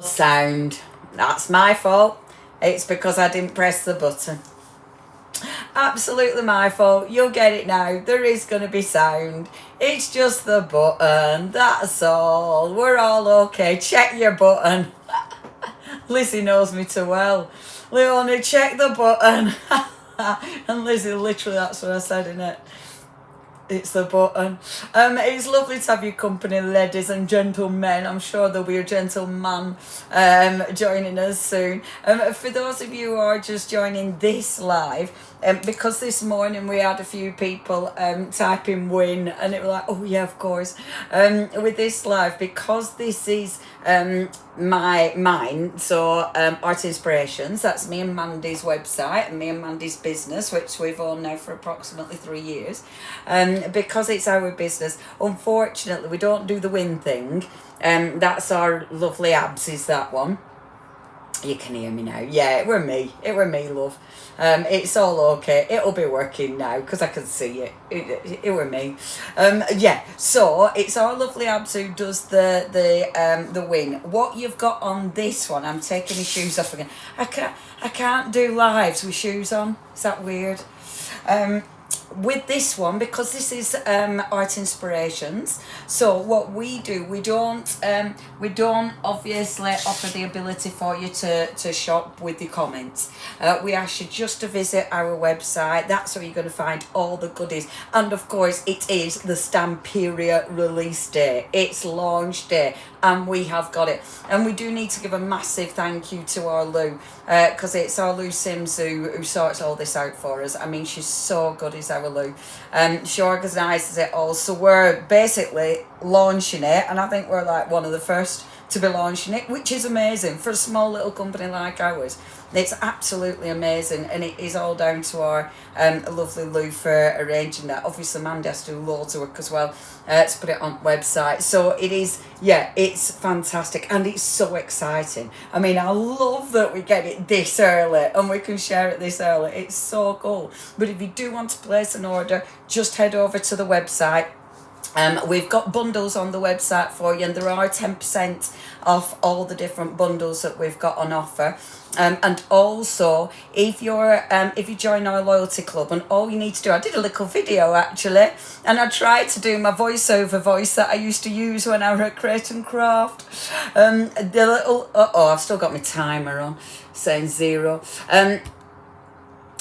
Sound. That's my fault. It's because I didn't press the button. Absolutely my fault. You'll get it now. There is going to be sound. It's just the button. That's all. We're all okay. Check your button. Lizzie knows me too well. Leonie, check the button. And Lizzie, literally, that's what I said, innit? It's the button. It's lovely to have your company, ladies and gentlemen. I'm sure there'll be a gentleman joining us soon. For those of you who are just joining this live, because this morning we had a few people type in win, and it was like, oh yeah, of course. With this live, because this is mine, so Art Inspirations, that's me and Mandy's website and me and Mandy's business, which we've owned now for approximately 3 years. Because it's our business, unfortunately we don't do the win thing. That's our lovely abs, is that one. You can hear me now. Yeah, it were me, love. It's all okay. It'll be working now because I can see it. It were me. Yeah. So it's our lovely abs who does the win. What you've got on this one? I'm taking my shoes off again. I can't do lives with shoes on. Is that weird? With this one, because this is Art Inspirations, so what we do, we don't obviously offer the ability for you to shop with your comments. We ask you just to visit our website. That's where you're going to find all the goodies, and of course it is the Stamperia release day. It's launch day, and we have got it. And we do need to give a massive thank you to our Lou, because it's our Lou Sims who sorts all this out for us. I mean, she's so good, is our Lou. She organises it all, so we're basically launching it, and I think we're like one of the first to be launching it, which is amazing for a small little company like ours. It's absolutely amazing, and it is all down to our lovely Lou for arranging that. Obviously Mandy has to do loads of work as well to put it on the website, so it is, yeah, it's fantastic and it's so exciting. I mean, I love that we get it this early and we can share it this early. It's so cool. But if you do want to place an order, just head over to the website. We've got bundles on the website for you, and there are 10% off all the different bundles that we've got on offer. And also, if you join our loyalty club, and all you need to do, I did a little video actually, and I tried to do my voiceover voice that I used to use when I was at Crate and Craft. The little, I've still got my timer on, saying 0.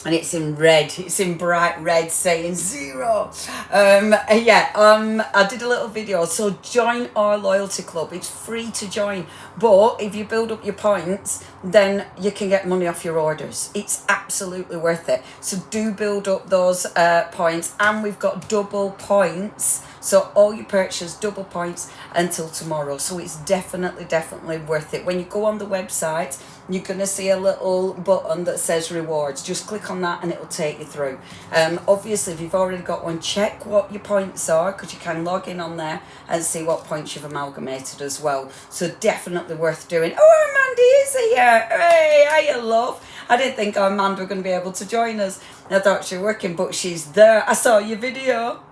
And it's in red, it's in bright red saying 0. I did a little video, so join our loyalty club. It's free to join, but if you build up your points, then you can get money off your orders. It's absolutely worth it. So do build up those points, and we've got double points. So all your purchases, double points until tomorrow. So it's definitely worth it. When you go on the website, you're going to see a little button that says rewards. Just click on that and it'll take you through. Obviously, if you've already got one, check what your points are, because you can log in on there and see what points you've amalgamated as well. So definitely worth doing. Oh, Mandy is here. Hey, hiya, love. I didn't think our Amanda were going to be able to join us. I thought she was working, but she's there. I saw your video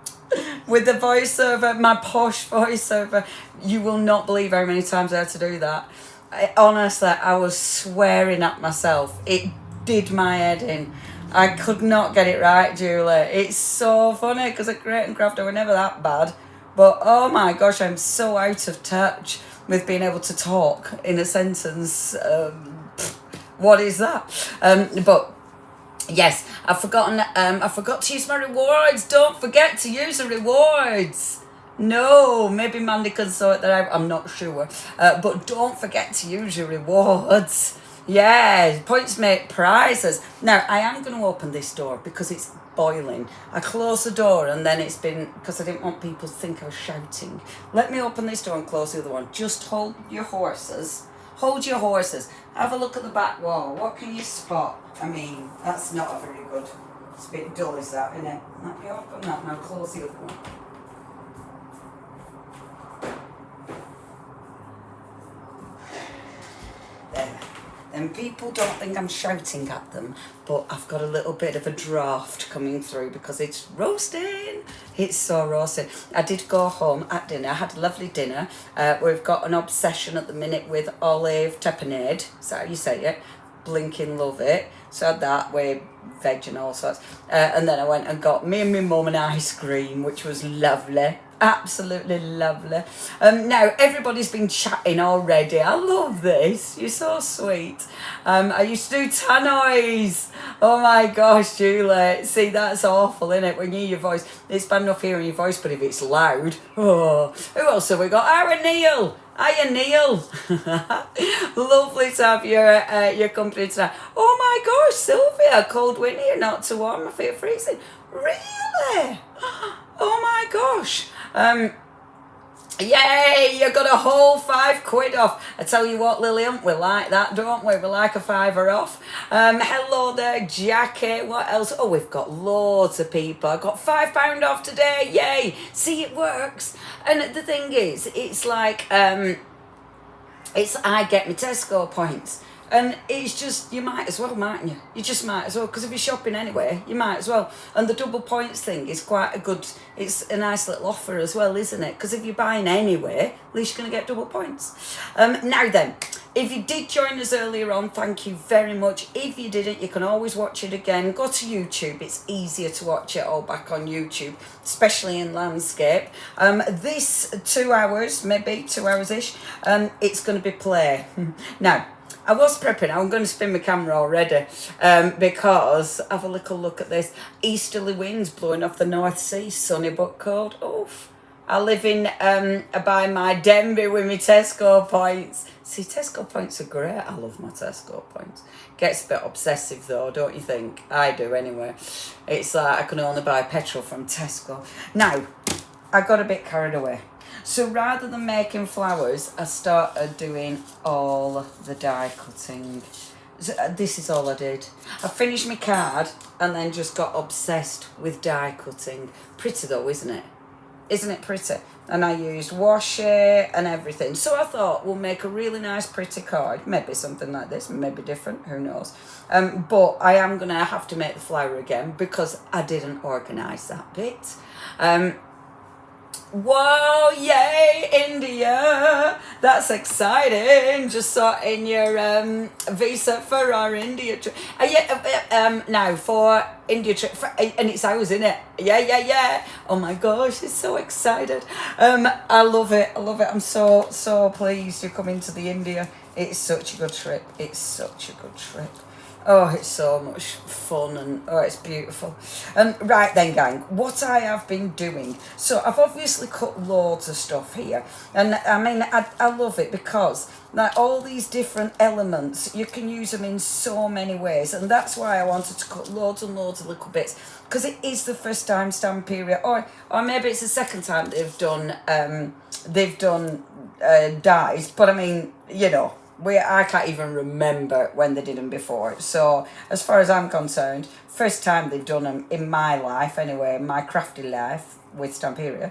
with the voiceover, my posh voiceover. You will not believe how many times I had to do that. Honestly, I was swearing at myself. It did my head in. I could not get it right, Julie. It's so funny, because at Crate and Craft I were never that bad. But oh my gosh, I'm so out of touch with being able to talk in a sentence. What is that? But yes, I forgot to use my rewards. Don't forget to use the rewards. No, maybe Mandy can sort that out. I'm not sure. But don't forget to use your rewards. Yeah, points make prizes. Now, I am going to open this door because it's boiling. I closed the door and then it's been, because I didn't want people to think I was shouting. Let me open this door and close the other one. Just hold your horses. Hold your horses. Have a look at the back wall. What can you spot? I mean, that's not very good. It's a bit dull, is that, isn't it? Let me open that now. Close the other one. There. And people don't think I'm shouting at them, but I've got a little bit of a draft coming through because it's roasting. It's so roasted. I did go home at dinner. I had a lovely dinner. We've got an obsession at the minute with olive tapenade. Is that how you say it? Blinking love it. So I had that with veg and all sorts. And then I went and got me and my mum an ice cream, which was lovely. Absolutely lovely. Now, everybody's been chatting already. I love this. You're so sweet. I used to do tannoys. Oh my gosh, Julie. See, that's awful, isn't it? When you hear your voice. It's bad enough hearing your voice, but if it's loud. Oh. Who else have we got? Aaron Neil. Hiya, Neil. Lovely to have your company tonight. Oh my gosh, Sylvia. Cold wind here, not too warm. I feel freezing. Really? Oh my gosh. Yay, you got a whole £5 off. I tell you what, Lillian, we like that, don't we? We like a fiver off. Hello there, Jackie. What else? Oh, we've got loads of people. I got £5 off today. Yay. See, it works. And the thing is, it's like, I get my Tesco points. And it's just, you might as well, mightn't you? You just might as well, because if you're shopping anyway, you might as well. And the double points thing is quite a good, it's a nice little offer as well, isn't it? Because if you're buying anyway, at least you're going to get double points. Now then, if you did join us earlier on, thank you very much. If you didn't, you can always watch it again. Go to YouTube. It's easier to watch it all back on YouTube, especially in landscape. This 2 hours, maybe 2 hours-ish, it's going to be play. Now, I was prepping. I'm going to spin my camera already because have a little look at this. Easterly winds blowing off the North Sea, sunny but cold. Oof. I live in by my Denby with my Tesco points. See, Tesco points are great. I love my Tesco points. Gets a bit obsessive though, don't you think? I do anyway. It's like I can only buy petrol from Tesco. Now, I got a bit carried away. So rather than making flowers, I started doing all the die cutting. So this is all I did. I finished my card and then just got obsessed with die cutting. Pretty though, isn't it? Isn't it pretty? And I used washi and everything. So I thought we'll make a really nice pretty card. Maybe something like this, maybe different, who knows. But I am going to have to make the flower again because I didn't organise that bit. Whoa, yay, India. That's exciting. Just sorting your visa for our India trip. Now for India trip, and it's ours, isn't it? Yeah. Oh my gosh, it's so excited. I love it. I'm so pleased you're coming to the India. It's such a good trip. Oh, it's so much fun and oh, it's beautiful. Right then, gang, what I have been doing. So I've obviously cut loads of stuff here. And I mean, I love it because like all these different elements, you can use them in so many ways. And that's why I wanted to cut loads and loads of little bits. Because it is the first time Stamperia, or maybe it's the second time they've done dyes. But I mean, you know, I can't even remember when they did them before. So as far as I'm concerned, first time they've done them in my life anyway, my crafty life with Stamperia.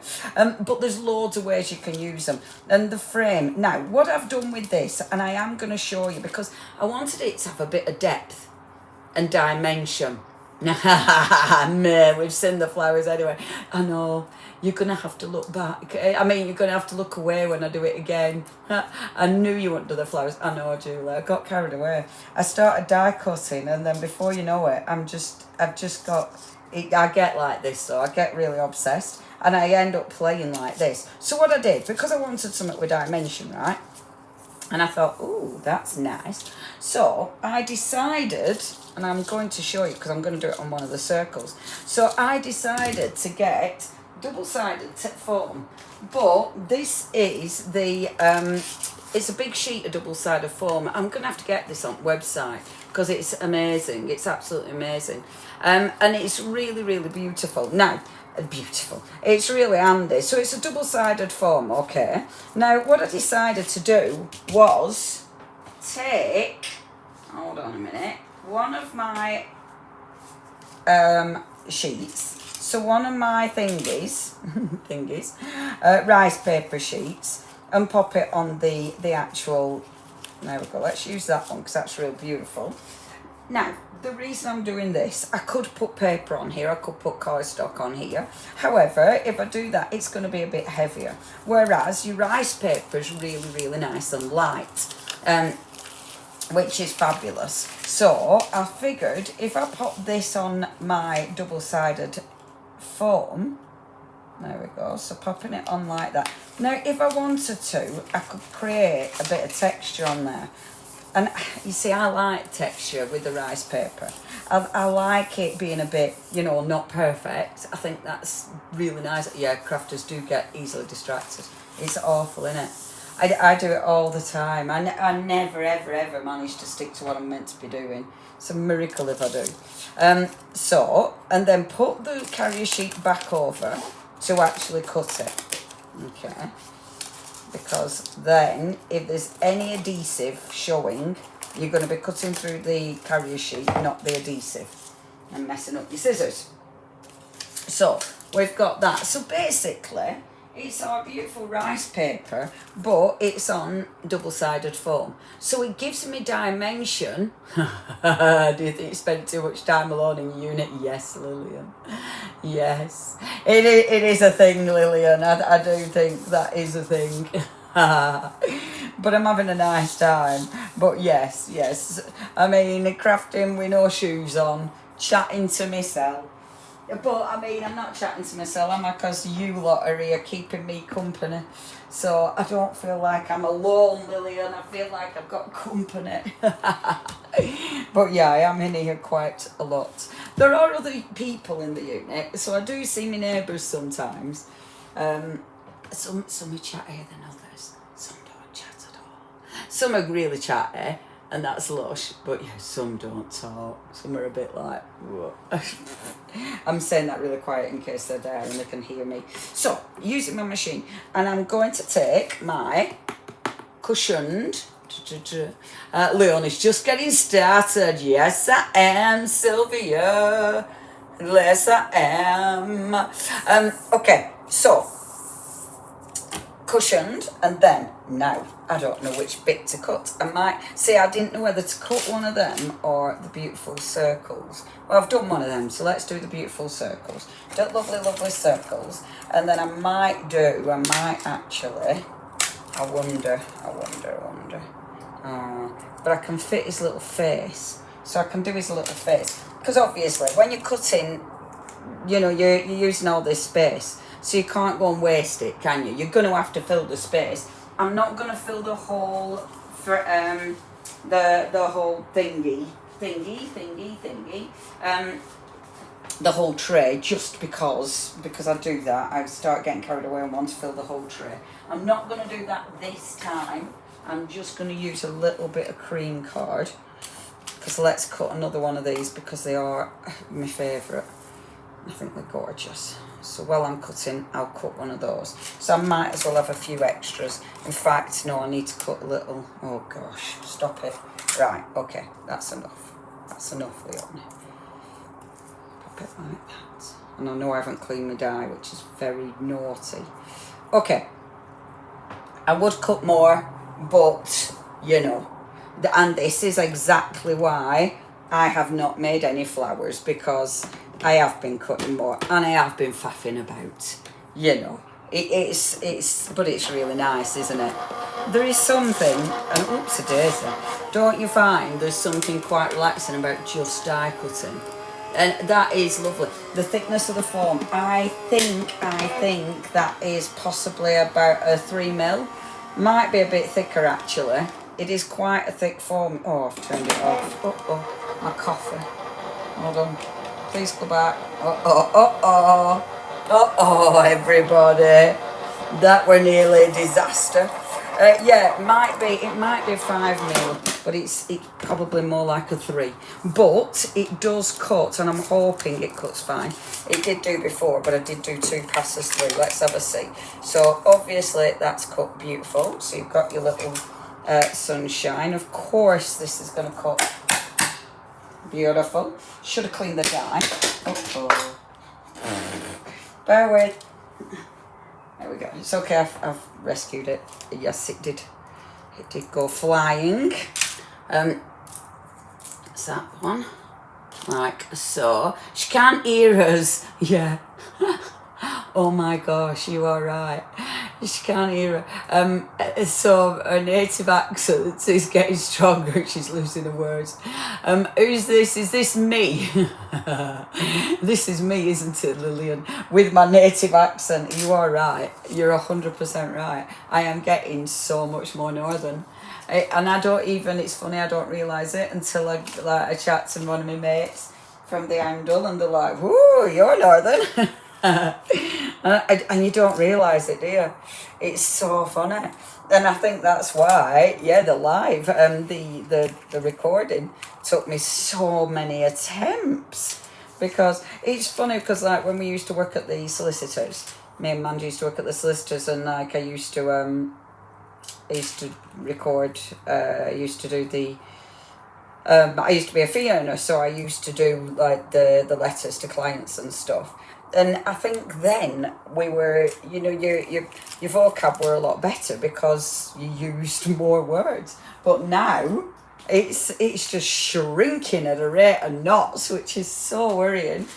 But there's loads of ways you can use them. And the frame. Now, what I've done with this, and I am going to show you because I wanted it to have a bit of depth and dimension. We've seen the flowers anyway. I know. You're going to have to look back. I mean, you're going to have to look away when I do it again. I knew you wouldn't do the flowers. I know, Julie. I got carried away. I started die cutting and then before you know it, I've just got... I get like this, so I get really obsessed and I end up playing like this. So what I did, because I wanted something with dimension, right? And I thought, ooh, that's nice. So I decided, and I'm going to show you because I'm going to do it on one of the circles. So I decided to get double-sided foam, but this is the it's a big sheet of double-sided foam. I'm gonna have to get this on the website because it's amazing. It's absolutely amazing, and it's really beautiful. Now, beautiful. It's really handy. So it's a double-sided foam. Okay. Now, what I decided to do was take. Hold on a minute. One of my sheets. So one of my thingies, rice paper sheets, and pop it on the actual, there we go, let's use that one because that's real beautiful. Now, the reason I'm doing this, I could put paper on here, I could put cardstock on here. However, if I do that, it's going to be a bit heavier. Whereas your rice paper is really, really nice and light, which is fabulous. So I figured if I pop this on my double-sided foam, there we go, so popping it on like that. Now, if I wanted to, I could create a bit of texture on there. And you see, I like texture with the rice paper. I like it being a bit, you know, not perfect. I think that's really nice. Yeah, crafters do get easily distracted. It's awful, isn't it? I do it all the time. I never, ever, ever manage to stick to what I'm meant to be doing. It's a miracle if I do. And then put the carrier sheet back over to actually cut it. Okay. Because then, if there's any adhesive showing, you're going to be cutting through the carrier sheet, not the adhesive, and messing up your scissors. So, we've got that. So basically, it's our beautiful rice paper, but it's on double-sided foam. So it gives me dimension. Do you think you spent too much time alone in your unit? Yes, Lillian. Yes. It is a thing, Lillian. I do think that is a thing. But I'm having a nice time. But yes. I mean, crafting with no shoes on, chatting to myself. But, I mean, I'm not chatting to myself, am I? Because you lot are here keeping me company. So I don't feel like I'm alone, Lillian. I feel like I've got company. But, yeah, I am in here quite a lot. There are other people in the unit, so I do see my neighbours sometimes. Some are chattier than others. Some don't chat at all. Some are really chatty. And that's lush, but yeah, some don't talk. Some are a bit like, what? I'm saying that really quiet in case they're there and they can hear me. So, using my machine, and I'm going to take my cushioned, Leonie's just getting started. Yes, I am, Sylvia. Yes, I am. Okay, so, cushioned, and then now I don't know which bit to cut. I didn't know whether to cut one of them or the beautiful circles. Well, I've done one of them, so let's do the beautiful circles. The lovely circles, and then I might actually, I wonder, but I can fit his little face, so I can do his little face, because obviously when you're cutting, you know, you're using all this space. So you can't go and waste it, can you? You're going to have to fill the space. I'm not going to fill the whole for the whole thingy, the whole tray, just because I do that, I start getting carried away and want to fill the whole tray. I'm not going to do that this time. I'm just going to use a little bit of cream card, because let's cut another one of these, because they are my favourite. I think they're gorgeous. So while I'm cutting, I'll cut one of those. So I might as well have a few extras. In fact, no, I need to cut a little. Oh gosh, stop it. Right, okay, that's enough. That's enough, Leonie. Pop it like that. And I know I haven't cleaned my dye, which is very naughty. Okay. I would cut more, but, you know. And this is exactly why I have not made any flowers, because I have been cutting more and I have been faffing about, you know. But it's really nice, isn't it? There is something, and oopsie-daisy, don't you find there's something quite relaxing about just die cutting? And that is lovely. The thickness of the foam, I think that is possibly about a 3mm. Might be a bit thicker actually. It is quite a thick foam. Oh, I've turned it off. Uh-oh, my coffee. Hold on. Please go back. Everybody. That were nearly a disaster. Yeah, it might be 5mm, but it's probably more like a 3. But it does cut, and I'm hoping it cuts fine. It did do before, but I did do 2 passes through. Let's have a see. So obviously that's cut beautiful. So you've got your little sunshine. Of course, this is going to cut beautiful. Should have cleaned the dye. Bear with. There we go. It's okay. I've rescued it. Yes, it did. It did go flying. That's that one. like so. She can't hear us. Yeah. Oh my gosh, you are right. She can't hear her. So her native accent is getting stronger. She's losing her words. Who's this? Is this me? This is me, isn't it, Lillian? With my native accent. You are right. You're 100% right. I am getting so much more northern. And I don't even, it's funny, I don't realise it until I chat to one of my mates from the Oundle and they're like, whoo, you're northern. And you don't realise it, do you? It's so funny. And I think that's why, yeah, the live, the recording took me so many attempts. Because it's funny, because like when we used to work at the solicitors, me and Mandy used to work at the solicitors, and like I used to record, I used to do the, I used to be a fee owner, so I used to do like the letters to clients and stuff. And I think then we were, you know, your vocab were a lot better because you used more words. But now it's just shrinking at a rate of knots, which is so worrying.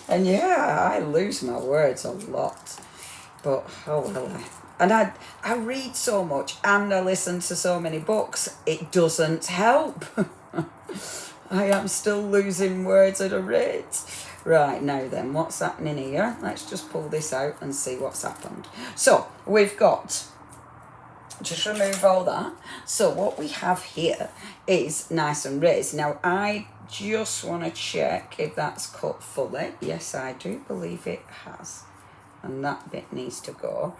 And yeah, I lose my words a lot. But oh well. And I read so much and I listen to so many books. It doesn't help. I am still losing words at a rate. Right, now then, what's happening here? Let's just pull this out and see what's happened. So, we've got, just remove all that. So, what we have here is nice and raised. Now, I just want to check if that's cut fully. Yes, I do believe it has. And that bit needs to go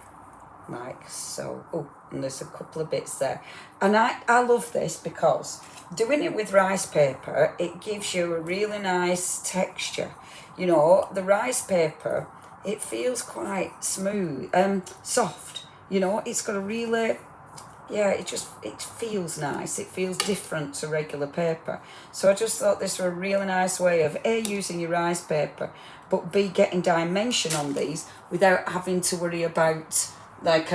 like so. Oh, and there's a couple of bits there. And I love this because doing it with rice paper, it gives you a really nice texture. You know, the rice paper, it feels quite smooth, soft. You know, it's got a really, yeah, it feels nice. It feels different to regular paper. So I just thought this was a really nice way of A, using your rice paper, but B, getting dimension on these without having to worry about, like,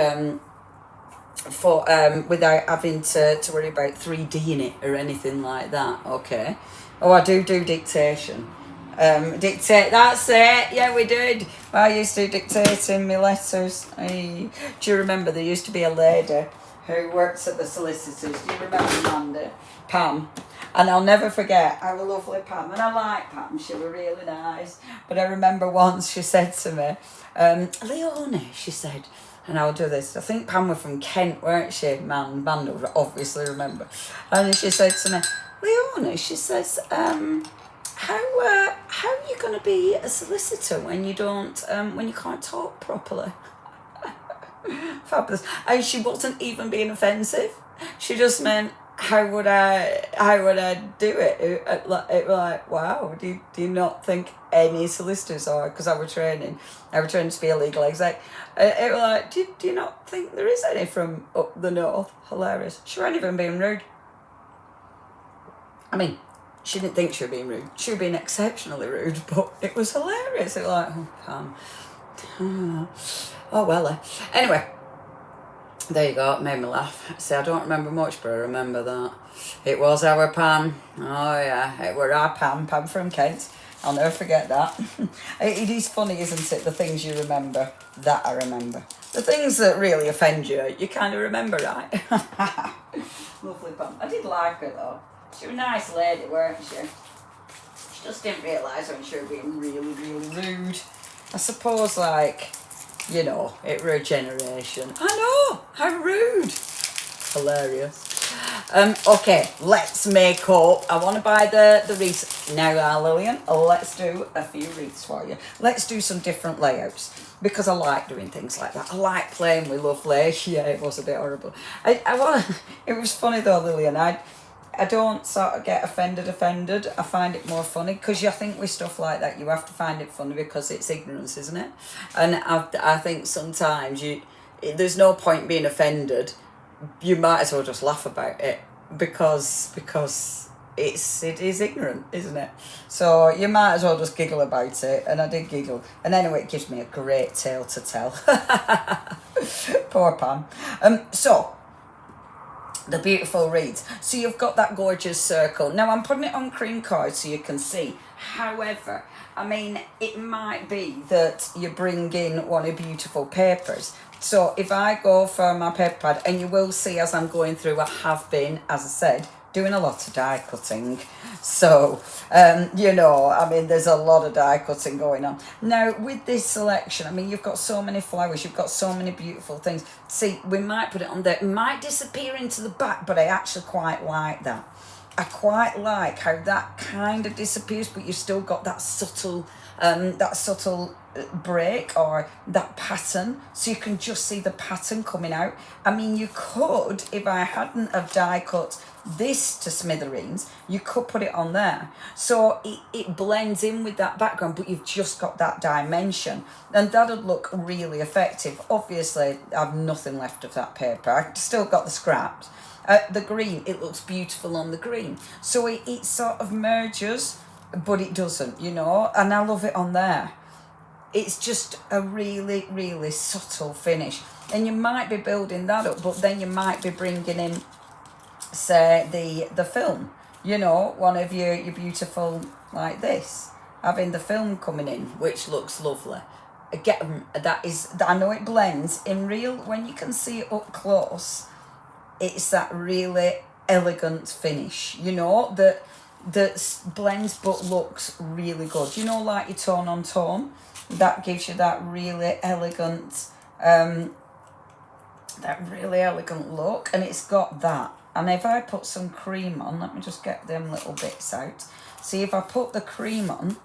without having to worry about 3D in it or anything like that, okay? Oh, I do dictation. Dictate, that's it, yeah, we did. I used to dictate in my letters. Do you remember there used to be a lady who works at the solicitors? Do you remember Mandy? Pam. And I'll never forget, our lovely Pam. And I like Pam, she was really nice. But I remember once she said to me, Leonie, she said, and I'll do this. I think Pam was from Kent, weren't she? Mandy will obviously remember. And she said to me, Leonie, she says, how are you going to be a solicitor when you don't, when you can't talk properly? Fabulous. And she wasn't even being offensive. She just meant, how would I do it? It like, wow, do you not think any solicitors are? Because I were training to be a legal exec. It was like, do you not think there is any from up the north? Hilarious. She wasn't even being rude. I mean, she didn't think she was being rude. She was being exceptionally rude, but it was hilarious. It was like, oh, Pam. Oh, well. Anyway, there you go. It made me laugh. See, I don't remember much, but I remember that. It was our Pam. Oh, yeah. It were our Pam from Kent. I'll never forget that. It is funny, isn't it? The things you remember, that I remember. The things that really offend you, you kind of remember, right? Lovely Pam. I did like her, though. She was a nice lady, weren't she? She just didn't realise when she was being really, really rude. I suppose, like, you know, it were a generation. I know, how rude. Hilarious. Okay, let's make up. I want to buy the wreaths. Now, Lillian, let's do a few wreaths for you. Let's do some different layouts. Because I like doing things like that. I like playing with lovely. Yeah, it was a bit horrible. It was funny though, Lillian. I don't sort of get offended. I find it more funny because I think with stuff like that you have to find it funny because it's ignorance, isn't it? And I think sometimes there's no point being offended. You might as well just laugh about it because it is ignorant, isn't it? So you might as well just giggle about it, and I did giggle. And anyway, it gives me a great tale to tell. Poor Pam. So the beautiful reeds. So you've got that gorgeous circle. Now I'm putting it on cream card so you can see. However, I mean, it might be that you bring in one of beautiful papers. So if I go for my paper pad, and you will see as I'm going through, I have been, as I said, doing a lot of die cutting. So, you know, I mean, there's a lot of die cutting going on. Now, with this selection, I mean, you've got so many flowers, you've got so many beautiful things. See, we might put it on there. It might disappear into the back, but I actually quite like that. I quite like how that kind of disappears, but you've still got that subtle break or that pattern, so you can just see the pattern coming out. I mean, you could, if I hadn't have die cut this to smithereens, you could put it on there, so it blends in with that background, but you've just got that dimension, and that'd look really effective. Obviously, I've nothing left of that paper. I've still got the scraps. The green, it looks beautiful on the green, so it sort of merges, but it doesn't, you know, and I love it on there. It's just a really, really subtle finish, and you might be building that up, but then you might be bringing in, say, the film, you know, one of your beautiful, like this, having the film coming in, which looks lovely. Again, I know it blends in real, when you can see it up close, it's that really elegant finish, you know, that blends but looks really good. You know, like your tone on tone, that gives you that really elegant, look, and it's got that. And if I put some cream on, let me just get them little bits out. See, if I put the cream on,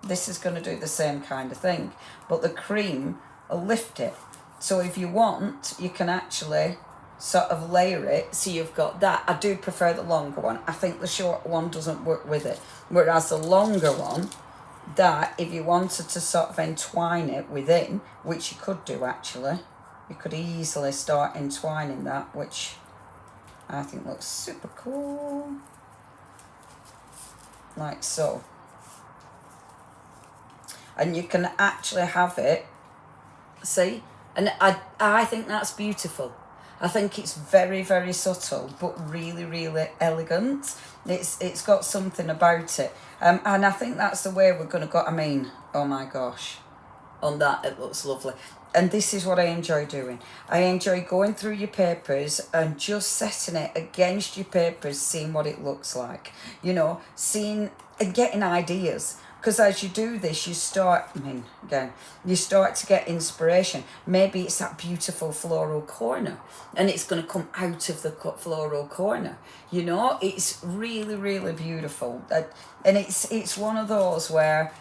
this is going to do the same kind of thing, but the cream will lift it. So if you want, you can actually sort of layer it, so you've got that. I do prefer the longer one. I think the short one doesn't work with it, whereas the longer one, that if you wanted to sort of entwine it within, which you could do actually, you could easily start entwining that, which I think looks super cool, like so. And you can actually have it, see, and I think that's beautiful. I think it's very, very subtle, but really, really elegant. It's got something about it. And I think that's the way we're going to go. I mean, oh my gosh, on that, it looks lovely. And this is what I enjoy doing. I enjoy going through your papers and just setting it against your papers, seeing what it looks like. You know, seeing and getting ideas. Because as you do this, you start to get inspiration. Maybe it's that beautiful floral corner, and it's going to come out of the floral corner. You know, it's really, really beautiful. And it's one of those where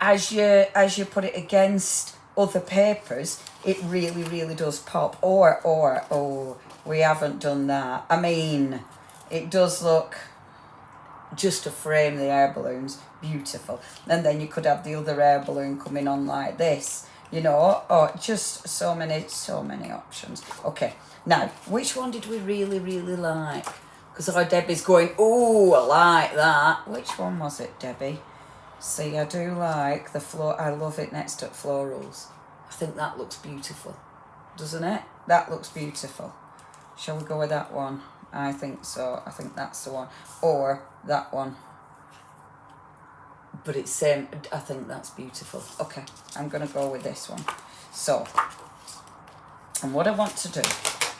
as you put it against other papers, it really, really does pop. Or we haven't done that. I mean, it does look, just to frame the air balloons, beautiful. And then you could have the other air balloon coming on like this, you know. Oh, just so many options. Okay, now, which one did we really, really like? Because our Debbie's going, oh, I like that. Which one was it, Debbie? See, I do like the floor. I love it next to florals. I think that looks beautiful, doesn't it? That looks beautiful. Shall we go with that one? I think so. I think that's the one. Or that one. But it's same. I think that's beautiful. Okay, I'm going to go with this one. So, and what I want to do,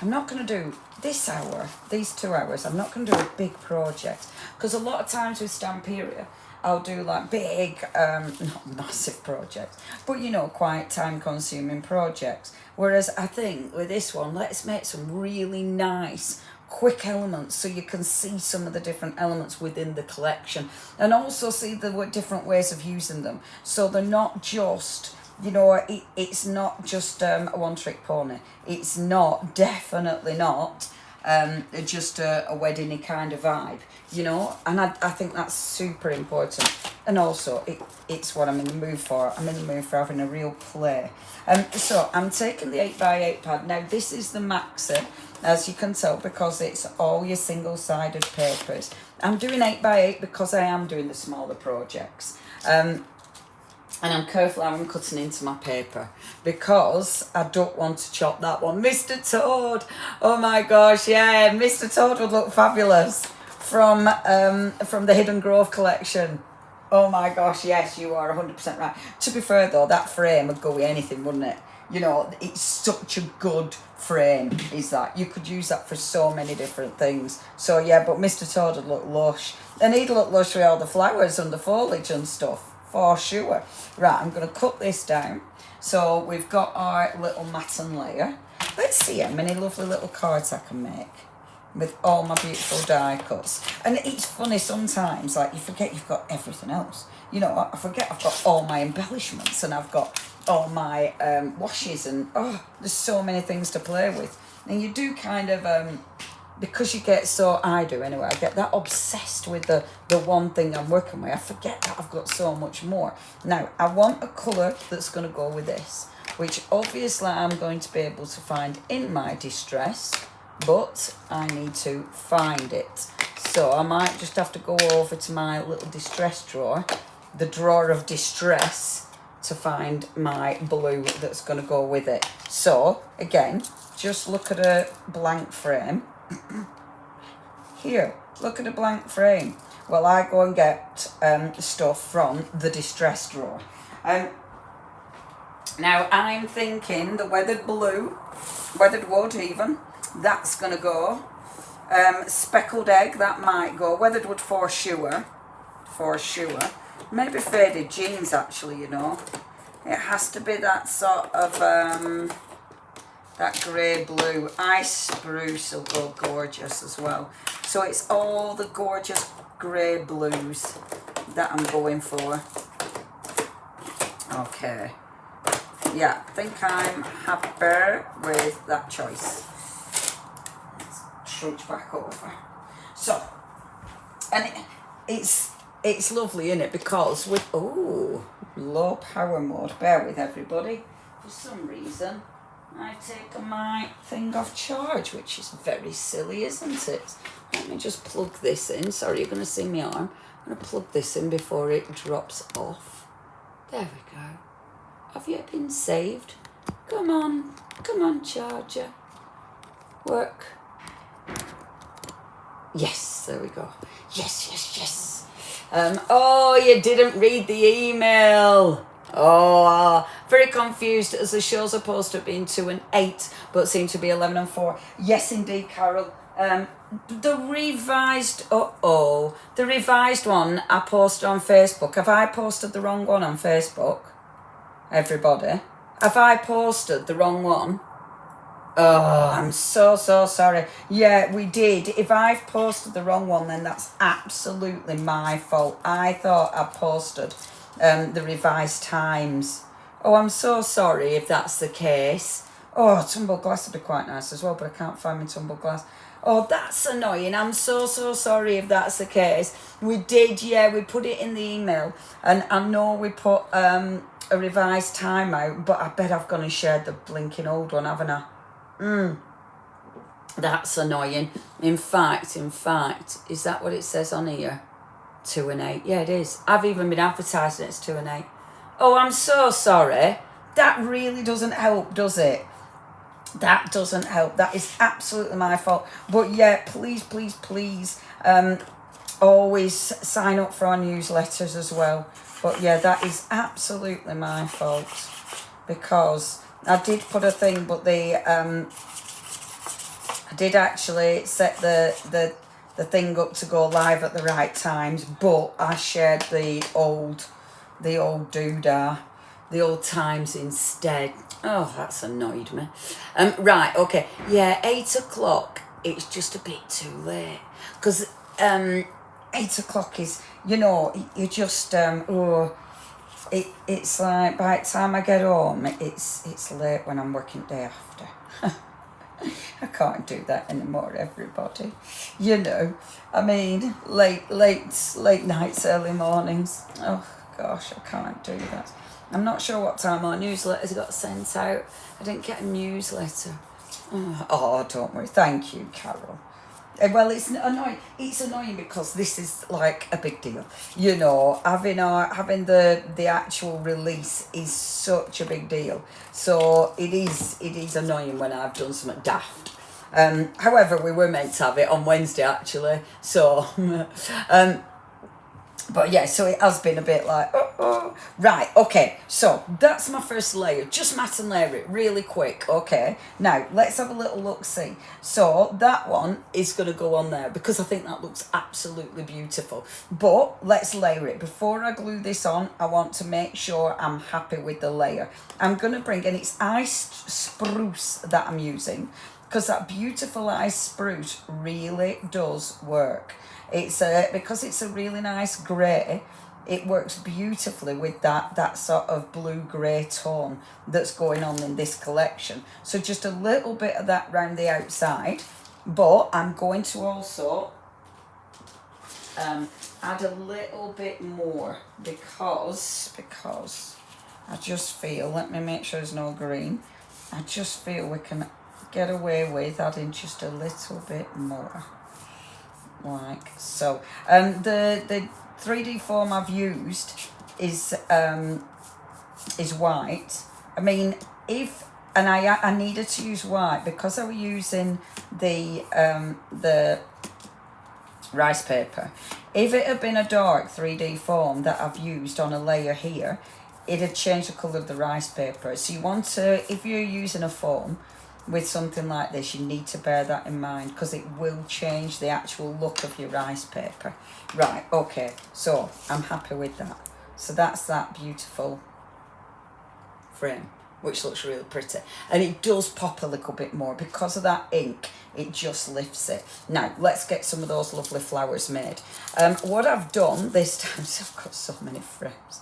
I'm not going to do this hour, these 2 hours, I'm not going to do a big project. Because a lot of times with Stamperia, I'll do like big, not massive projects, but you know, quite time-consuming projects. Whereas I think with this one, let's make some really nice, quick elements, so you can see some of the different elements within the collection, and also see the different ways of using them. So they're not just, you know, it's not just a one-trick pony. It's not, definitely not, just a wedding-y kind of vibe, you know, and I think that's super important. And also, it's what I'm in the mood for. I'm in the mood for having a real play. So I'm taking the 8x8 pad. Now, this is the Maxi, as you can tell, because it's all your single-sided papers. I'm doing 8x8 because I am doing the smaller projects. And I'm careful how I'm cutting into my paper because I don't want to chop that one. Mr. Toad. Oh my gosh, yeah, Mr. Toad would look fabulous from the Hidden Grove collection. Oh my gosh, yes, you are 100% right. To be fair though, that frame would go with anything, wouldn't it? You know, it's such a good frame, is that. You could use that for so many different things. So yeah, but Mr. Toad would look lush. And he'd look lush with all the flowers and the foliage and stuff. For sure. Right, I'm going to cut this down. So we've got our little matten layer. Let's see how many lovely little cards I can make with all my beautiful die cuts. And it's funny sometimes, like you forget you've got everything else. You know, I forget I've got all my embellishments and I've got all my washes and, oh, there's so many things to play with. And you do kind of... because you get so, I do anyway, I get that obsessed with the one thing I'm working with. I forget that I've got so much more. Now, I want a colour that's going to go with this, which obviously I'm going to be able to find in my distress, but I need to find it. So I might just have to go over to my little distress drawer, the drawer of distress, to find my blue that's going to go with it. So, again, just look at a blank frame. Here, look at a blank frame. Well, I go and get stuff from the distress drawer. Now, I'm thinking the weathered blue, weathered wood even, that's going to go. Speckled egg, that might go. Weathered wood for sure. For sure. Maybe faded jeans, actually, you know. It has to be that sort of... that grey blue. Ice spruce will go gorgeous as well. So it's all the gorgeous grey blues that I'm going for. Okay. Yeah, I think I'm happy with that choice. Let's trudge back over. So, and it's lovely, isn't it? Because with, oh, low power mode. Bear with everybody. For some reason, I've taken my thing off charge, which is very silly, isn't it? Let me just plug this in. Sorry, you're going to see my arm. I'm going to plug this in before it drops off. There we go. Have you been saved? Come on, charger. Work. Yes, there we go. Yes. Oh, you didn't read the email. Oh, very confused as the show's supposed to have been 2 and 8, but seem to be 11 and 4. Yes, indeed, Carol. The revised one I posted on Facebook. Have I posted the wrong one on Facebook? Everybody, have I posted the wrong one? Oh, I'm so sorry. Yeah, we did. If I've posted the wrong one, then that's absolutely my fault. I thought I posted the revised times. Oh, I'm so sorry if that's the case. Oh, tumbled glass would be quite nice as well, but I can't find my tumbled glass. Oh, that's annoying. I'm so sorry if that's the case. We did, yeah, we put it in the email. And I know we put a revised time out, but I bet I've gone and shared the blinking old one, haven't I? That's annoying. In fact, is that what it says on here? 2 and 8. Yeah, it is. I've even been advertising it's 2 and 8. Oh, I'm so sorry. That really doesn't help, does it? That doesn't help. That is absolutely my fault. But yeah, please, always sign up for our newsletters as well. But yeah, that is absolutely my fault. Because I did put a thing, but I did actually set the thing up to go live at the right times, but I shared the old doodah, the old times instead. Oh, that's annoyed me. Right, okay. Yeah, 8 o'clock, it's just a bit too late. Because 8 o'clock is, you know, you just, it's like by the time I get home, it's late when I'm working day after. I can't do that anymore, everybody. You know, I mean, late nights, early mornings. Oh, gosh, I can't do that. I'm not sure what time our newsletters got sent out. I didn't get a newsletter. Oh, don't worry. Thank you, Carol. Well, it's annoying. It's annoying because this is like a big deal. You know, having the actual release is such a big deal. So it is annoying when I've done something daft. However, we were meant to have it on Wednesday actually. So, um, but yeah, so it has been a bit like, right, okay, so that's my first layer. Just mat and layer it really quick, okay. Now, let's have a little look-see. So that one is going to go on there because I think that looks absolutely beautiful. But let's layer it. Before I glue this on, I want to make sure I'm happy with the layer. I'm going to bring, and it's iced spruce that I'm using, because that beautiful iced spruce really does work. It's because it's a really nice grey, it works beautifully with that sort of blue grey tone that's going on in this collection. So just a little bit of that round the outside, but I'm going to also add a little bit more because I just feel, let me make sure there's no green, I just feel we can get away with adding just a little bit more. Like so. The 3D form I've used is white. I mean, I needed to use white because I was using the rice paper. If it had been a dark 3D form that I've used on a layer here, it had changed the colour of the rice paper. So you want to, if you're using a foam with something like this, you need to bear that in mind because it will change the actual look of your rice paper. Right, okay, so I'm happy with that. So that's that beautiful frame, which looks really pretty. And it does pop a little bit more because of that ink. It just lifts it. Now, let's get some of those lovely flowers made. What I've done this time, so I've got so many frames.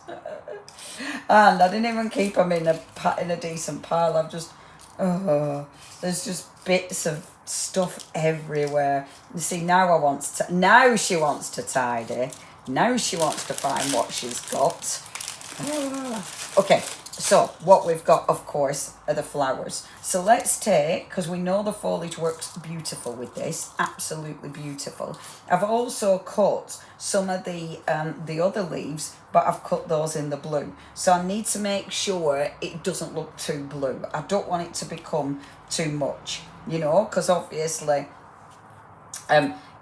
And I didn't even keep them in a decent pile. I've just, there's just bits of stuff everywhere. You see, now she wants to tidy. Now she wants to find what she's got. Okay, so what we've got, of course, are the flowers. So let's take, because we know the foliage works beautiful with this, absolutely beautiful. I've also cut some of the other leaves, but I've cut those in the blue. So I need to make sure it doesn't look too blue. I don't want it to become too much, you know, because obviously,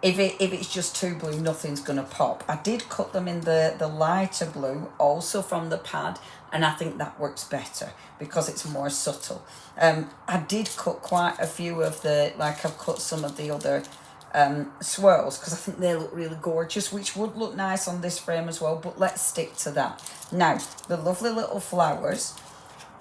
if it's just too blue, nothing's going to pop. I did cut them in the lighter blue, also from the pad, and I think that works better because it's more subtle. I did cut quite a few of I've cut some of the other swirls because I think they look really gorgeous, which would look nice on this frame as well, but let's stick to that. Now, the lovely little flowers.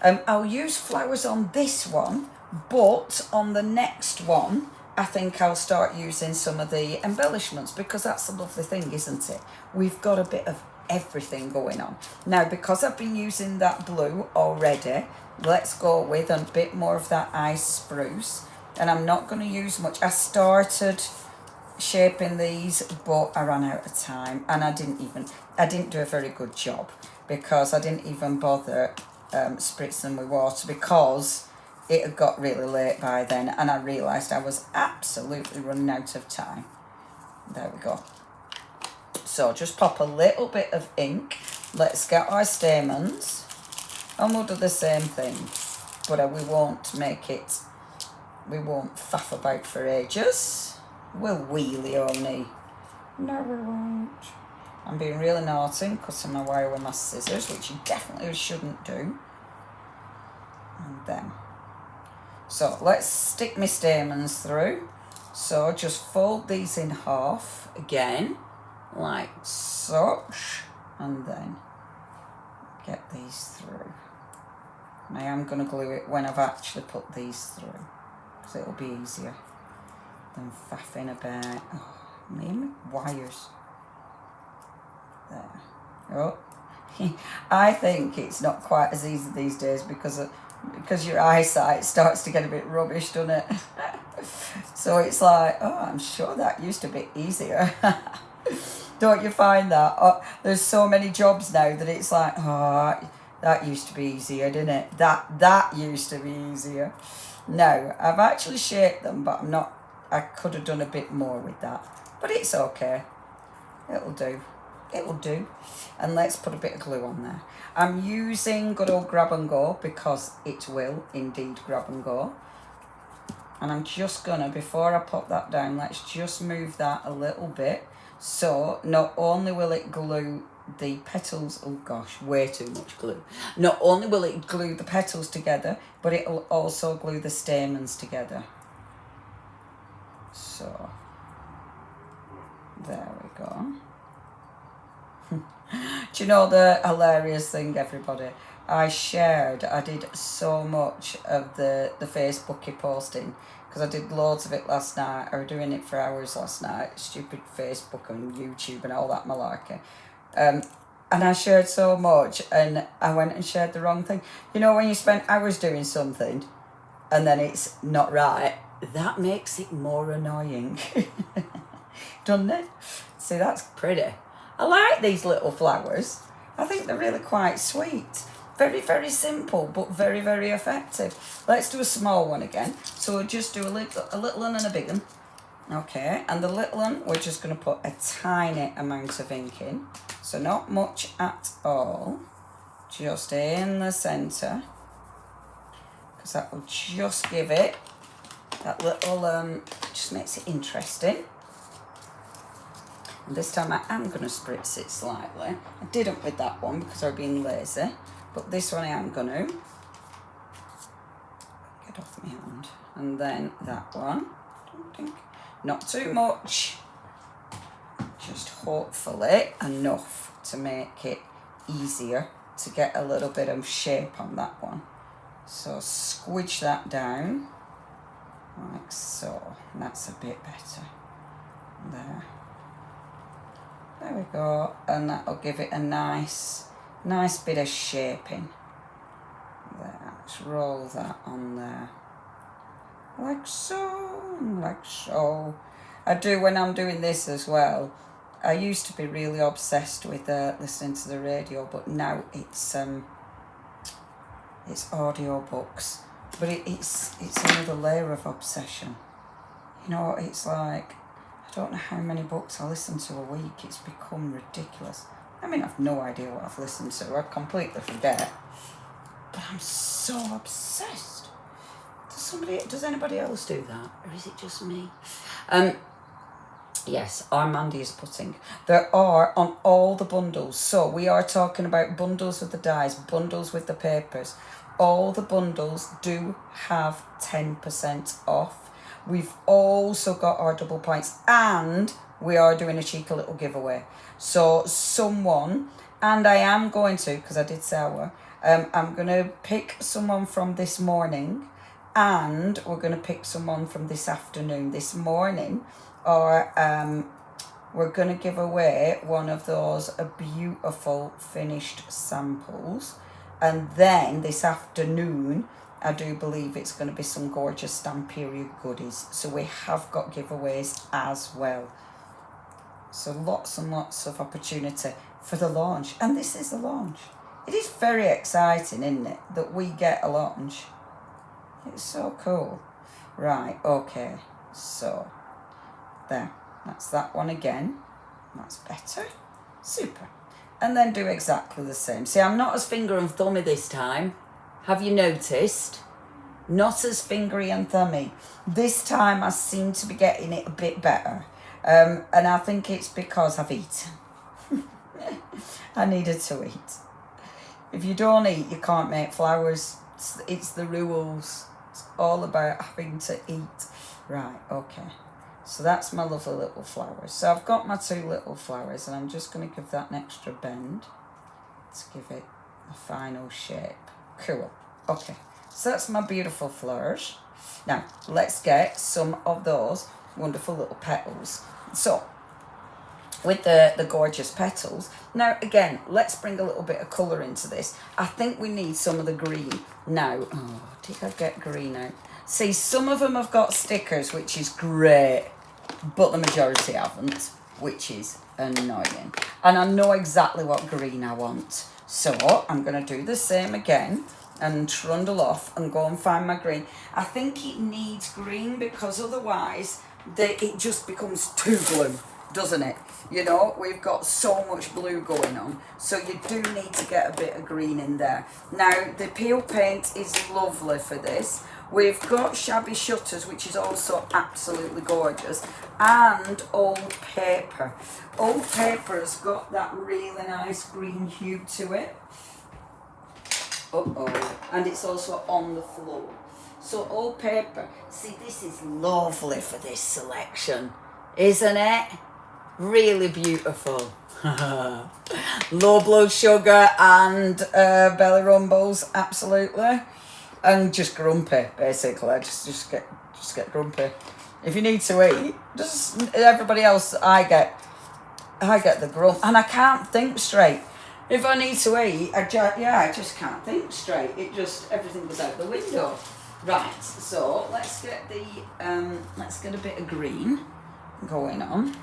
I'll use flowers on this one, but on the next one, I think I'll start using some of the embellishments because that's the lovely thing, isn't it? We've got a bit of everything going on. Now, because I've been using that blue already, let's go with a bit more of that ice spruce. And I'm not going to use much. I started shaping these, but I ran out of time and I didn't do a very good job because I didn't even bother spritzing them with water because it had got really late by then and I realised I was absolutely running out of time. There we go. So just pop a little bit of ink. Let's get our stamens and we'll do the same thing, but we won't faff about for ages. We'll wheelie only. No, we won't. I'm being really naughty and cutting my wire with my scissors, which you definitely shouldn't do. And then. So let's stick my stamens through. So just fold these in half again, like such, and then get these through. And I am going to glue it when I've actually put these through, because it'll be easier than faffing about. Oh, me wires. There. Oh, I think it's not quite as easy these days because your eyesight starts to get a bit rubbish, doesn't it? So it's like, oh, I'm sure that used to be easier. Don't you find that? Oh, there's so many jobs now that it's like, oh, that used to be easier, didn't it? That used to be easier. No, I've actually shaped them, but I could have done a bit more with that. But it's okay. It'll do. It will do. And let's put a bit of glue on there. I'm using good old grab and go because it will indeed grab and go. And I'm just gonna, before I put that down, let's just move that a little bit. So not only will it glue the petals, oh gosh, way too much glue. Not only will it glue the petals together, but it'll also glue the stamens together. So, there we go. Do you know the hilarious thing, everybody? I did so much of the Facebooky posting because I did loads of it last night. I was doing it for hours last night. Stupid Facebook and YouTube and all that malarkey. And I shared so much and I went and shared the wrong thing. You know when you spend hours doing something and then it's not right? That makes it more annoying. Doesn't it? See, that's pretty. I like these little flowers. I think they're really quite sweet. Very, very simple, but very, very effective. Let's do a small one again. So we'll just do a little one and a big one. Okay, and the little one, we're just going to put a tiny amount of ink in. So not much at all. Just in the centre. Because that will just give it that little, just makes it interesting. And this time I am going to spritz it slightly. I didn't with that one because I was being lazy. But this one I am going to. Get off my hand. And then that one. Don't think. Not too much. Just hopefully enough to make it easier to get a little bit of shape on that one. So squidge that down. Like so. And that's a bit better. There. There we go, and that'll give it a nice bit of shaping. There, let's roll that on there. Like so, like so. I do when I'm doing this as well. I used to be really obsessed with listening to the radio, but now it's audiobooks. But it's another layer of obsession. You know, it's like, I don't know how many books I listen to a week. It's become ridiculous. I mean, I've no idea what I've listened to. I completely forget. But I'm so obsessed. Does anybody else do that? Or is it just me? Yes, Armandi is putting. There are on all the bundles. So we are talking about bundles with the dies, bundles with the papers. All the bundles do have 10% off. We've also got our double points and we are doing a cheeky little giveaway. So someone, and I am going to, because I did say I'm going to pick someone from this morning and we're going to pick someone from this afternoon. This morning, or we're going to give away one of those beautiful finished samples. And then this afternoon, I do believe it's going to be some gorgeous Stamperia goodies. So we have got giveaways as well. So lots and lots of opportunity for the launch. And this is the launch. It is very exciting, isn't it, that we get a launch. It's so cool. Right, okay. So, there. That's that one again. That's better. Super. And then do exactly the same. See, I'm not as finger and thummy this time. Have you noticed? Not as fingery and thummy. This time I seem to be getting it a bit better. And I think it's because I've eaten. I needed to eat. If you don't eat, you can't make flowers. It's the rules. It's all about having to eat. Right, okay. So that's my lovely little flowers. So I've got my two little flowers and I'm just going to give that an extra bend to give it a final shape. Cool. Okay, so that's my beautiful flowers. Now, let's get some of those wonderful little petals. So, with the gorgeous petals. Now, again, let's bring a little bit of colour into this. I think we need some of the green. Now, oh, did I get green out? See, some of them have got stickers, which is great, but the majority haven't, which is annoying. And I know exactly what green I want. So I'm going to do the same again. and trundle off and go and find my green. I think it needs green because otherwise it just becomes too blue, doesn't it? You know, we've got so much blue going on, so you do need to get a bit of green in there. Now, the peel paint is lovely for this. We've got shabby shutters, which is also absolutely gorgeous, and old paper. Old paper has got that really nice green hue to it. And it's also on the floor. So old paper, see, this is lovely for this selection, isn't it? Really beautiful. Low blood sugar and belly rumbles, absolutely. And just grumpy, basically. Just get grumpy. If you need to eat, just everybody else, I get the grump, and I can't think straight. If I need to eat, I just can't think straight. Everything goes out the window. Right, so let's get a bit of green going on,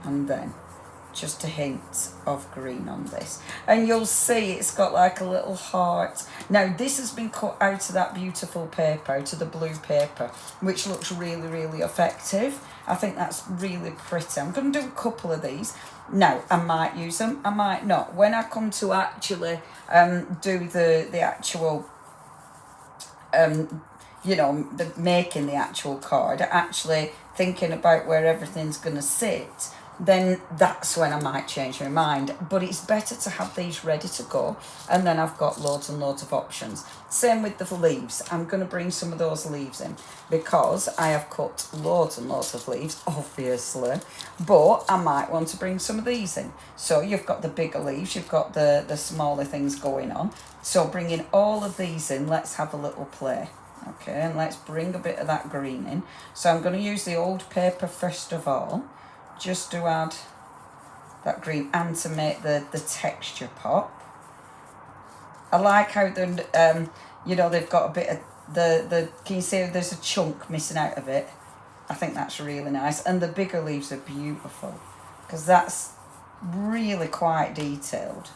and then just a hint of green on this, and you'll see it's got like a little heart. Now this has been cut out of that beautiful paper, out of the blue paper, which looks really, really effective. I think that's really pretty. I'm going to do a couple of these. Now, I might use them, I might not. When I come to actually do the actual, making the actual card, actually thinking about where everything's going to sit, then that's when I might change my mind. But it's better to have these ready to go, and then I've got loads and loads of options. Same with the leaves. I'm going to bring some of those leaves in because I have cut loads and loads of leaves, obviously, but I might want to bring some of these in. So you've got the bigger leaves, you've got the smaller things going on. So bringing all of these in, let's have a little play. Okay, and let's bring a bit of that green in. So I'm going to use the old paper first of all, just to add that green and to make the texture pop. I like how they've got a bit of can you see there's a chunk missing out of it? I think that's really nice. And the bigger leaves are beautiful because that's really quite detailed.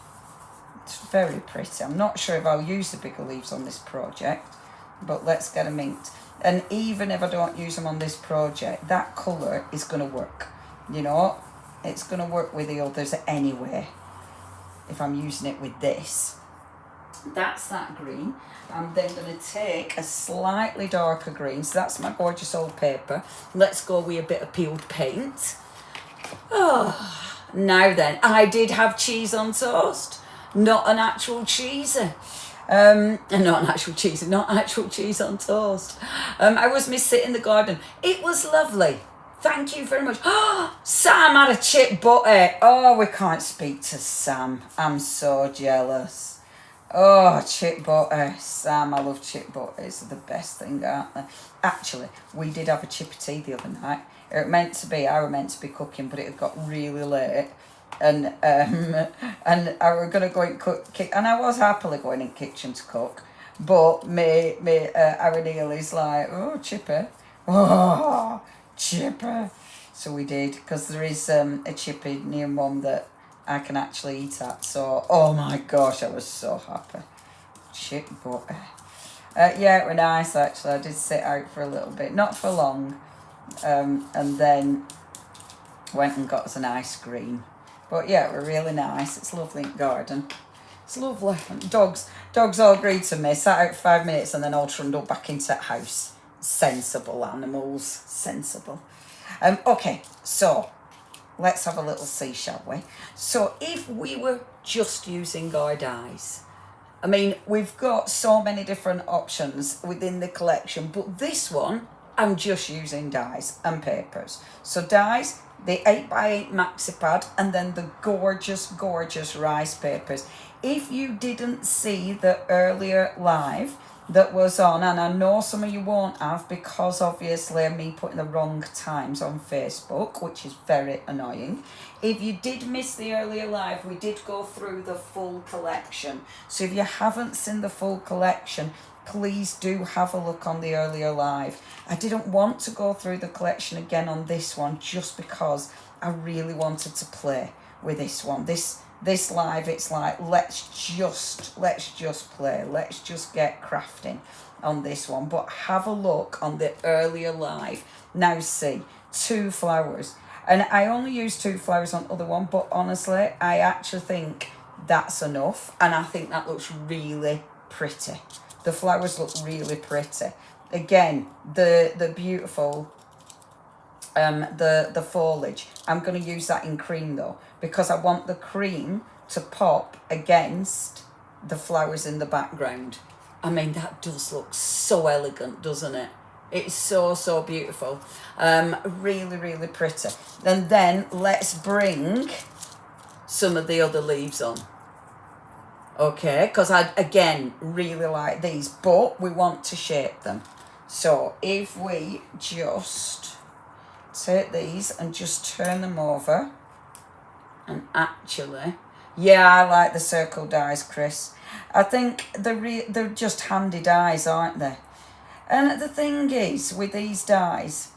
It's very pretty. I'm not sure if I'll use the bigger leaves on this project, but let's get them inked. And even if I don't use them on this project, that colour is going to work. You know, it's going to work with the others anyway if I'm using it with this. That's that green. I'm then going to take a slightly darker green. So that's my gorgeous old paper. Let's go with a bit of peeled paint. Oh, now then, I did have cheese on toast. Not an actual cheeser. Not actual cheese on toast. I was sit in the garden. It was lovely. Thank you very much. Oh, Sam had a chip butty. Oh, we can't speak to Sam. I'm so jealous. Oh, chip butty. Sam, I love chip butties. They're the best thing, aren't they? Actually, we did have a chip tea the other night. I were meant to be cooking, but it had got really late. And I were going to go and cook, and I was happily going in the kitchen to cook. But our Neely's like, oh, chipper. Oh, chipper. So we did, because there is a chippy near Mum that I can actually eat at. So, oh my gosh, I was so happy. Chip butter. Yeah, it was nice actually. I did sit out for a little bit, not for long. And then went and got us an ice cream. But yeah, it were really nice. It's lovely in the garden. It's lovely. Dogs all agreed to me. Sat out 5 minutes and then all trundled back into the house. Sensible animals. Sensible. Okay, so let's have a little see, shall we? So if we were just using our dies, I mean, we've got so many different options within the collection, but this one, I'm just using dies and papers. So dies, the 8x8 maxi pad, and then the gorgeous, gorgeous rice papers. If you didn't see the earlier live that was on, and I know some of you won't have because obviously of me putting the wrong times on Facebook, which is very annoying. If you did miss the earlier live, we did go through the full collection. So if you haven't seen the full collection, please do have a look on the earlier live. I didn't want to go through the collection again on this one just because I really wanted to play with this one. This this live, it's like, let's just play. Let's just get crafting on this one. But have a look on the earlier live. Now see, 2 flowers. And I only use 2 flowers on other one, but honestly, I actually think that's enough. And I think that looks really pretty. The flowers look really pretty. Again, the beautiful, the foliage. I'm going to use that in cream though, because I want the cream to pop against the flowers in the background. I mean, that does look so elegant, doesn't it? It's so beautiful. Really, really pretty. And then let's bring some of the other leaves on. Okay, because I, again, really like these, but we want to shape them. So if we just take these and just turn them over, and actually, yeah, I like the circle dies, Chris. I think they're just handy dies, aren't they? And the thing is, with these dies,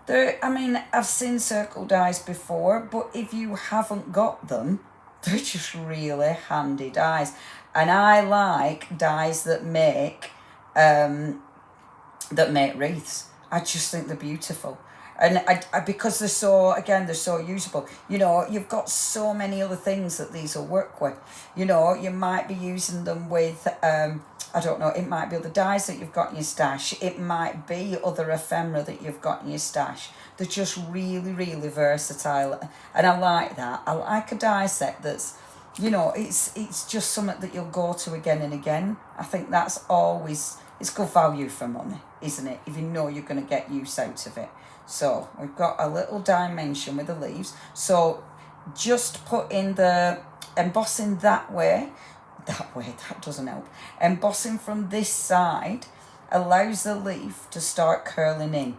I mean, I've seen circle dies before, but if you haven't got them, they're just really handy dies. And I like dies that make wreaths. I just think they're beautiful. And I because they're so, again, they're so usable. You know, you've got so many other things that these will work with. You know, you might be using them with, I don't know, it might be other dies that you've got in your stash. It might be other ephemera that you've got in your stash. They're just really, really versatile. And I like that. I like a die set that's, you know, it's just something that you'll go to again and again. I think that's always, it's good value for money, isn't it? If you know you're going to get use out of it. So we've got a little dimension with the leaves. So just put in the embossing that way, that doesn't help. Embossing from this side allows the leaf to start curling in.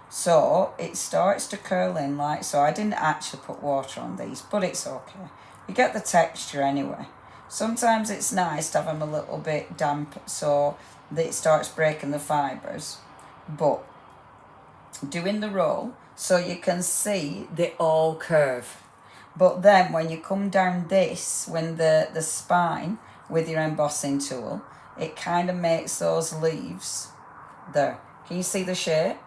So it starts to curl in like so. I didn't actually put water on these, but it's okay. You get the texture anyway. Sometimes it's nice to have them a little bit damp so that it starts breaking the fibres. But doing the roll so you can see they all curve. But then when you come down this, when the spine with your embossing tool, it kind of makes those leaves there. Can you see the shape?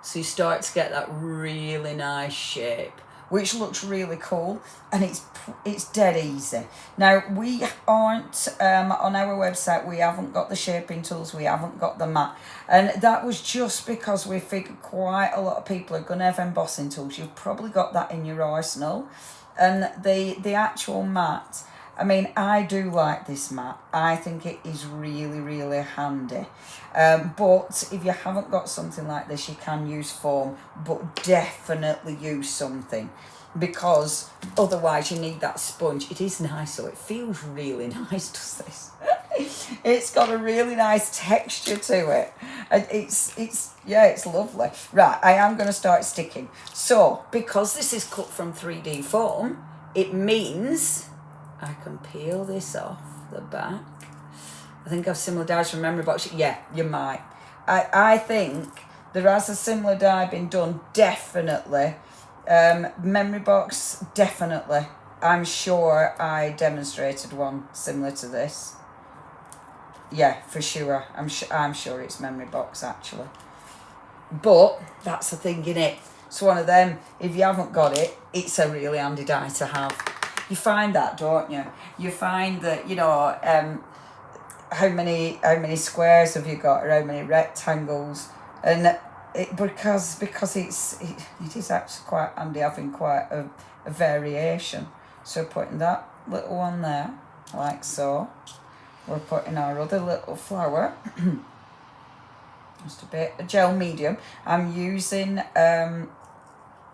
So you start to get that really nice shape, which looks really cool, and it's dead easy. Now, we aren't, on our website, we haven't got the shaping tools, we haven't got the mat. And that was just because we figured quite a lot of people are going to have embossing tools. You've probably got that in your arsenal. And the actual mat, I mean, I do like this mat. I think it is really, really handy. But if you haven't got something like this, you can use foam, but definitely use something, because otherwise you need that sponge. It is nice, so it feels really nice, does this? It's got a really nice texture to it. And it's lovely. Right, I am going to start sticking. So, because this is cut from 3D foam, it means I can peel this off the back. I think I've similar dies from memory box. Yeah, you might. I think there has a similar die been done, definitely. Memory box, definitely. I'm sure I demonstrated one similar to this. Yeah, for sure. I'm sure it's memory box, actually. But that's the thing, innit? It's one of them. If you haven't got it, it's a really handy die to have. You find that, don't you? You find that, you know, how many squares have you got, or how many rectangles, and because it is actually quite handy having quite a variation. So putting that little one there, like so. We're putting our other little flower, just a bit, a gel medium. I'm using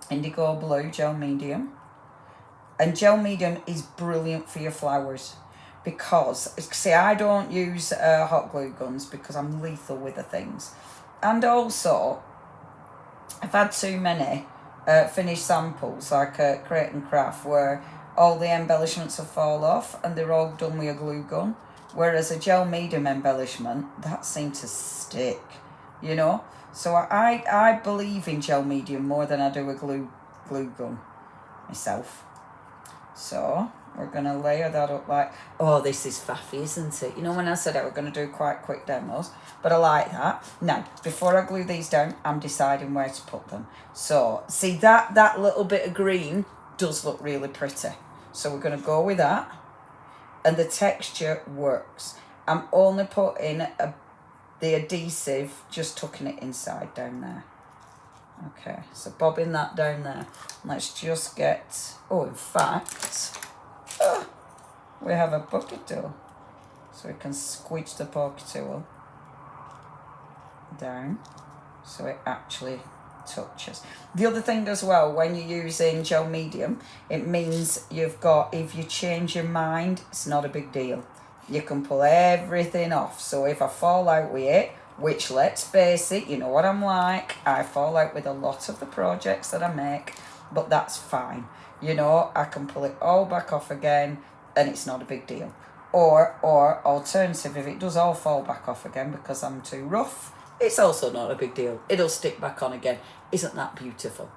indigo blue gel medium. And gel medium is brilliant for your flowers, because, see, I don't use hot glue guns because I'm lethal with the things. And also, I've had too many finished samples, like Create and Craft, where all the embellishments have fall off and they're all done with a glue gun. Whereas a gel medium embellishment, that seems to stick, you know. So I believe in gel medium more than I do a glue gun myself. So We're going to layer that up like, oh, this is faffy, isn't it? You know when I said I was going to do quite quick demos, but I like that. Now, before I glue these down, I'm deciding where to put them. So, see that little bit of green does look really pretty. So we're going to go with that. And the texture works. I'm only putting the adhesive, just tucking it inside down there. Okay, so bobbing that down there. Let's just get, oh, in fact, we have a pocket tool. So we can squeeze the pocket tool down so it actually touches. The other thing as well, when you're using gel medium, it means you've got, if you change your mind, it's not a big deal. You can pull everything off. So if I fall out with it, which let's face it, you know what I'm like, I fall out with a lot of the projects that I make, but that's fine. You know, I can pull it all back off again and it's not a big deal. Or alternative, if it does all fall back off again because I'm too rough, it's also not a big deal. It'll stick back on again. Isn't that beautiful?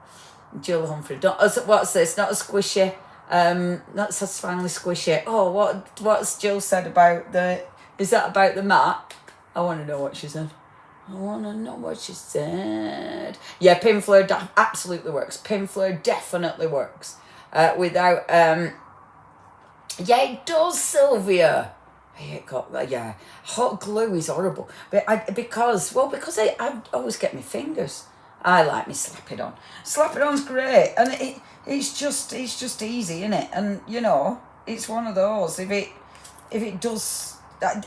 Jill Humphrey, what's this? Not a squishy. That says finally squishy. Oh, what's Jill said about is that about the mat? I want to know what she said. Yeah, Pinfleur absolutely works. Pinfleur definitely works. Without, yeah, it does, Sylvia. Yeah, hot glue is horrible. But because I always get my fingers. I like me slap it on. Slap it on's great, and it's just easy, isn't it? And you know, it's one of those. If it does.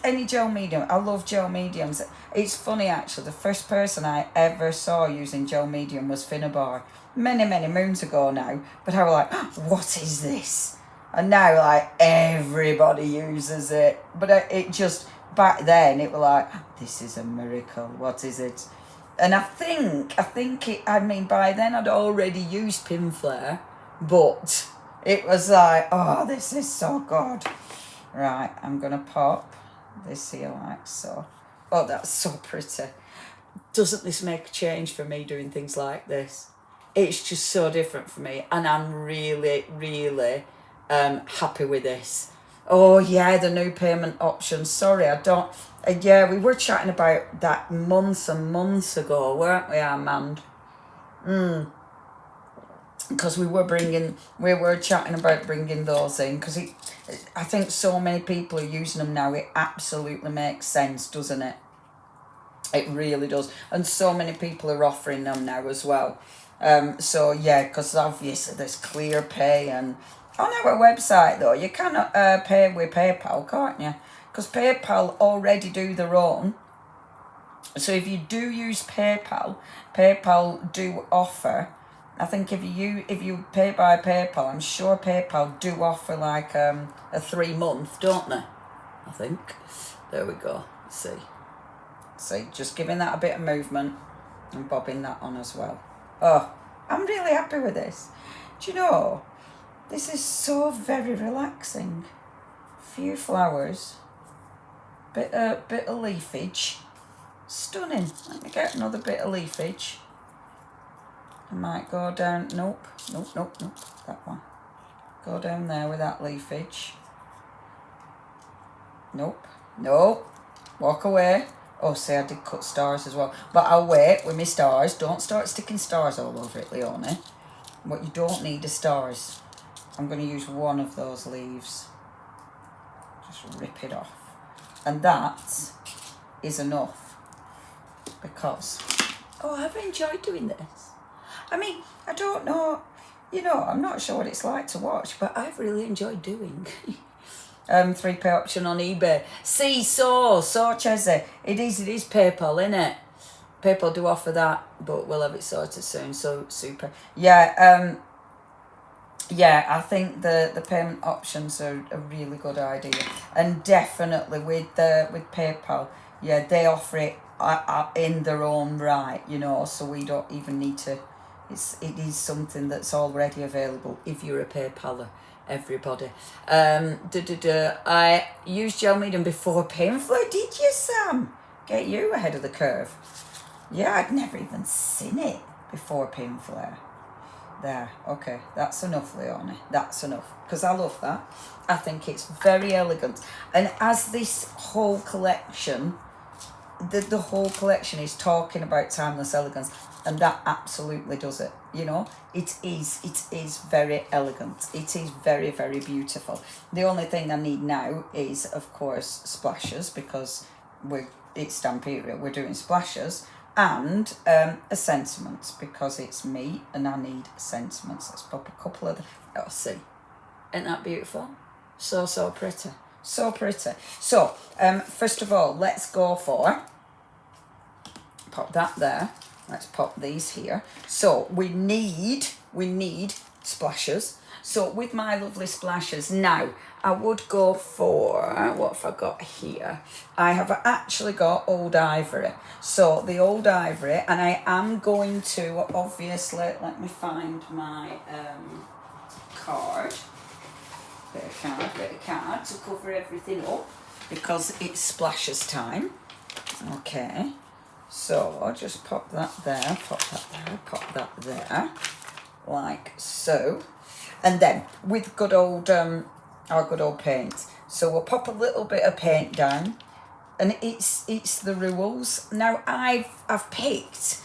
Any gel medium, I love gel mediums. It's funny actually, the first person I ever saw using gel medium was Finnabar. Many moons ago now, but I was like, what is this? And now like everybody uses it. But it just, back then it was like, this is a miracle, what is it? And I think by then I'd already used Pinfleur, but it was like, oh, this is so good. Right, I'm gonna pop this here like so. Oh, that's so pretty. Doesn't this make a change for me doing things like this? It's just so different for me, and I'm really happy with this. Oh yeah, the new payment option. Sorry, I don't. Yeah, we were chatting about that months and months ago, weren't we, Armand? Because we were chatting about bringing those in, because I think so many people are using them now. It absolutely makes sense, doesn't it? It really does. And so many people are offering them now as well. So yeah, because obviously there's Clear Pay, and on our website though, you cannot pay with PayPal, can't you? Because PayPal already do their own. So if you do use PayPal do offer, I think if you pay by PayPal, I'm sure PayPal do offer like a 3 month, don't they? I think. There we go. See, just giving that a bit of movement and bobbing that on as well. Oh, I'm really happy with this. Do you know, this is so very relaxing. Few flowers, bit of leafage, stunning. Let me get another bit of leafage. I might go down, nope, that one. Go down there with that leafage. Nope, walk away. Oh, see, I did cut stars as well. But I'll wait with my stars. Don't start sticking stars all over it, Leonie. What you don't need are stars. I'm going to use one of those leaves. Just rip it off. And that is enough. Because, oh, I've enjoyed doing this. I mean, I don't know, you know, I'm not sure what it's like to watch, but I've really enjoyed doing. 3P option on eBay. See, so Chesy, it is PayPal, innit? PayPal do offer that, but we'll have it sorted soon, so super. Yeah, I think the payment options are a really good idea, and definitely with PayPal, yeah, they offer it in their own right, you know, so we don't even need to. It is something that's already available if you're a PayPaler, everybody. I used gel medium before Pinfleur. Did you, Sam? Get you ahead of the curve. Yeah, I'd never even seen it before Pinfleur. There, okay, that's enough, Leonie. That's enough, because I love that. I think it's very elegant. And as this whole collection, the whole collection is talking about timeless elegance, and that absolutely does it. You know, it is very elegant. It is very, very beautiful. The only thing I need now is, of course, splashes, because it's Stamperia, we're doing splashes, and a sentiments, because it's me and I need sentiments. Let's pop a couple of oh, see, isn't that beautiful? So pretty, so pretty. So first of all, let's go for, pop that there. Let's pop these here. So we need splashes. So with my lovely splashes, now I would go for, what have I got here? I have actually got Old Ivory. So the Old Ivory, and I am going to, obviously, let me find my card. Bit of card to cover everything up, because it's splashes time. Okay. So I'll just pop that there, pop that there, pop that there, like so. And then with good old, our good old paint. So we'll pop a little bit of paint down, and it's the rules. Now I've picked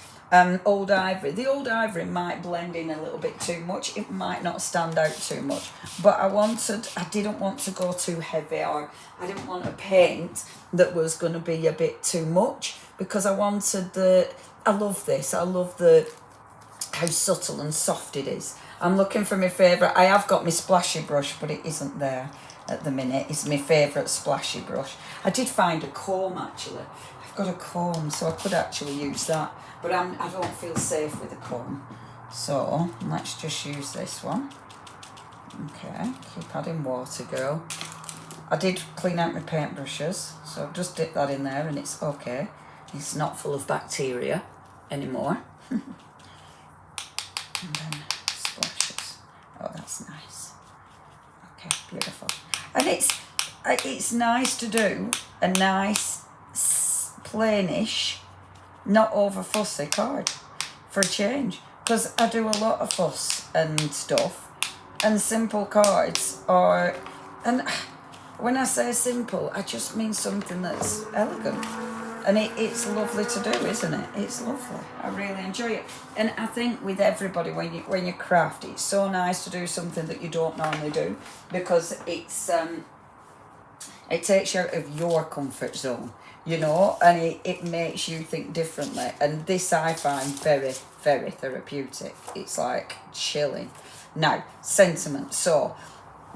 Old Ivory. The Old Ivory might blend in a little bit too much. It might not stand out too much. But I didn't want to go too heavy, or I didn't want a paint that was going to be a bit too much, because I wanted I love this. I love how subtle and soft it is. I'm looking for my favourite. I have got my splashy brush, but it isn't there at the minute. It's my favourite splashy brush. I did find a comb, actually. I've got a comb, so I could actually use that. But I don't feel safe with a comb. So let's just use this one. Okay, keep adding water, girl. I did clean out my paintbrushes, so I've just dipped that in there, and it's okay. It's not full of bacteria anymore. And then splashes. Oh, that's nice. Okay, beautiful. And it's nice to do a nice, plainish, not over fussy card for a change, because I do a lot of fuss and stuff, and simple cards are, and when I say simple, I just mean something that's elegant. And it's lovely to do, isn't it? It's lovely. I really enjoy it. And I think with everybody, when you craft, it's so nice to do something that you don't normally do, because it takes you out of your comfort zone, you know, and it makes you think differently. And this I find very, very therapeutic. It's like chilling. Now, sentiments. So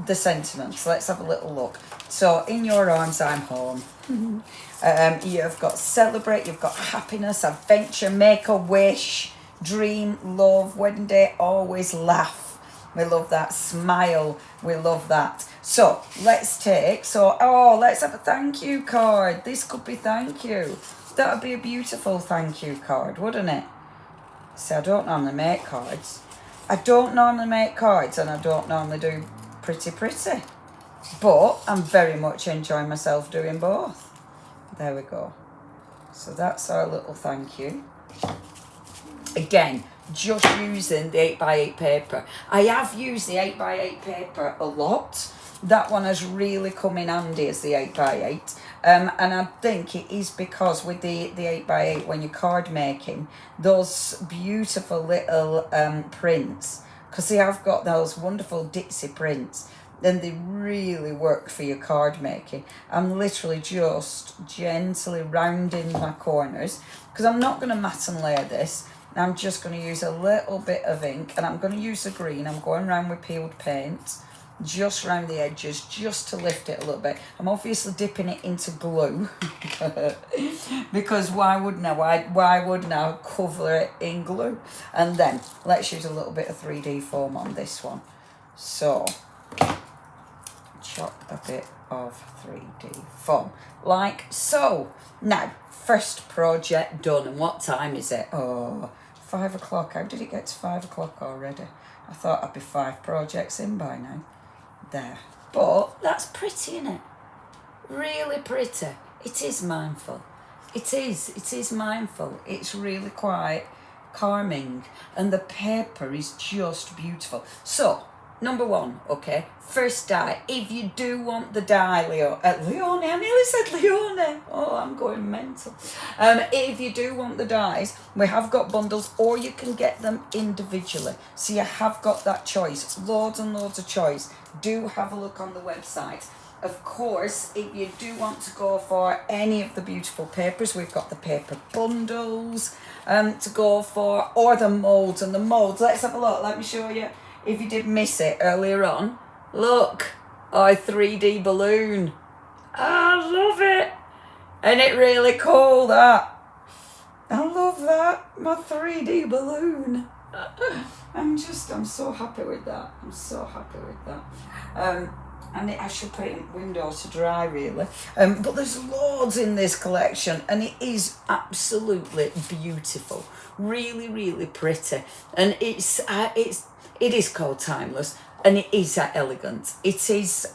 the sentiments, let's have a little look. So in your arms I'm home. You've got celebrate, you've got happiness, adventure, make a wish, dream, love, wedding day, always laugh. We love that. Smile, we love that. So let's have a thank you card. This could be thank you. That would be a beautiful thank you card, wouldn't it? See, I don't normally make cards. And I don't normally do pretty. But I'm very much enjoying myself doing both. There we go. So that's our little thank you. Again, just using the 8x8 paper. I have used the 8x8 paper a lot. That one has really come in handy as the 8x8. And I think it is because with the 8x8, when you're card making, those beautiful little prints, because they have got those wonderful ditzy prints, then they really work for your card making. I'm literally just gently rounding my corners, because I'm not going to mat and layer this. I'm just going to use a little bit of ink, and I'm going to use the green. I'm going around with peeled paint, just around the edges, just to lift it a little bit. I'm obviously dipping it into glue, because why wouldn't I cover it in glue? And then let's use a little bit of 3D foam on this one. So chop a bit of 3D foam, like so. Now, first project done. And what time is it? Oh, 5 o'clock. How did it get to 5 o'clock already? I thought I'd be 5 projects in by now. There. But that's pretty, isn't it? Really pretty. It is mindful. It is mindful. It's really quite calming, and the paper is just beautiful. So, number one, okay, first die. If you do want the die, Leone, I nearly said Leone. Oh, I'm going mental. If you do want the dies, we have got bundles, or you can get them individually. So you have got that choice, loads and loads of choice. Do have a look on the website. Of course, if you do want to go for any of the beautiful papers, we've got the paper bundles to go for, or the moulds. And the moulds, let's have a look. Let me show you. If you did miss it earlier on, look, our 3D balloon. I love it. And it really cool, that. I love that, my 3D balloon. I'm so happy with that. I'm so happy with that. And I should put it in windows to dry, really. But there's loads in this collection, and it is absolutely beautiful. Really, really pretty. And it is called Timeless, and it is elegant. It is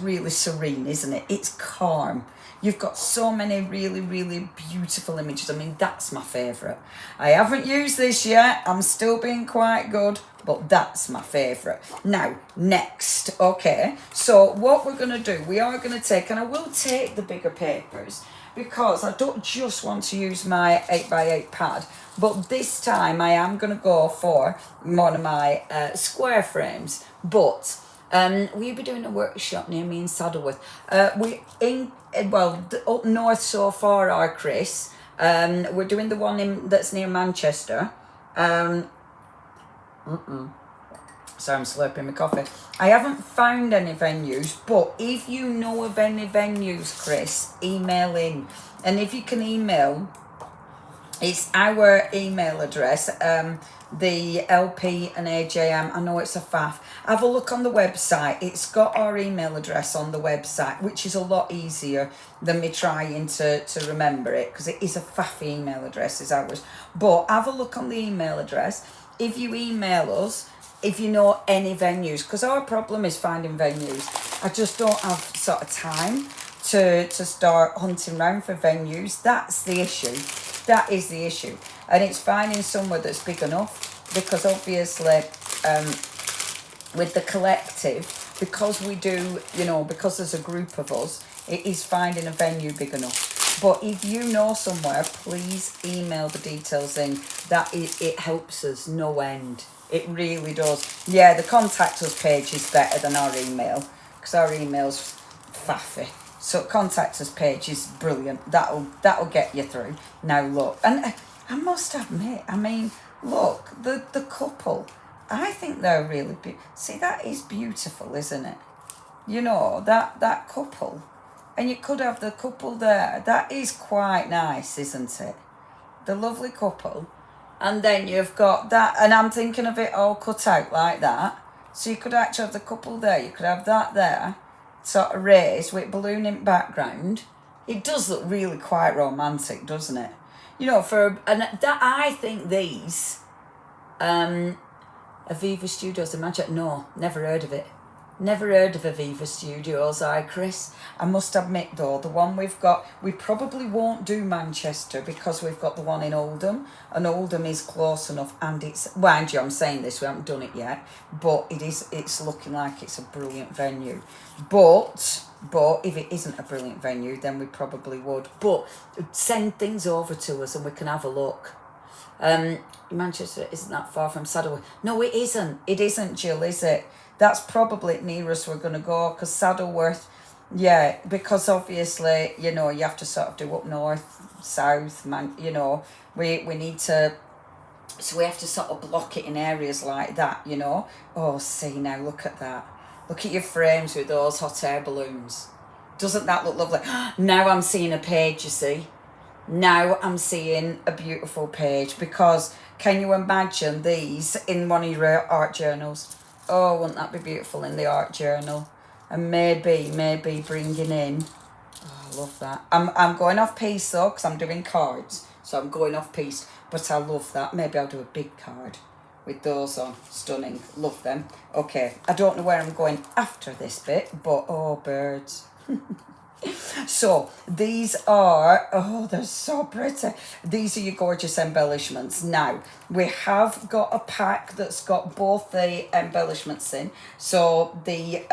really serene, isn't it? It's calm. You've got so many really, really beautiful images. I mean, that's my favourite. I haven't used this yet. I'm still being quite good, but that's my favourite. Now, next, okay. So what we're going to do, we are going to take, and I will take the bigger papers, because I don't just want to use my 8x8 pad, but this time I am going to go for one of my square frames. But we'll be doing a workshop near me in Saddleworth. Up north so far are Chris. We're doing the one that's near Manchester. Sorry, I'm slurping my coffee. I haven't found any venues, but if you know of any venues, Chris, email in. And if you can email, it's our email address, the LP and AJM. I know it's a faff. Have a look on the website. It's got our email address on the website, which is a lot easier than me trying to remember it, because it is a faff email address, is ours. But have a look on the email address. If you email us, if you know any venues, because our problem is finding venues. I just don't have sort of time to start hunting around for venues. That's the issue. That is the issue. And it's finding somewhere that's big enough, because obviously with the collective, because we do, because there's a group of us, it is finding a venue big enough. But if you know somewhere, please email the details in. It helps us no end. It really does. Yeah, the contact us page is better than our email, because our email's faffy. So contact us page is brilliant. That'll get you through. Now look, and I must admit, I mean, look, the couple, I think they're really see, that is beautiful, isn't it? That couple, and you could have the couple there. That is quite nice, isn't it? The lovely couple, and then you've got that, and I'm thinking of it all cut out like that. So you could actually have the couple there. You could have that there, sort of raised with balloon in background. It does look really quite romantic, doesn't it? I think these Aviva Studios, imagine. No, never heard of it. Never heard of Aviva Studios, Chris. I must admit though, the one we've got, we probably won't do Manchester, because we've got the one in Oldham, and Oldham is close enough, and it's, mind you, I'm saying this, we haven't done it yet, but it's looking like it's a brilliant venue. But if it isn't a brilliant venue, then we probably would. But send things over to us and we can have a look. Manchester isn't that far from Saddleworth. No, it isn't. It isn't, Jill, is it? That's probably nearest we're going to go, because Saddleworth, yeah, because obviously, you have to sort of do up north, south, we need to, so we have to sort of block it in areas like that, Oh, see, now look at that. Look at your frames with those hot air balloons. Doesn't that look lovely? Now I'm seeing a page, you see. Now I'm seeing a beautiful page, because can you imagine these in one of your art journals? Oh, wouldn't that be beautiful in the art journal? And maybe bringing in, I love that. I'm going off piece though, because I'm doing cards. So I'm going off piece, but I love that. Maybe I'll do a big card with those on. Stunning. Love them. Okay, I don't know where I'm going after this bit, but oh, birds. So these are, oh, they're so pretty. These are your gorgeous embellishments. Now, we have got a pack that's got both the embellishments in. So the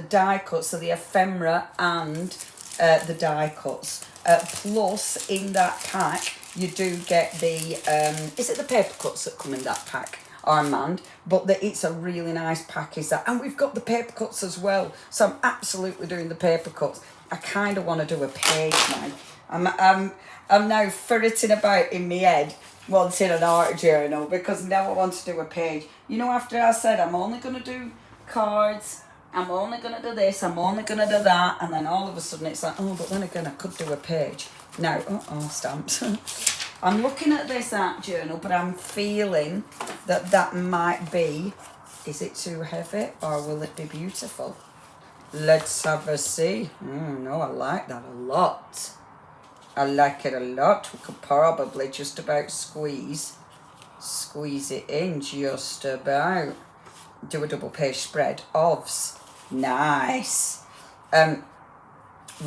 die cuts, so the ephemera and the die cuts. Plus, in that pack, you do get the, is it the paper cuts that come in that pack? Armand, but it's a really nice pack, is that, and we've got the paper cuts as well, so I'm absolutely doing the paper cuts. I kind of want to do a page now. I'm now ferreting about in my head wanting an art journal, because now I want to do a page. You know, after I said I'm only going to do cards, I'm only going to do this, I'm only going to do that, and then all of a sudden it's like, oh, but then again I could do a page. Now, stamps. I'm looking at this art journal, but I'm feeling that might be, is it too heavy or will it be beautiful? Let's have a see. No, I like that a lot. I like it a lot. We could probably just about squeeze it in just about. Do a double page spread. Ovs. Nice.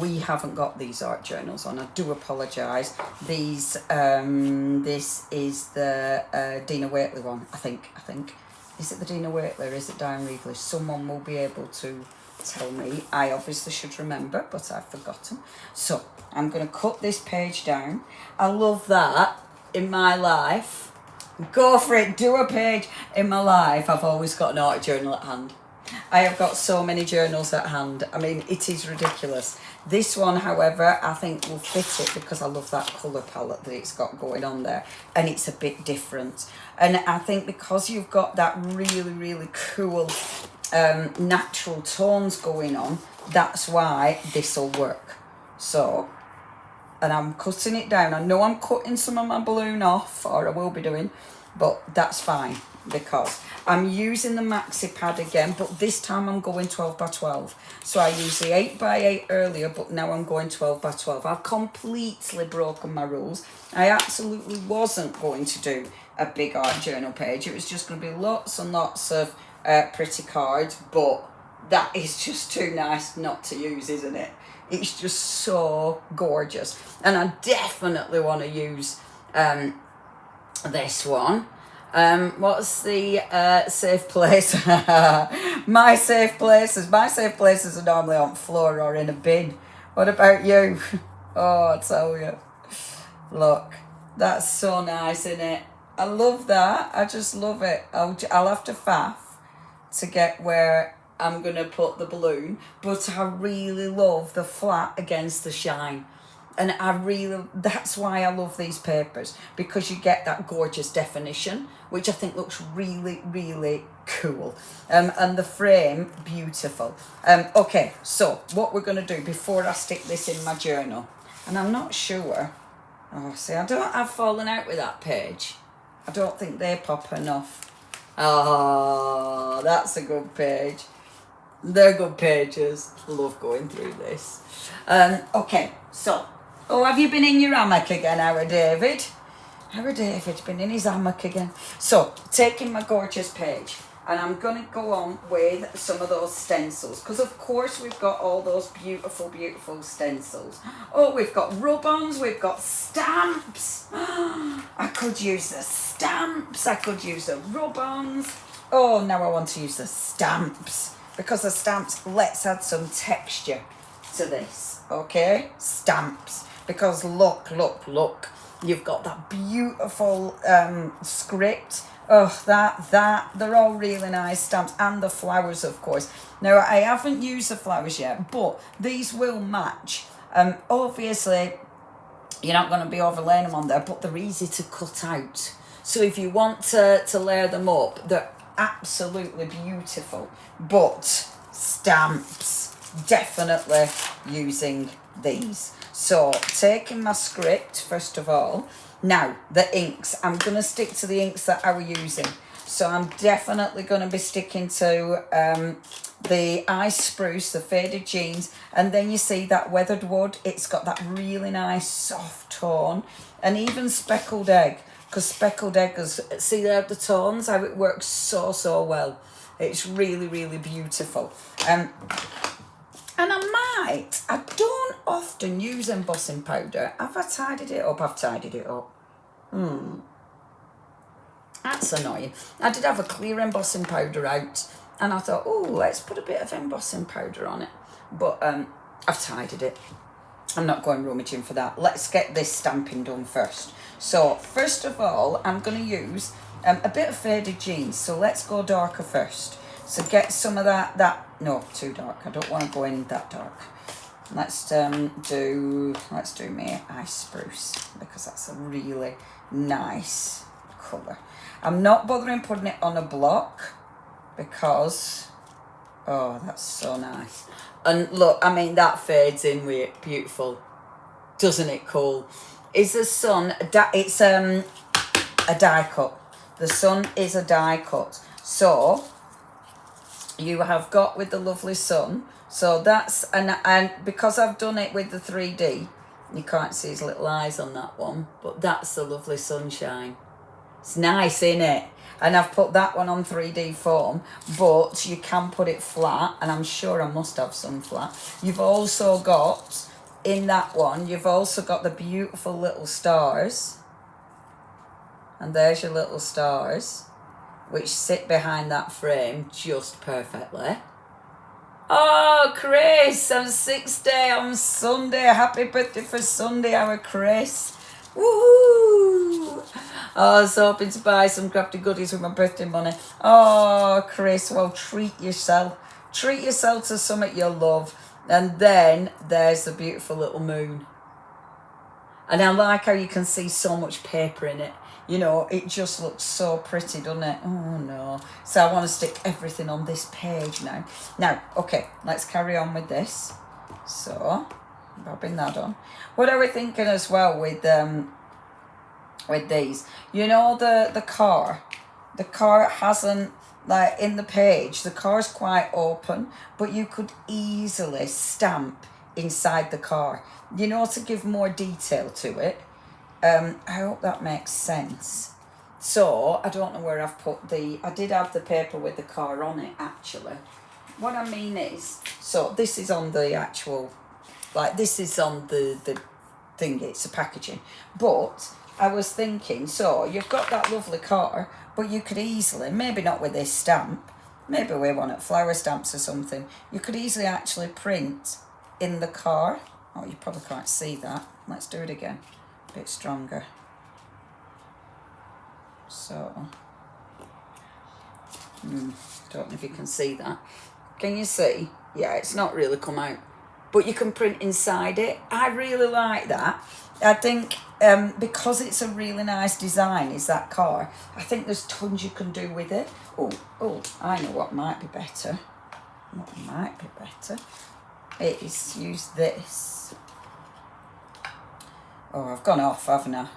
We haven't got these art journals on. I do apologise. These, this is the Dina Waitley one, I think. Is it the Dina Waitley or is it Diane Reevely? Someone will be able to tell me. I obviously should remember, but I've forgotten. So, I'm going to cut this page down. I love that in my life. Go for it, do a page. In my life, I've always got an art journal at hand. I have got so many journals at hand. I mean, it is ridiculous. This one, however, I think will fit it because I love that colour palette that it's got going on there. And it's a bit different. And I think because you've got that really, really cool natural tones going on, that's why this will work. So, and I'm cutting it down. I know I'm cutting some of my balloon off, or I will be doing, but that's fine because I'm using the maxi pad again, but this time I'm going 12 by 12. So I used the 8 by 8 earlier, but now I'm going 12 by 12. I've completely broken my rules. I absolutely wasn't going to do a big art journal page. It was just going to be lots and lots of pretty cards, but that is just too nice not to use, isn't it? It's just so gorgeous. And I definitely want to use this one. What's the safe place? My safe places are normally on the floor or in a bin. What about you? Oh, I tell you. Look, that's so nice, isn't it? I love that. I just love it. I'll have to faff to get where I'm going to put the balloon, but I really love the flat against the shine. And that's why I love these papers, because you get that gorgeous definition, which I think looks really, really cool. And the frame, beautiful. Okay, so what we're going to do before I stick this in my journal, and I'm not sure, I've fallen out with that page. I don't think they pop enough. Oh, that's a good page. They're good pages. Love going through this. Okay, so. Oh, have you been in your hammock again, our David? Our David's been in his hammock again. So, taking my gorgeous page, and I'm going to go on with some of those stencils, because of course we've got all those beautiful, beautiful stencils. Oh, we've got rub-ons, we've got stamps. I could use the stamps, I could use the rub-ons. Oh, now I want to use the stamps, because the stamps, let's add some texture to this, okay? Stamps. Because look, you've got that beautiful script. Oh, they're all really nice stamps. And the flowers, of course. Now, I haven't used the flowers yet, but these will match. Obviously, you're not going to be overlaying them on there, but they're easy to cut out. So if you want to layer them up, they're absolutely beautiful. But stamps, definitely using these. So, taking my script, first of all. Now, the inks. I'm going to stick to the inks that I was using. So, I'm definitely going to be sticking to the Ice Spruce, the Faded Jeans. And then you see that Weathered Wood. It's got that really nice soft tone. And even Speckled Egg. Because Speckled Egg, see there the tones, how it works so well. It's really, really beautiful. And I Right, I don't often use embossing powder. Have I tidied it up? I've tidied it up. That's annoying. I did have a clear embossing powder out, and I thought, oh, let's put a bit of embossing powder on it. But I've tidied it. I'm not going rummaging for that. Let's get this stamping done first. So, first of all, I'm going to use a bit of faded jeans. So, let's go darker first. So, get some of that, no, too dark. I don't want to go in that dark. Let's do me ice spruce, because that's a really nice colour. I'm not bothering putting it on a block because, oh, that's so nice. And look, I mean, that fades in with it. Beautiful. Doesn't it cool? Is the sun, it's a die cut. The sun is a die cut. So, you have got with the lovely sun. So that's, and because I've done it with the 3D, you can't see his little eyes on that one, but that's the lovely sunshine. It's nice, isn't it? And I've put that one on 3D form, but you can put it flat, and I'm sure I must have some flat. You've also got, in that one, you've also got the beautiful little stars. And there's your little stars, which sit behind that frame just perfectly. Oh, Chris, I'm 6th on Sunday. Happy birthday for Sunday, our Chris. Woohoo! Oh, I was hoping to buy some crafty goodies with my birthday money. Oh, Chris, well, treat yourself. Treat yourself to something you love. And then there's the beautiful little moon. And I like how you can see so much paper in it. You know, it just looks so pretty, doesn't it? Oh, no. So I want to stick everything on this page now. Now, okay, let's carry on with this. So, bobbing that on. What are we thinking as well with these? You know, the car. The car hasn't, like, in the page, the car's quite open, but you could easily stamp inside the car, you know, to give more detail to it. I hope that makes sense. So, I don't know where I've put I did have the paper with the car on it, actually. What I mean is, so this is on the actual, like, this is on the thing, it's a packaging. But I was thinking, so you've got that lovely car, but you could easily, maybe not with this stamp, maybe we want it flower stamps or something, you could easily actually print in the car. Oh, you probably can't see that. Let's do it again. A bit stronger. So, don't know if you can see that. Can you see? Yeah, it's not really come out. But you can print inside it. I really like that. I think because it's a really nice design, is that car, I think there's tons you can do with it. Oh, I know what might be better. What might be better is use this. Oh, I've gone off, haven't I?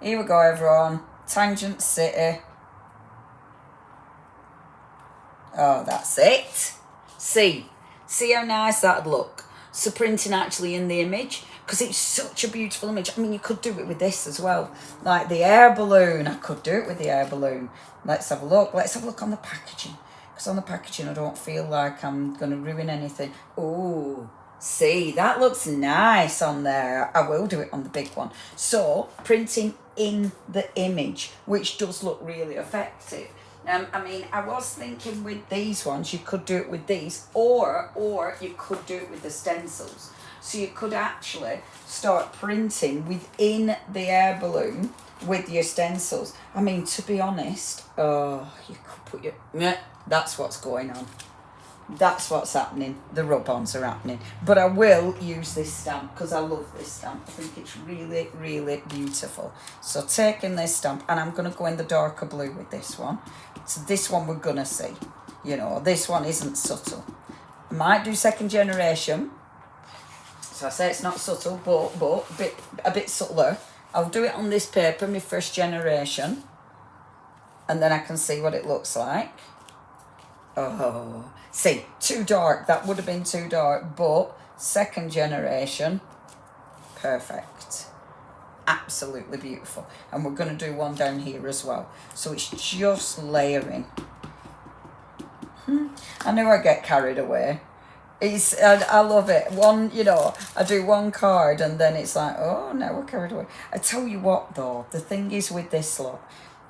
Here we go, everyone. Tangent City. Oh, that's it. See how nice that'd look. So printing actually in the image, because it's such a beautiful image. I mean, you could do it with this as well. Like the air balloon. I could do it with the air balloon. Let's have a look. Let's have a look on the packaging. Because on the packaging, I don't feel like I'm going to ruin anything. Oh, see, that looks nice on there. I will do it on the big one. So, printing in the image, which does look really effective. I mean, I was thinking with these ones, you could do it with these, or you could do it with the stencils. So you could actually start printing within the air balloon with your stencils. I mean, to be honest, you could put your... Yeah, that's what's going on. That's what's happening. The rub-ons are happening. But I will use this stamp because I love this stamp. I think it's really, really beautiful. So taking this stamp, and I'm going to go in the darker blue with this one. So this one we're going to see. You know, this one isn't subtle. I might do second generation. So I say it's not subtle, but a bit subtler. I'll do it on this paper, my first generation. And then I can see what it looks like. Oh, see, too dark. That would have been too dark, but second generation, perfect. Absolutely beautiful. And we're going to do one down here as well. So it's just layering. I knew I'd get carried away. I love it. One, you know, I do one card and then it's like, oh, no, we're carried away. I tell you what, though, the thing is with this lot,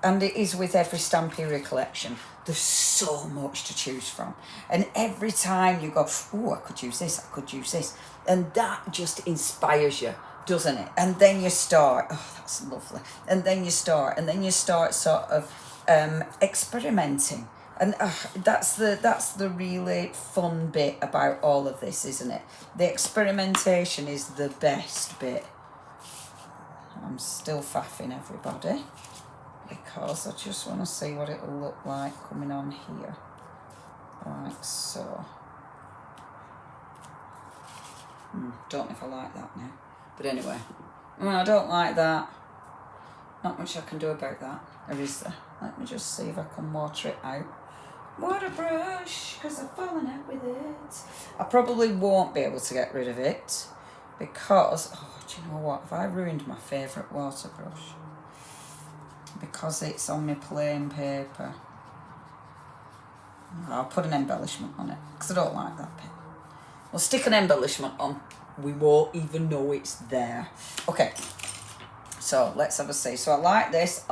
and it is with every Stamperia collection, there's so much to choose from. And every time you go, oh, I could use this, I could use this. And that just inspires you, doesn't it? And then you start, oh, that's lovely. And then you start sort of experimenting. And that's the really fun bit about all of this, isn't it? The experimentation is the best bit. I'm still faffing everybody because I just want to see what it'll look like coming on here. Like so. Don't know if I like that now. But anyway, I don't like that. Not much I can do about that. Or is there? Let me just see if I can water it out. Water brush, because I've fallen out with it. I probably won't be able to get rid of it because, oh, do you know what? Have I ruined my favourite water brush? Because it's on my plain paper. I'll put an embellishment on it because I don't like that bit. We'll stick an embellishment on. We won't even know it's there. Okay. So let's have a see. So I like this,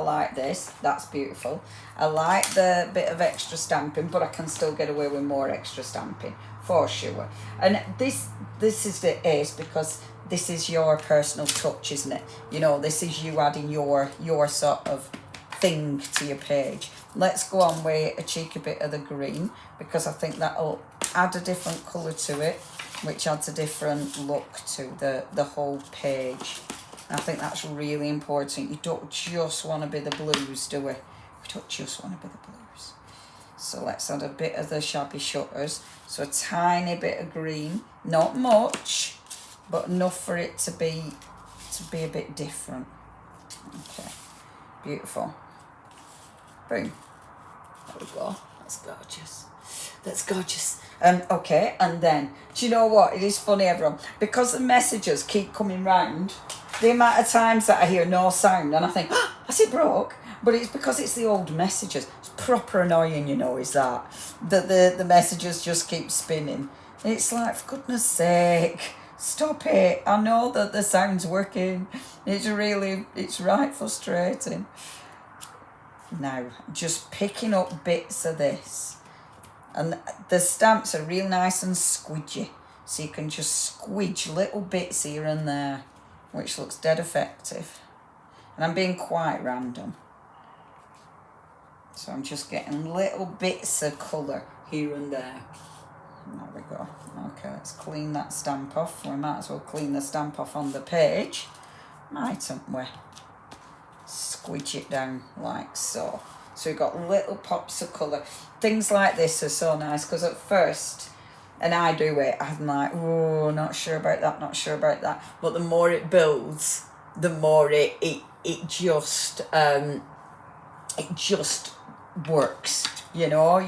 that's beautiful. I like the bit of extra stamping, but I can still get away with more extra stamping, for sure. And this is the ace because this is your personal touch, isn't it? You know, this is you adding your sort of thing to your page. Let's go on with a cheeky bit of the green because I think that'll add a different colour to it, which adds a different look to the whole page. I think that's really important. You don't just want to be the blues, do we? We don't just want to be the blues. So let's add a bit of the shabby shutters. So a tiny bit of green, not much, but enough for it to be a bit different. Okay, beautiful. Boom. There we go. That's gorgeous. That's gorgeous. Okay, and then, do you know what? It is funny, everyone. Because the messages keep coming round, the amount of times that I hear no sound and I think, oh, has it broke? But it's because it's the old messages. It's proper annoying, you know, is that the messages just keep spinning. It's like, for goodness sake, stop it. I know that the sound's working. It's right frustrating. Now, just picking up bits of this. And the stamps are real nice and squidgy. So you can just squidge little bits here and there, which looks dead effective. And I'm being quite random. So I'm just getting little bits of colour here and there. There we go. Okay, let's clean that stamp off. We might as well clean the stamp off on the page, mightn't we? Squidge it down like so. So we've got little pops of colour. Things like this are so nice because at first, and I do it, I'm like, oh, not sure about that, not sure about that. But the more it builds, the more it just works, you know.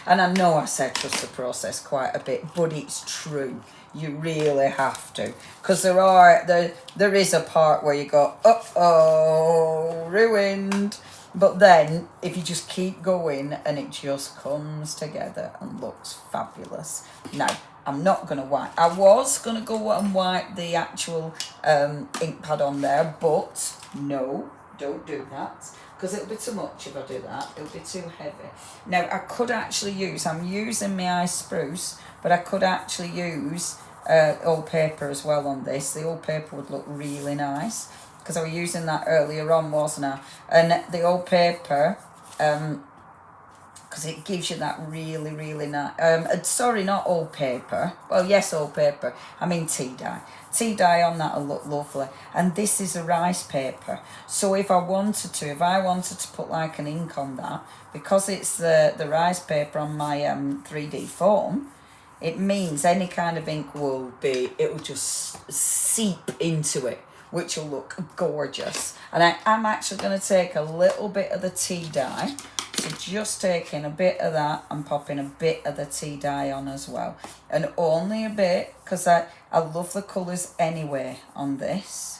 And I know I said trust the process quite a bit, but it's true. You really have to, because there is a part where you go, uh-oh, ruined. But then, if you just keep going and it just comes together and looks fabulous. Now, I'm not going to wipe. I was going to go and wipe the actual ink pad on there, but no, don't do that. Because it'll be too much if I do that. It'll be too heavy. Now, I could actually use, I'm using my ice spruce, but I could actually use old paper as well on this. The old paper would look really nice. Because I was using that earlier on, wasn't I? And the old paper, because it gives you that really, really nice... sorry, not old paper. Well, yes, old paper. I mean tea dye. Tea dye on that will look lovely. And this is a rice paper. So if I wanted to put like an ink on that, because it's the rice paper on my 3D foam, it means any kind of ink will just seep into it, which will look gorgeous. And I'm actually going to take a little bit of the tea dye. So just taking a bit of that and popping a bit of the tea dye on as well. And only a bit, because I love the colours anyway on this.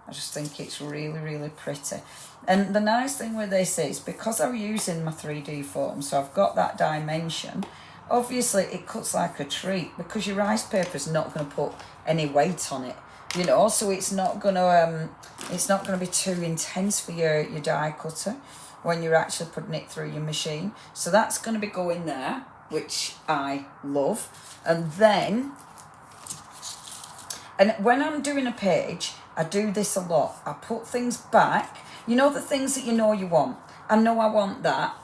I just think it's really, really pretty. And the nice thing with this is, because I'm using my 3D foam, so I've got that dimension, obviously it cuts like a treat because your rice paper is not going to put any weight on it, you know, so it's not going to be too intense for your die cutter when you're actually putting it through your machine. So that's going to be going there, which I love. And then, and when I'm doing a page, I do this a lot. I put things back, you know, the things that you know you want. I know I want that.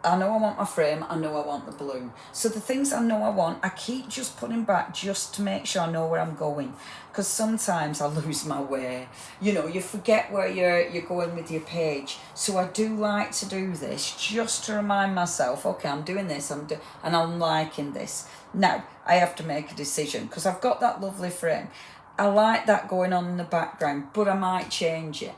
I know I want my frame. I know I want the balloon. So the things I know I want, I keep just putting back just to make sure I know where I'm going. Because sometimes I lose my way. You know, you forget where you're going with your page. So I do like to do this just to remind myself, okay, I'm doing this, and I'm liking this. Now, I have to make a decision because I've got that lovely frame. I like that going on in the background, but I might change it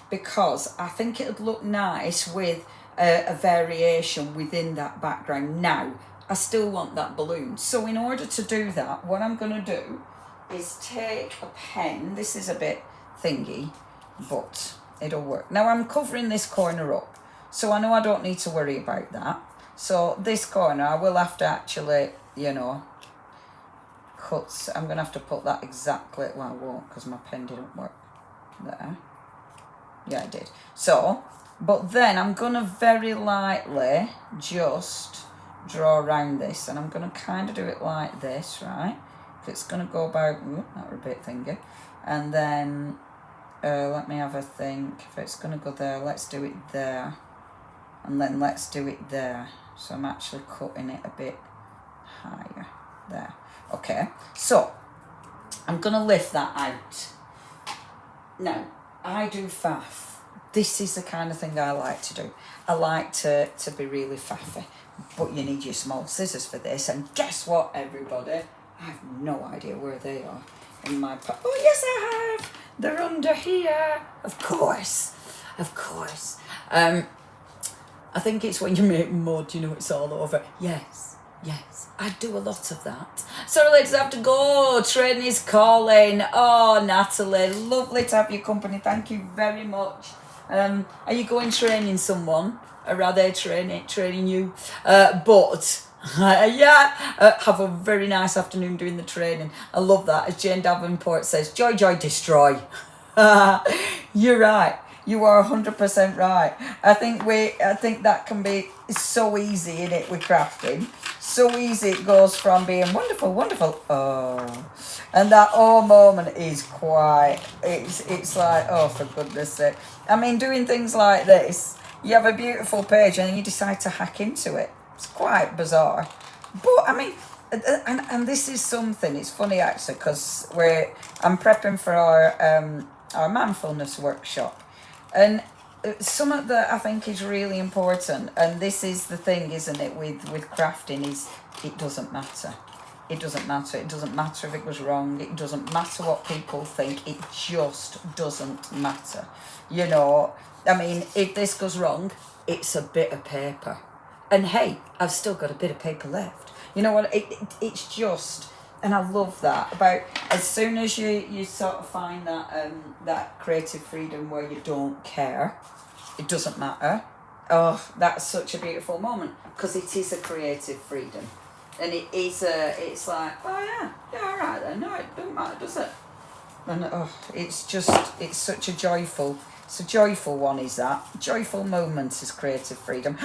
because I think it would look nice with a variation within that background. Now, I still want that balloon. So in order to do that, what I'm going to do is take a pen. This is a bit thingy, but it'll work. Now I'm covering this corner up, so I know I don't need to worry about that. So this corner, I will have to actually, you know, cut. I'm going to have to put that exactly, well, I won't because my pen didn't work there. Yeah, I did. So, but then I'm going to very lightly just draw around this, and I'm going to kind of do it like this, right? It's going to go about, that were a bit thingy. And then, let me have a think. If it's going to go there, let's do it there. And then let's do it there. So I'm actually cutting it a bit higher. There. Okay. So, I'm going to lift that out. Now, I do faff. This is the kind of thing I like to do. I like to be really faffy. But you need your small scissors for this. And guess what, everybody? I have no idea where they are in my oh, yes, I have. They're under here. Of course. Of course. I think it's when you make mud, you know, it's all over. Yes. Yes. I do a lot of that. Sorry, ladies, I have to go. Train is calling. Oh, Natalie, lovely to have your company. Thank you very much. Are you going training someone? Or are they training you? Have a very nice afternoon doing the training. I love that. As Jane Davenport says, joy, joy, destroy. You're right. You are 100% right. I think that can be so easy in it with crafting. So easy it goes from being wonderful, wonderful, oh. And that oh moment is quite, it's like, oh, for goodness sake. I mean, doing things like this, you have a beautiful page and then you decide to hack into it. It's quite bizarre. But, I mean, and this is something, it's funny actually, because I'm prepping for our mindfulness workshop. And something that I think is really important, and this is the thing, isn't it, with crafting, is it doesn't matter. It doesn't matter. It doesn't matter if it goes wrong. It doesn't matter what people think. It just doesn't matter. You know, I mean, if this goes wrong, it's a bit of paper. And hey, I've still got a bit of paper left. You know what? It's just, and I love that about as soon as you sort of find that creative freedom where you don't care, it doesn't matter. Oh, that's such a beautiful moment because it is a creative freedom, and it is it's like, oh yeah, all right then. No, it doesn't matter, does it? And it's such a joyful. It's a joyful one, is that? Joyful moments is creative freedom.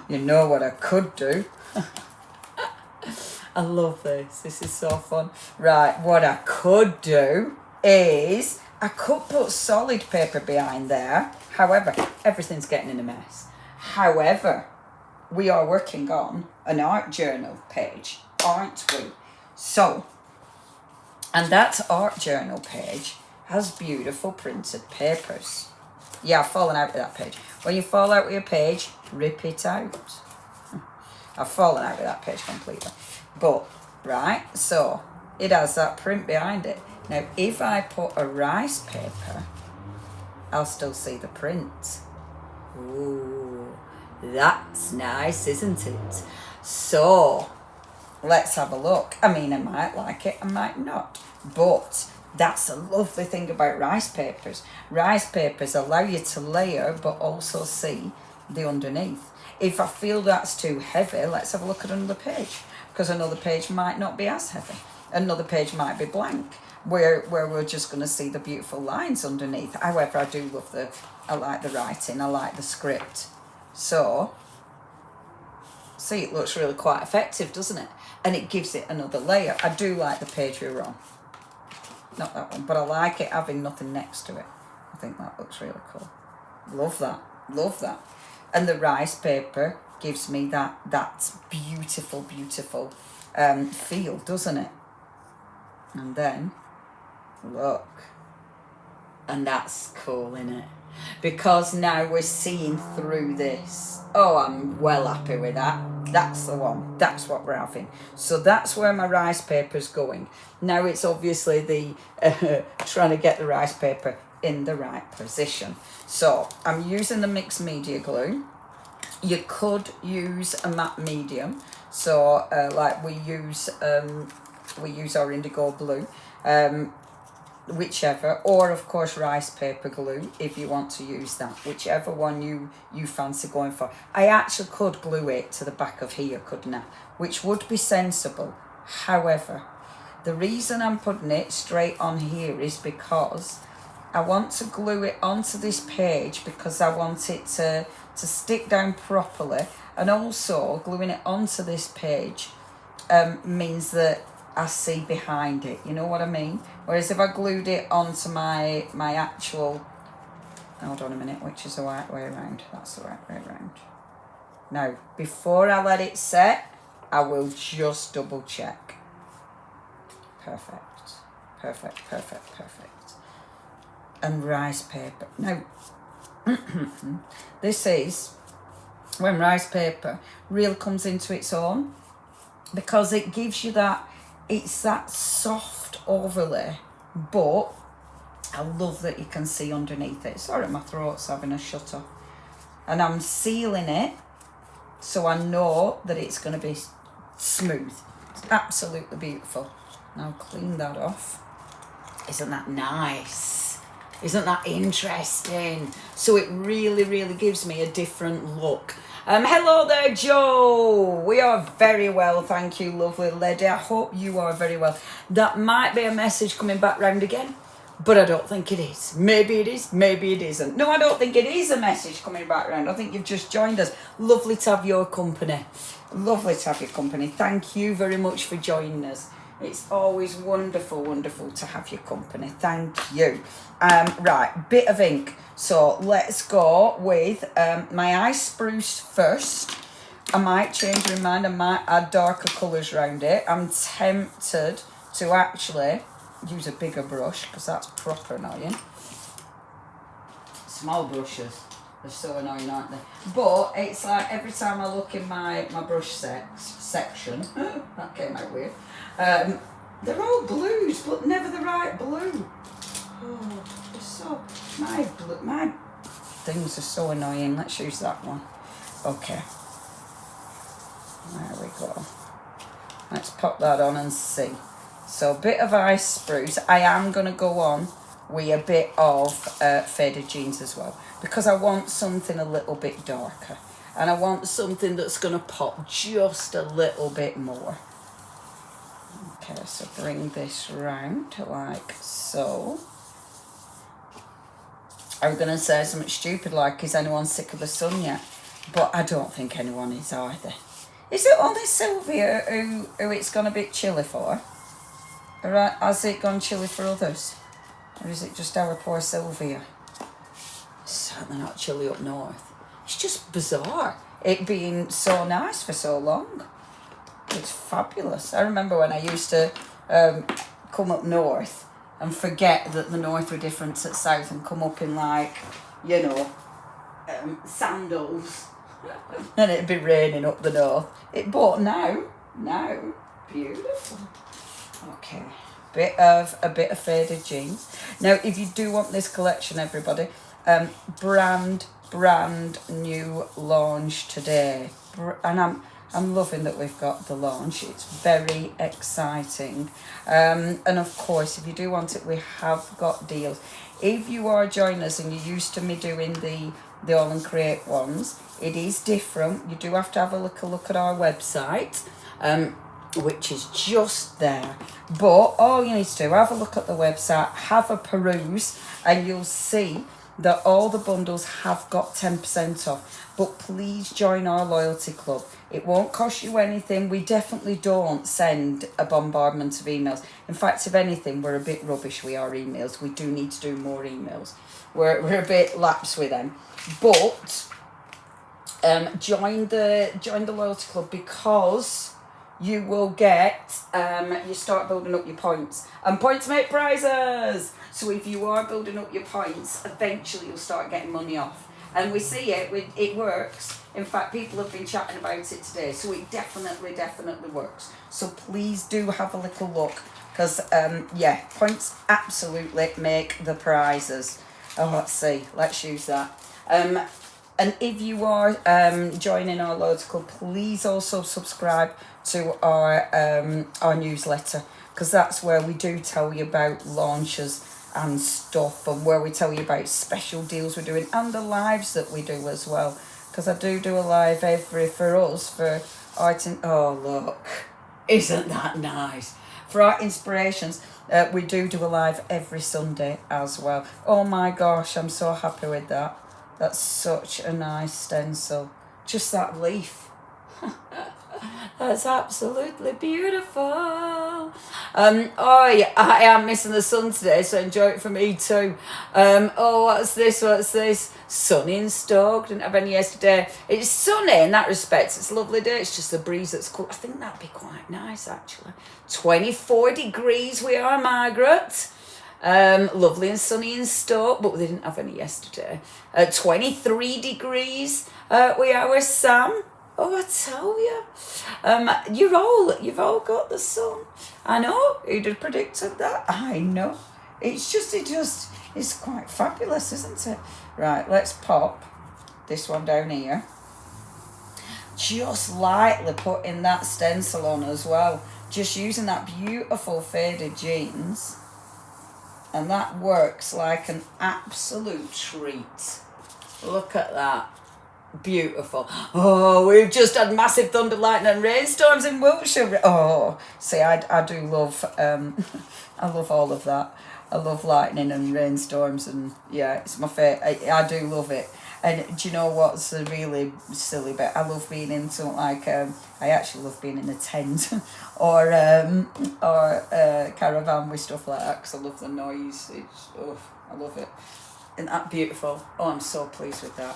You know what I could do? I love this. This is so fun. Right, what I could do is I could put solid paper behind there. However, everything's getting in a mess. However, we are working on an art journal page, aren't we? So, and that art journal page has beautiful printed papers. Yeah, I've fallen out with that page. When you fall out with your page, rip it out. I've fallen out with that page completely. But, right, so it has that print behind it. Now, if I put a rice paper, I'll still see the print. Ooh, that's nice, isn't it? So, let's have a look. I mean, I might like it, I might not. But that's a lovely thing about rice papers. Rice papers allow you to layer, but also see the underneath. If I feel that's too heavy, let's have a look at another page. because another page might not be as heavy. Another page might be blank, where we're just going to see the beautiful lines underneath. However, I like the writing, I like the script. So, see, it looks really quite effective, doesn't it? And it gives it another layer. I do like the page we're on. Not that one, but I like it having nothing next to it. I think that looks really cool. Love that, love that. And the rice paper gives me that beautiful, beautiful feel, doesn't it? And then, look. And that's cool, isn't it? Because now we're seeing through this. Oh, I'm well happy with that. That's the one. That's what we're having. So that's where my rice paper's going. Now it's obviously the trying to get the rice paper in the right position. So I'm using the mixed media glue. You could use a matte medium. So like we use our indigo blue. Whichever, or of course rice paper glue if you want to use that, whichever one you fancy going for. I actually could glue it to the back of here, couldn't I? Which would be sensible. However, the reason I'm putting it straight on here is because I want to glue it onto this page, because I want it to stick down properly, and also gluing it onto this page means that I see behind it, you know what I mean? Whereas if I glued it onto my actual, hold on a minute, which is the right way around? That's the right way around. Now, before I let it set, I will just double check. Perfect, perfect, perfect, perfect. And rice paper. Now, this is when rice paper really comes into its own, because it gives you that, it's that soft overlay, but I love that you can see underneath it. Sorry, my throat's having a shut off. And I'm sealing it so I know that it's going to be smooth. It's absolutely beautiful. Now clean that off. Isn't that nice? Isn't that interesting? So it really, really gives me a different look. Hello there, Joe. We are very well, thank you, lovely lady. I hope you are very well. That might be a message coming back round again, but I don't think it is. Maybe it is, maybe it isn't. No, I don't think it is a message coming back round. I think you've just joined us. Lovely to have your company. Lovely to have your company. Thank you very much for joining us. It's always wonderful, wonderful to have your company. Thank you. Right, bit of ink. So let's go with my ice spruce first. I might change my mind. I might add darker colours around it. I'm tempted to actually use a bigger brush, because that's proper annoying. Small brushes, they're so annoying, aren't they? But it's like every time I look in my brush section, that came out weird. They're all blues, but never the right blue. Oh, they're so, my things are so annoying. Let's use that one. Okay. There we go. Let's pop that on and see. So a bit of ice spruce. I am going to go on with a bit of faded jeans as well, because I want something a little bit darker. And I want something that's going to pop just a little bit more. Okay, so bring this round like so. I was going to say something stupid like, is anyone sick of the sun yet? But I don't think anyone is either. Is it only Sylvia who it's gone a bit chilly for? Or has it gone chilly for others? Or is it just our poor Sylvia? It's certainly not chilly up north. It's just bizarre, it being so nice for so long. It's fabulous. I remember when I used to come up north and forget that the north were different to the south, and come up in like, you know, sandals, and it'd be raining up the north. But now, beautiful. Okay, a bit of faded jeans. Now, if you do want this collection, everybody, brand new launch today, and I'm loving that we've got the launch. It's very exciting. And of course, if you do want it, we have got deals. If you are joining us and you're used to me doing the All and Create ones, it is different. You do have to have a look at our website. which is just there. But all you need to do, have a look at the website, have a peruse, and you'll see that all the bundles have got 10% off. But please join our loyalty club. It won't cost you anything. We definitely don't send a bombardment of emails. In fact, if anything, we're a bit rubbish with our emails. We do need to do more emails. We're a bit lax with them. But join the loyalty club, because you will get, you start building up your points. And points make prizes. So if you are building up your points, eventually you'll start getting money off. And we see it works. In fact, people have been chatting about it today. So it definitely works. So please do have a little look. Because, points absolutely make the prizes. Oh, let's see. Let's use that. And if you are joining our loyalty club, please also subscribe to our newsletter, because that's where we do tell you about launches and stuff, and where we tell you about special deals we're doing and the lives that we do as well. Because I do a live for art. Oh, look, isn't that nice? For our inspirations, we do a live every Sunday as well. Oh my gosh, I'm so happy with that. That's such a nice stencil. Just that leaf. That's absolutely beautiful. I am missing the sun today, so enjoy it for me too. What's this? Sunny in Stoke. Didn't have any yesterday. It's sunny in that respect. It's a lovely day. It's just the breeze that's cool. I think that'd be quite nice, actually. 24 degrees we are, Margaret. Lovely and sunny in Stoke, but we didn't have any yesterday. 23 degrees we are with Sam. Oh, I tell you, you've all got the sun. I know, who'd have predicted that? I know. It's quite fabulous, isn't it? Right, let's pop this one down here. Just lightly putting that stencil on as well. Just using that beautiful faded jeans. And that works like an absolute treat. Look at that. Beautiful. Oh, we've just had massive thunder, lightning and rainstorms in Wiltshire. Oh, see, I do love, I love all of that. I love lightning and rainstorms, and yeah, it's my favourite. I do love it. And do you know what's a really silly bit? I love being in something like, I actually love being in a tent or a caravan with stuff like that, because I love the noise. I love it. Isn't that beautiful? Oh, I'm so pleased with that.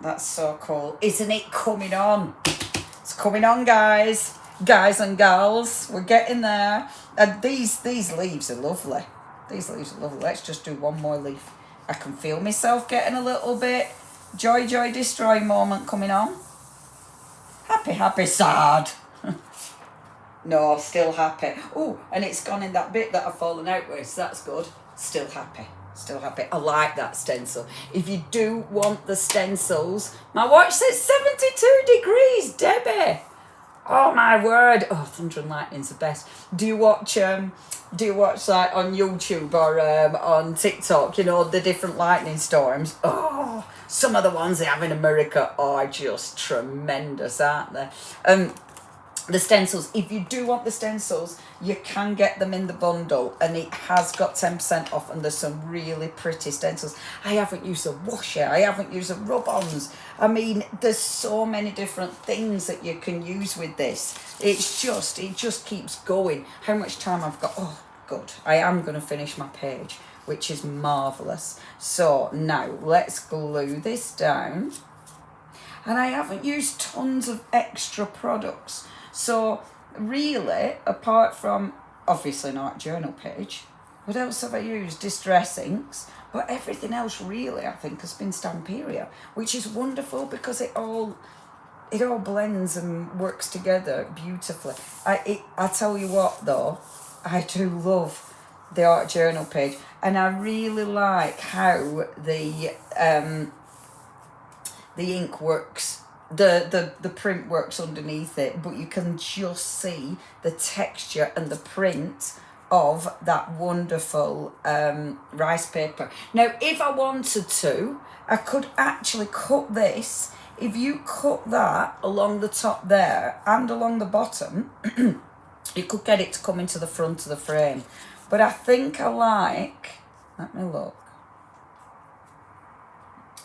That's so cool. Isn't it coming on? It's coming on, guys. Guys and gals. We're getting there. And these leaves are lovely. These leaves are lovely. Let's just do one more leaf. I can feel myself getting a little bit joy, destroy moment coming on. Happy, sad. No, still happy. Oh, and it's gone in that bit that I've fallen out with, so that's good. Still happy. I like that stencil. If you do want the stencils, my watch says 72 degrees, Debbie. Oh my word. Oh, Thunder and Lightning's the best. Do you watch like on YouTube or on TikTok, you know, the different lightning storms? Oh, some of the ones they have in America are just tremendous, aren't they? The stencils, if you do want the stencils, you can get them in the bundle, and it has got 10% off, and there's some really pretty stencils. I haven't used a washer, I haven't used a rub-ons. I mean, there's so many different things that you can use with this. It just keeps going. How much time I've got? Oh, good. I am going to finish my page, which is marvellous. So now let's glue this down. And I haven't used tons of extra products. So really, apart from obviously an art journal page, what else have I used? Distress inks. But everything else really, I think, has been Stamperia, which is wonderful because it all blends and works together beautifully. I tell you what though, I do love the art journal page, and I really like how the ink works. The print works underneath it, but you can just see the texture and the print of that wonderful rice paper. Now, if I wanted to, I could actually cut this if you cut that along the top there and along the bottom, you could get it to come into the front of the frame. But I think I like, let me look.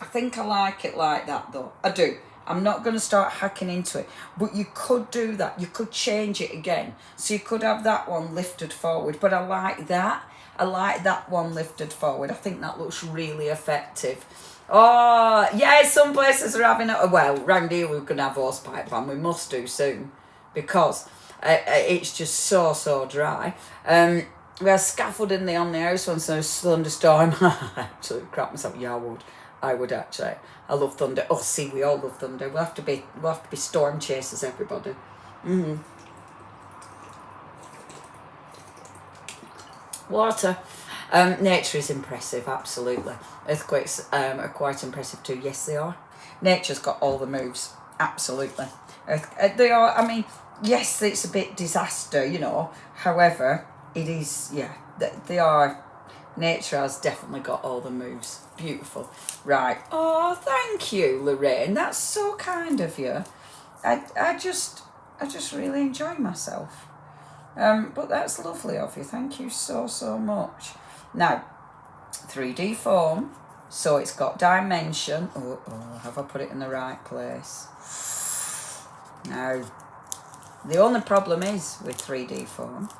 I think I like it like that though. I do. I'm not going to start hacking into it. But you could do that. You could change it again. So you could have that one lifted forward. But I like that. I like that one lifted forward. I think that looks really effective. Oh, yeah, some places are having it. Well, round here we're going to have horsepipe ban. We must do soon. Because it's just so dry. We have scaffolding on the house once there's a thunderstorm. I actually crap myself. Yeah, I would actually. I love thunder. Oh, see, we all love thunder. We'll have to be storm chasers, everybody. Water. Nature is impressive, absolutely. Earthquakes are quite impressive too. Yes, they are. Nature's got all the moves, absolutely. They are. I mean, yes, it's a bit disaster, you know. However, it is. Yeah, they are. Nature has definitely got all the moves. Beautiful. Right. Oh, thank you, Lorraine. That's so kind of you. I just really enjoy myself. But that's lovely of you. Thank you so much. Now, 3D form. So it's got dimension. Oh, have I put it in the right place? Now, the only problem is with 3D form,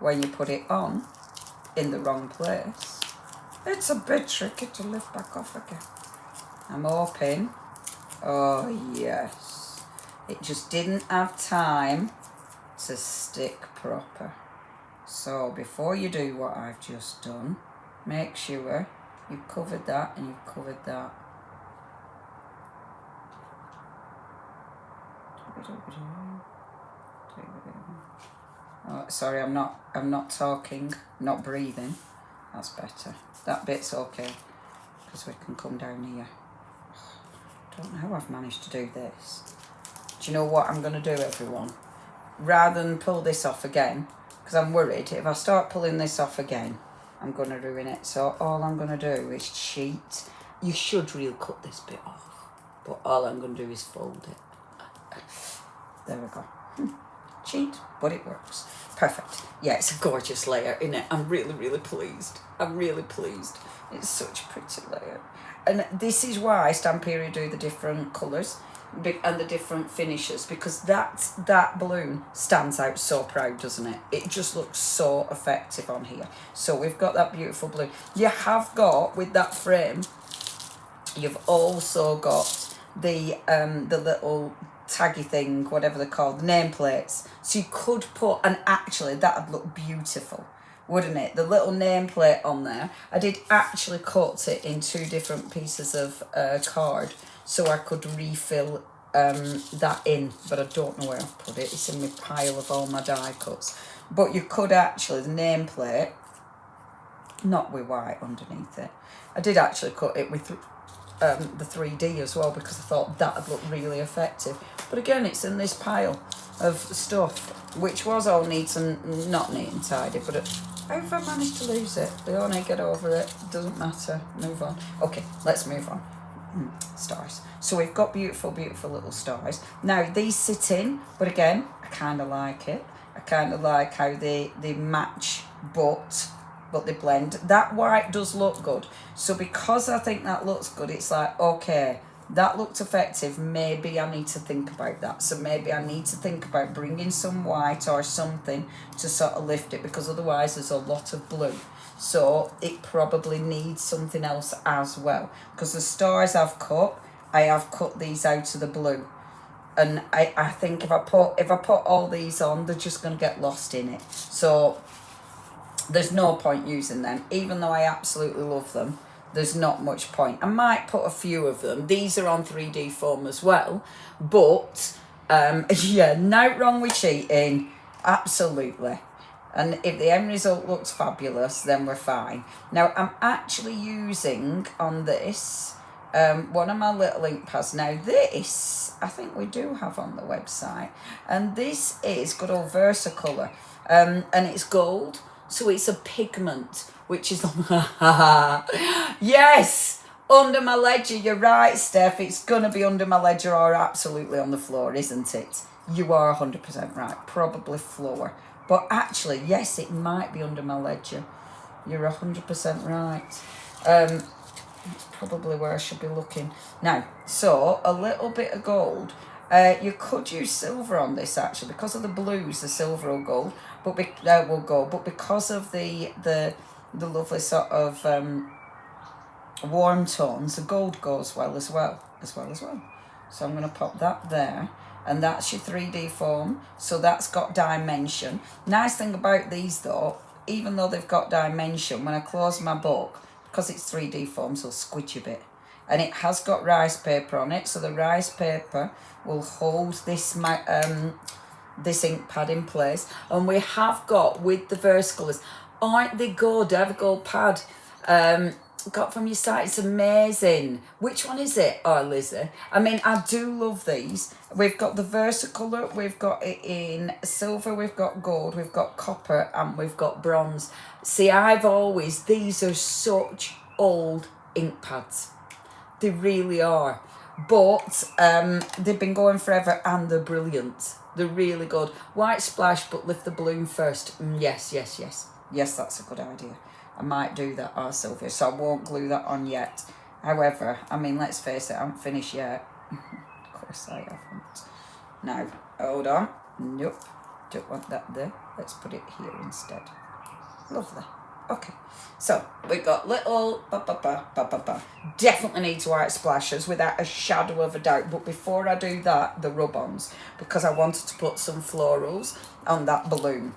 when you put it on in the wrong place, it's a bit tricky to lift back off again. I'm hoping. Oh, yes. It just didn't have time to stick proper. So before you do what I've just done, make sure you've covered that and you've covered that. Oh, sorry, I'm not talking, not breathing. That's better. That bit's okay, because we can come down here. Don't know how I've managed to do this. Do you know what I'm going to do, everyone? Rather than pull this off again, because I'm worried if I start pulling this off again, I'm going to ruin it. So all I'm going to do is cheat. You should really cut this bit off, but all I'm going to do is fold it. There we go. Cheat, but it works. Perfect. Yeah, it's a gorgeous layer, isn't it? I'm really pleased. I'm really pleased. It's such a pretty layer. And this is why Stamperia do the different colours and the different finishes, because that balloon stands out so proud, doesn't it? It just looks so effective on here. So we've got that beautiful blue. You have got, with that frame, you've also got the little taggy thing, whatever they're called, the nameplates. So you could put, and actually that would look beautiful, wouldn't it? The little nameplate on there. I did actually cut it in 2 different pieces of card, so I could refill that in, but I don't know where I've put it. It's in my pile of all my die cuts. But you could actually, the nameplate, not with white underneath it. I did actually cut it with the 3D as well, because I thought that would look really effective. But again, it's in this pile of stuff, which was all neat and not neat and tidy, but how have I managed to lose it? Leonie, get over it. Doesn't matter. Move on. Okay, let's move on. Stars. So we've got beautiful little stars. Now, these sit in, but again, I kind of like it. I kind of like how they match, but they blend. That white does look good. So because I think that looks good, it's like, okay, that looked effective. Maybe I need to think about that. So maybe I need to think about bringing some white or something to sort of lift it, because otherwise there's a lot of blue. So it probably needs something else as well. Because the stars I have cut these out of the blue. And I think if I put all these on, they're just going to get lost in it. So there's no point using them. Even though I absolutely love them, there's not much point. I might put a few of them. These are on 3D foam as well. But, yeah, no wrong with cheating. Absolutely. And if the end result looks fabulous, then we're fine. Now, I'm actually using on this one of my little ink pads. Now, this, I think we do have on the website. And this is good old Versacolour. And it's gold. So it's a pigment, which is on... Yes! Under my ledger, you're right, Steph. It's going to be under my ledger or absolutely on the floor, isn't it? You are 100% right. Probably floor. But actually, yes, it might be under my ledger. You're 100% right. Probably where I should be looking. Now, so a little bit of gold. You could use silver on this, actually. Because of the blues, the silver will go. But But because of the lovely sort of warm tones, the gold goes well as well. So I'm going to pop that there, and that's your 3D form, so that's got dimension. Nice thing about these though, even though they've got dimension, when I close my book, because it's 3D forms, they'll squidge a bit. And it has got rice paper on it, so the rice paper will hold this this ink pad in place. And we have got, with the Versacolours, aren't they good? I have a gold pad got from your site. It's amazing. Which one is it? Oh, Lizzie. I mean, I do love these. We've got the Versacolour, we've got it in silver, we've got gold, we've got copper, and we've got bronze. See, these are such old ink pads. They really are. But they've been going forever and they're brilliant. They're really good. White splash, but lift the balloon first. Yes. Yes, that's a good idea. I might do that, Sylvia, so I won't glue that on yet. However, I mean, let's face it, I haven't finished yet. Of course I haven't. Now, hold on. Nope, don't want that there. Let's put it here instead. Lovely. Okay, so we've got little Definitely needs white splashes without a shadow of a doubt. But before I do that, the rub-ons, because I wanted to put some florals on that balloon.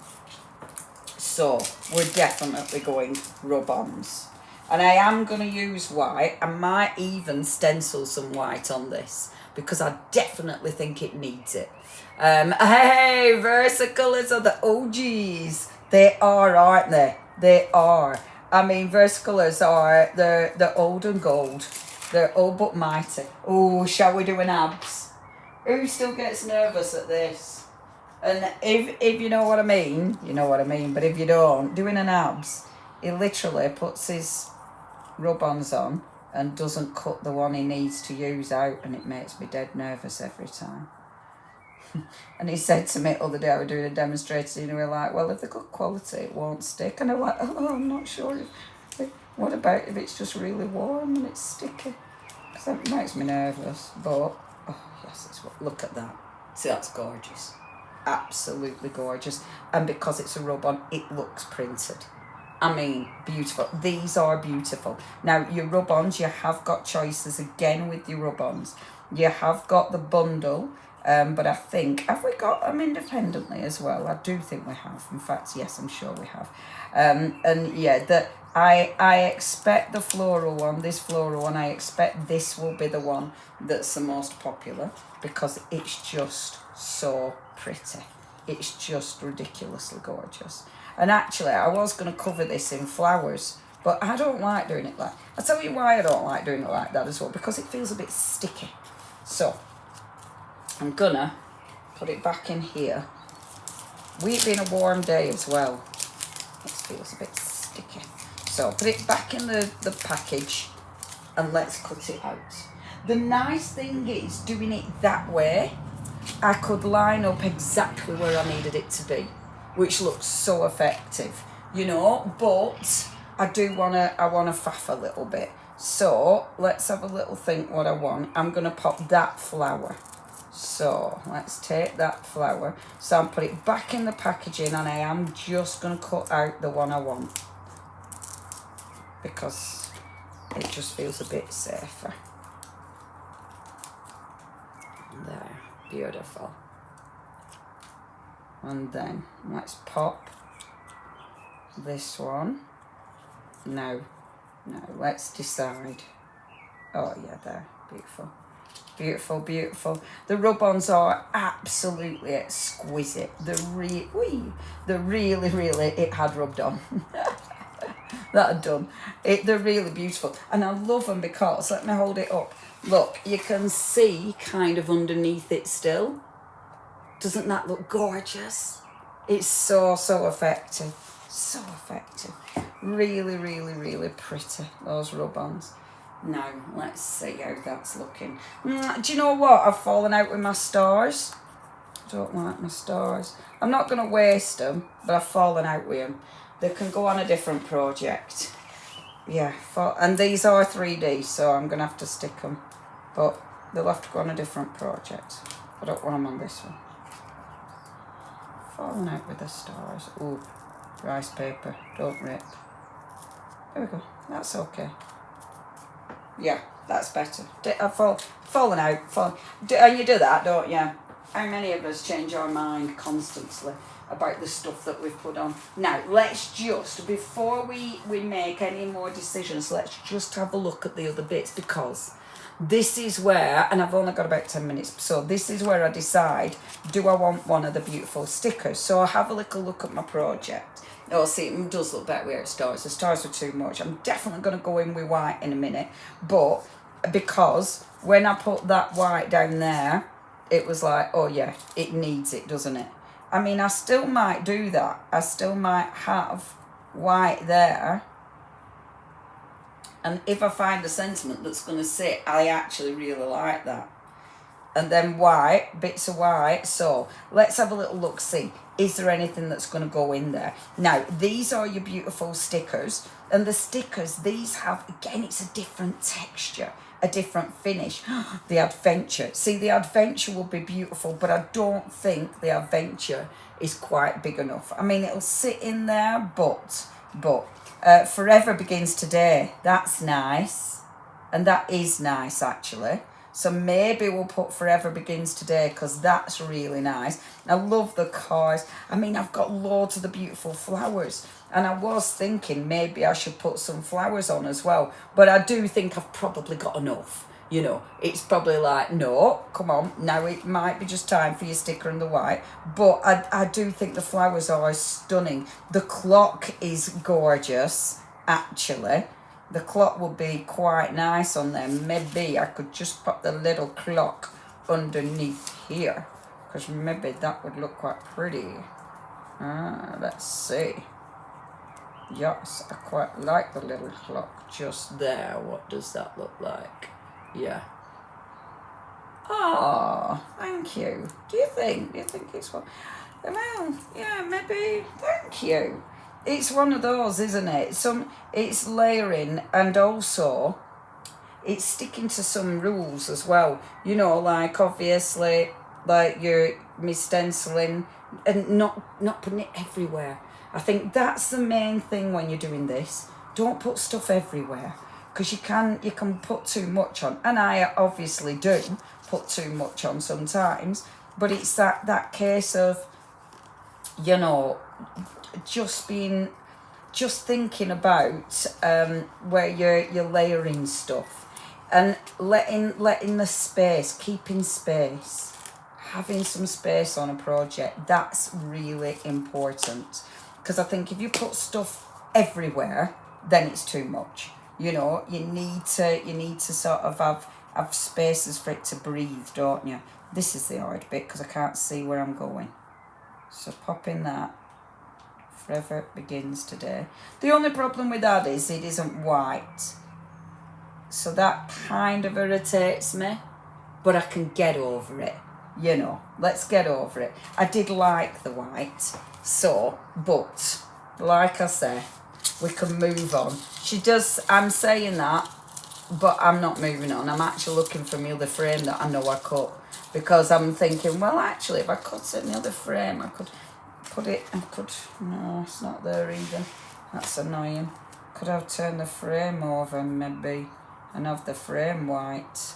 So we're definitely going rub-ons. And I am going to use white. I might even stencil some white on this because I definitely think it needs it. Hey, Versacolours are the OGs. They are, aren't they? They are. I mean, Versacolours are, they're old and gold. They're old but mighty. Oh, shall we do an abs? Who still gets nervous at this? And if you know what I mean, you know what I mean. But if you don't, doing an abs, he literally puts his rub-ons on and doesn't cut the one he needs to use out, and it makes me dead nervous every time. And he said to me the other day, I was doing a demonstration, and we were like, well, if they're good quality, it won't stick. And I'm like, oh, I'm not sure. What about if it's just really warm and it's sticky? Because that makes me nervous. But, oh, yes, look at that. See, that's gorgeous. Absolutely gorgeous. And because it's a rub-on, it looks printed. I mean, beautiful. These are beautiful. Now, your rub-ons, you have got choices again with your rub-ons. You have got the bundle, but I think, have we got them independently as well? I do think we have. In fact, yes, I'm sure we have. And yeah, I expect the floral one, this floral one, I expect this will be the one that's the most popular because it's just so pretty. It's just ridiculously gorgeous. And actually, I was going to cover this in flowers, but I don't like doing it like... I'll tell you why I don't like doing it like that as well, because it feels a bit sticky. So, I'm going to put it back in here. With it being a warm day as well, it feels a bit sticky. So, put it back in the package and let's cut it out. The nice thing is, doing it that way, I could line up exactly where I needed it to be, which looks so effective, you know, but I want to faff a little bit. So let's have a little think what I want. I'm going to pop that flower. So let's take that flower. So I'll put it back in the packaging, and I am just going to cut out the one I want because it just feels a bit safer. There. Beautiful. And then let's pop this one. No, let's decide. Oh yeah, there. Beautiful. Beautiful, beautiful. The rub-ons are absolutely exquisite. They're really, it had rubbed on. That had done. They're really beautiful. And I love them because, let me hold it up. Look, you can see kind of underneath it still. Doesn't that look gorgeous? It's so effective. So effective. Really pretty, those rub-ons. Now, let's see how that's looking. Do you know what? I've fallen out with my stars. I don't like my stars. I'm not going to waste them, but I've fallen out with them. They can go on a different project. Yeah, and these are 3D, so I'm going to have to stick them. But they'll have to go on a different project. I don't want them on this one. Falling out with the stars. Ooh, rice paper. Don't rip. There we go. That's okay. Yeah, that's better. I've fallen out. And you do that, don't you? How many of us change our mind constantly about the stuff that we've put on? Now, let's just, before we make any more decisions, let's just have a look at the other bits, because this is where, and I've only got about 10 minutes, so this is where I decide, do I want one of the beautiful stickers? So I'll have a little look at my project. Oh, see, it does look better where it stars. The stars are too much. I'm definitely going to go in with white in a minute. But because when I put that white down there, it was like, oh, yeah, it needs it, doesn't it? I mean, I still might do that. I still might have white there. And if I find a sentiment that's going to sit, I actually really like that. And then white, bits of white. So let's have a little look, see. Is there anything that's going to go in there? Now, these are your beautiful stickers. And the stickers, these have, again, it's a different texture, a different finish. The adventure. See, the adventure will be beautiful, but I don't think the adventure is quite big enough. I mean, it'll sit in there, but Forever Begins Today. That's nice. And that is nice, actually. So maybe we'll put Forever Begins Today, because that's really nice. I love the cars. I mean, I've got loads of the beautiful flowers. And I was thinking maybe I should put some flowers on as well. But I do think I've probably got enough. You know, it's probably like, no, come on. Now it might be just time for your sticker and the white. But I do think the flowers are stunning. The clock is gorgeous, actually. The clock would be quite nice on there. Maybe I could just put the little clock underneath here, because maybe that would look quite pretty. Let's see. Yes, I quite like the little clock just there. What does that look like? Yeah. Oh, thank you. Do you think it's one? Well, yeah, maybe. Thank you. It's one of those, isn't it? It's layering, and also it's sticking to some rules as well. You know, like obviously, like your stenciling and not putting it everywhere. I think that's the main thing when you're doing this. Don't put stuff everywhere, because you can put too much on, and I obviously do put too much on sometimes. But it's that case of, you know, just thinking about where you're layering stuff, and letting the space, keeping space, having some space on a project. That's really important, because I think if you put stuff everywhere, then it's too much. You know, you need to sort of have spaces for it to breathe, don't you? This is the hard bit, because I can't see where I'm going. So pop in that. Forever Begins Today. The only problem with that is it isn't white. So that kind of irritates me. But I can get over it. You know, let's get over it. I did like the white. So, but, like I say, we can move on. I'm saying that, but I'm not moving on. I'm actually looking for my other frame that I know I cut. Because I'm thinking, well, actually, if I cut it in the other frame, I could... no, it's not there either. That's annoying. Could I have turned the frame over maybe and have the frame white?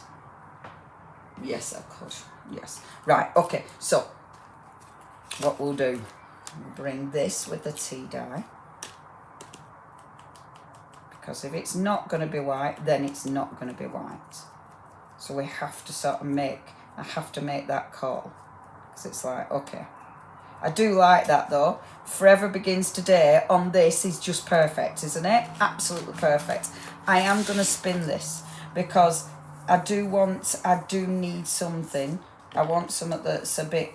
Yes, I could. Yes. Right, okay. So, what we'll do, we'll bring this with the tea dye. Because if it's not going to be white, then it's not going to be white. So we have to sort of I have to make that call. Because it's like, okay. I do like that though. Forever Begins Today on this is just perfect, isn't it? Absolutely perfect. I am going to spin this because I do need something. I want something that's a bit,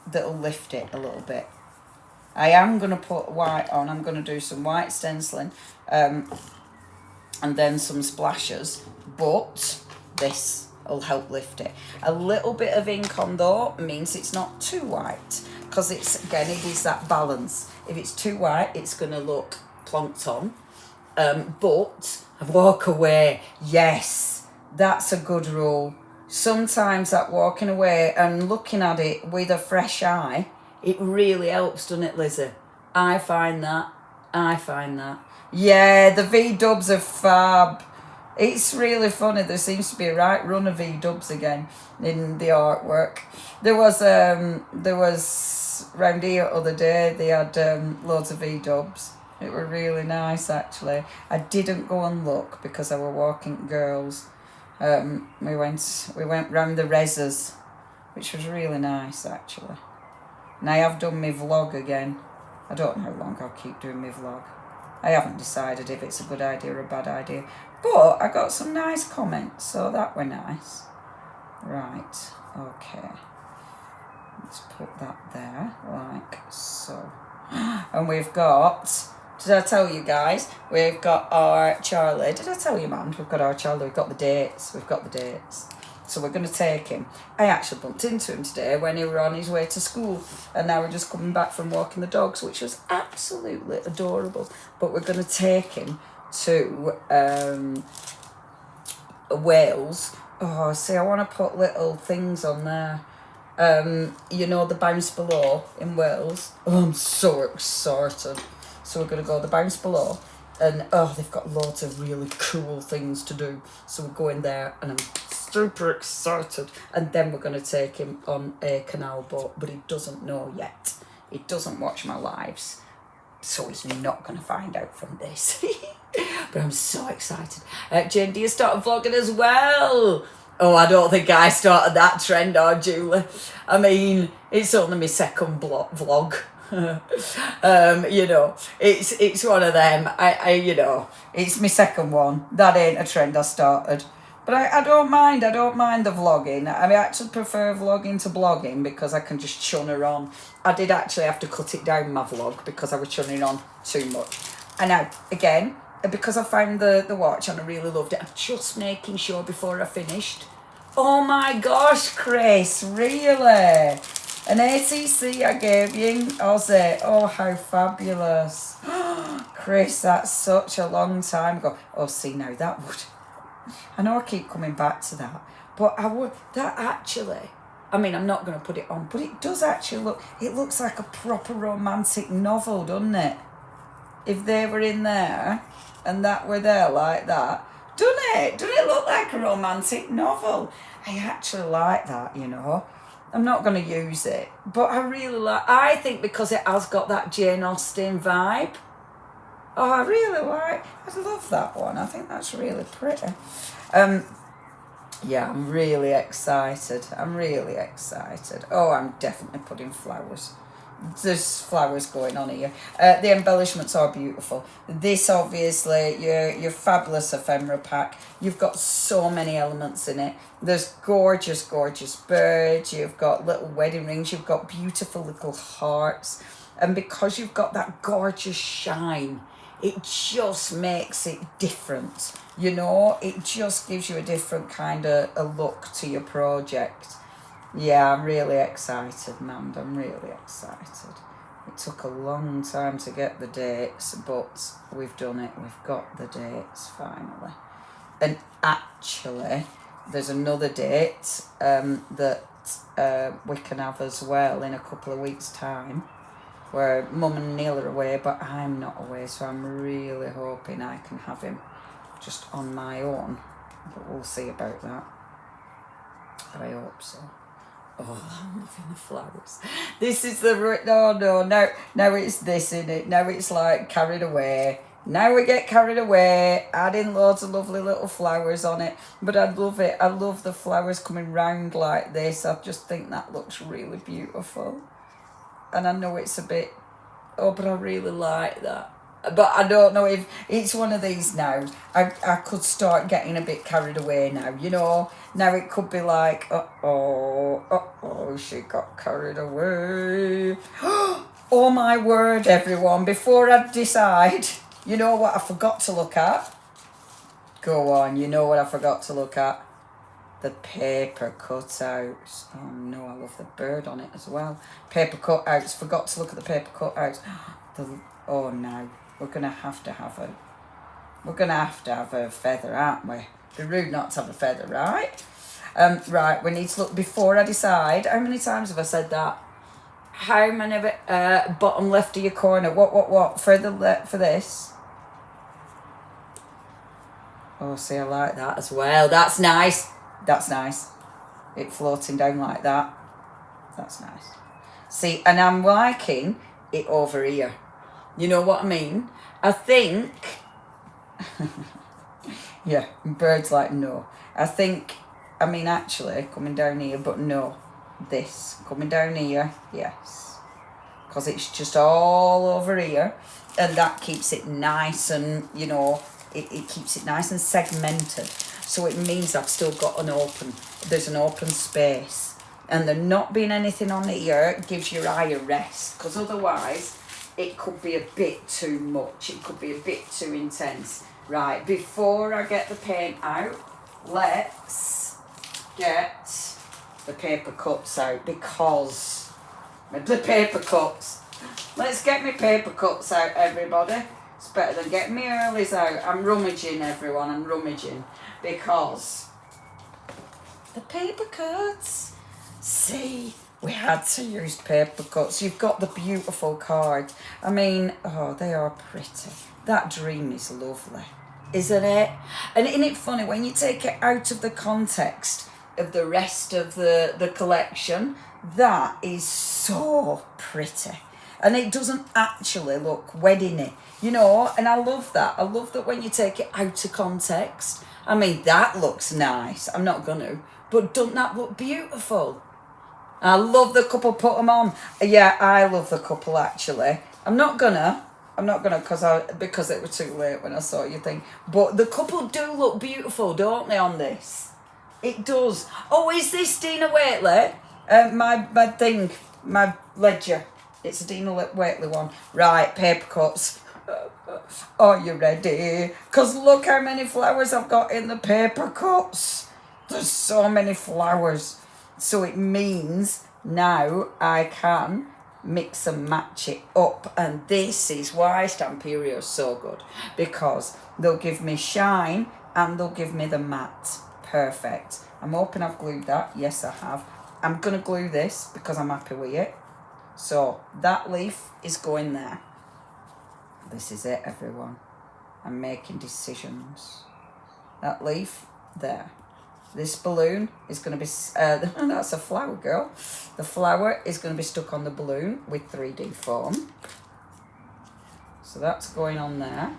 that'll lift it a little bit. I am going to put white on. I'm going to do some white stenciling. and then some splashes, but this will help lift it. A little bit of ink on though means it's not too white, because it's, again, it is that balance. If it's too white, it's going to look plonked on. But walk away, yes, that's a good rule. Sometimes that walking away and looking at it with a fresh eye, it really helps, doesn't it, Lizzie? I find that. Yeah, the V-dubs are fab. It's really funny. There seems to be a right run of V-dubs again in the artwork. There was round here the other day, they had loads of V-dubs. It were really nice, actually. I didn't go and look because I were walking girls. We went round the Rezzers, which was really nice, actually. And I have done my vlog again. I don't know how long I'll keep doing my vlog. I haven't decided if it's a good idea or a bad idea. But I got some nice comments, so that were nice. Right, okay. Let's put that there, like so. And we've got, did I tell you guys, we've got our Charlie. Did I tell you, man? We've got our Charlie, we've got the dates. So we're going to take him. I actually bumped into him today when he were on his way to school. And now we're just coming back from walking the dogs, which was absolutely adorable. But we're going to take him to Wales. Oh, see, I want to put little things on there. You know, the Bounce Below in Wales. Oh, I'm so excited. So we're going to go the Bounce Below. And, oh, they've got loads of really cool things to do. So we're going there and I'm super excited. And then we're going to take him on a canal boat. But he doesn't know yet. He doesn't watch my lives. So he's not going to find out from this. But I'm so excited. Jane, do you start vlogging as well? Oh, I don't think I started that trend, or Julie. I mean, it's only my second vlog. You know, it's one of them. I you know, it's my second one. That ain't a trend I started. But I don't mind the vlogging. I actually prefer vlogging to blogging because I can just chun her on. I did actually have to cut it down, my vlog, because I was chunning on too much. And now, again, because I found the watch and I really loved it, I'm just making sure before I finished. Oh my gosh, Chris, really? An ATC I gave you, Aussie. Oh, how fabulous. Chris, that's such a long time ago. Oh, see, now that would... I know I keep coming back to that, but that actually, I mean, I'm not going to put it on, but it does actually look, it looks like a proper romantic novel, doesn't it? If they were in there and that were there like that, doesn't it? Doesn't it look like a romantic novel? I actually like that, you know. I'm not going to use it, but I really like, I think because it has got that Jane Austen vibe. Oh, I love that one. I think that's really pretty. Yeah, I'm really excited. Oh, I'm definitely putting flowers. There's flowers going on here. The embellishments are beautiful. This, obviously, your fabulous ephemera pack. You've got so many elements in it. There's gorgeous, gorgeous birds. You've got little wedding rings. You've got beautiful little hearts. And because you've got that gorgeous shine, it just makes it different, you know? It just gives you a different kind of a look to your project. Yeah, I'm really excited, man. I'm really excited. It took a long time to get the dates, but we've done it. We've got the dates, finally. And actually, there's another date that we can have as well in a couple of weeks' time, where Mum and Neil are away, but I'm not away, so I'm really hoping I can have him just on my own. But we'll see about that. But I hope so. Oh, I'm loving the flowers. This is the... No, now it's this in it. Now it's like carried away. Now we get carried away, adding loads of lovely little flowers on it. But I love it. I love the flowers coming round like this. I just think that looks really beautiful. And I know it's a bit, but I really like that. But I don't know if it's one of these now. I could start getting a bit carried away now, you know. Now it could be like, she got carried away. Oh my word, everyone. Before I decide, you know what I forgot to look at? Go on, you know what I forgot to look at? The paper cutouts. Oh no, I love the bird on it as well. Paper cutouts. Forgot to look at the paper cutouts. Oh no, we're gonna have to have a feather, aren't we? It'd be rude not to have a feather, right? Right, we need to look before I decide. How many times have I said that? How many of it? Bottom left of your corner. What? Further left for this. Oh, see, I like that as well. That's nice. That's nice. It floating down like that. That's nice. See, and I'm liking it over here. You know what I mean? I think... yeah, birds like, no. I mean, actually, coming down here, but no. This. Coming down here, yes. Because it's just all over here. And that keeps it nice and, you know, it keeps it nice and segmented. So it means I've still got there's an open space. And there not being anything on here gives your eye a rest. Because otherwise, it could be a bit too much. It could be a bit too intense. Right, before I get the paint out, let's get the paper cuts out because the paper cuts. Let's get my paper cuts out, everybody. It's better than getting my earlies out. I'm rummaging, everyone. I'm rummaging because the paper cuts. See, we had to use paper cuts. You've got the beautiful cards. I mean, oh, they are pretty. That dream is lovely, isn't it? And isn't it funny when you take it out of the context of the rest of the collection? That is so pretty. And it doesn't actually look weddingy, you know, and I love that. I love that when you take it out of context. I mean, that looks nice. I'm not going to. But doesn't that look beautiful? I love the couple put them on. Yeah, I love the couple, actually. I'm not gonna because it was too late when I saw your thing. But the couple do look beautiful, don't they, on this? It does. Oh, is this Dina Waitley? My ledger. It's a Dina Waitley one. Right, paper cuts. Are you ready? Because look how many flowers I've got in the paper cuts. There's so many flowers. So it means now I can mix and match it up. And this is why Stamperia is so good. Because they'll give me shine and they'll give me the matte. Perfect. I'm hoping I've glued that. Yes, I have. I'm going to glue this because I'm happy with it. So that leaf is going there. This is it, everyone. I'm making decisions. That leaf, there. This balloon is going to be... that's a flower, girl. The flower is going to be stuck on the balloon with 3D foam. So that's going on there.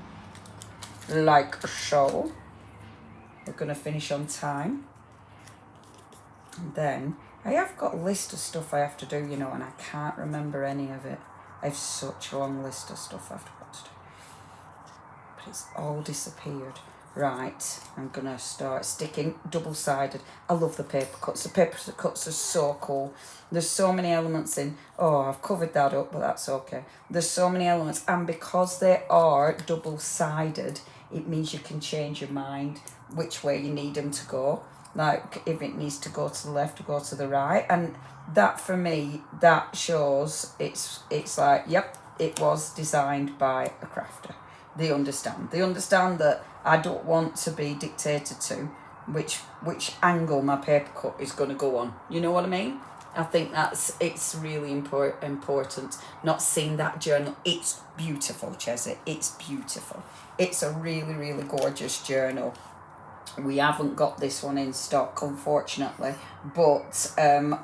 Like so. We're going to finish on time. And then... I have got a list of stuff I have to do, you know, and I can't remember any of it. I have such a long list of stuff I've got to do. But it's all disappeared. Right, I'm going to start sticking double-sided. I love the paper cuts. The paper cuts are so cool. There's so many elements in. Oh, I've covered that up, but that's okay. There's so many elements. And because they are double-sided, it means you can change your mind which way you need them to go. Like if it needs to go to the left or go to the right. And that for me, that shows it's like, yep, it was designed by a crafter. They understand that I don't want to be dictated to which angle my paper cut is going to go on. You know what I mean? I think it's really important not seeing that journal. It's beautiful, Chesy. It's beautiful. It's a really, really gorgeous journal. We haven't got this one in stock, unfortunately, but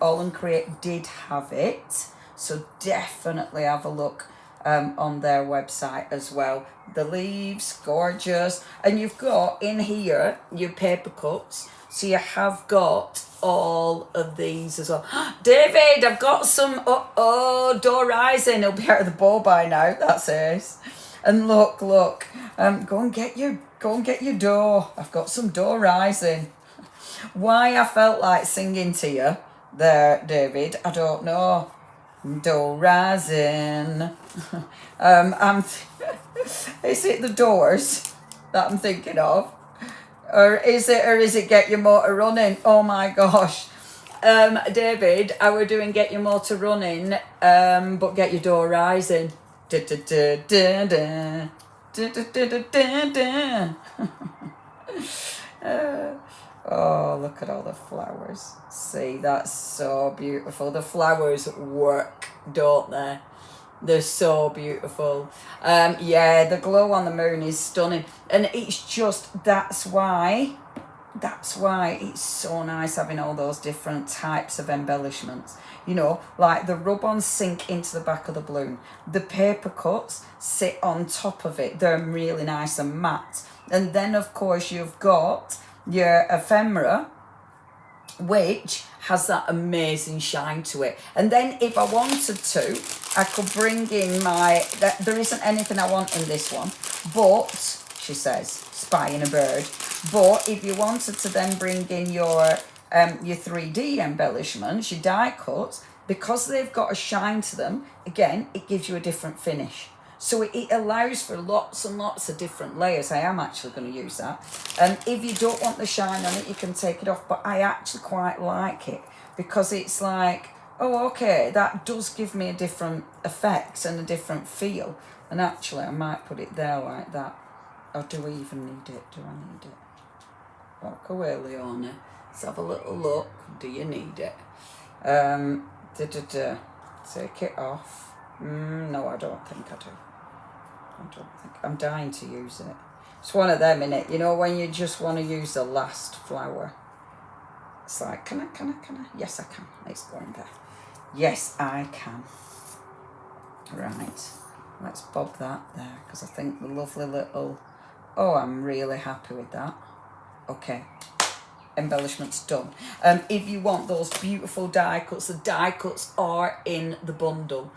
All and Create did have it, so definitely have a look on their website as well. The leaves, gorgeous, and you've got in here your paper cuts, so you have got all of these as well. David, I've got some, door rising, he'll be out of the bow by now, that's it. And look, go and get your door. I've got some door rising. Why I felt like singing to you there, David, I don't know. Door rising. Is it the doors that I'm thinking of? Or is it get your motor running? Oh my gosh. David, I were doing get your motor running, but get your door rising. Da, da, da, da, da. Da, da, da, da, da, da. Oh, look at all the flowers. See, that's so beautiful. The flowers work, don't they? They're so beautiful. Yeah, the glow on the moon is stunning. And it's just, that's why it's so nice having all those different types of embellishments. You know, like the rub-ons sink into the back of the balloon. The paper cuts sit on top of it. They're really nice and matte. And then, of course, you've got your ephemera, which has that amazing shine to it. And then if I wanted to, I could bring in there isn't anything I want in this one, but, she says, spying a bird. But if you wanted to then bring in your 3D embellishments, your die cuts, because they've got a shine to them, again, it gives you a different finish. So it allows for lots and lots of different layers. I am actually going to use that. If you don't want the shine on it, you can take it off. But I actually quite like it because it's like, oh, okay, that does give me a different effect and a different feel. And actually, I might put it there like that. Or do we even need it? Do I need it? Walk away, Leona. Let's have a little look. Do you need it? Take it off. No, I don't think I do. I'm dying to use it. It's one of them, innit? You know, when you just want to use the last flower. It's like, can I? Yes, I can. It's going there. Yes, I can. Right. Let's bob that there, because I think the lovely little... Oh, I'm really happy with that. Okay. Embellishments done. If you want those beautiful die cuts, the die cuts are in the bundle.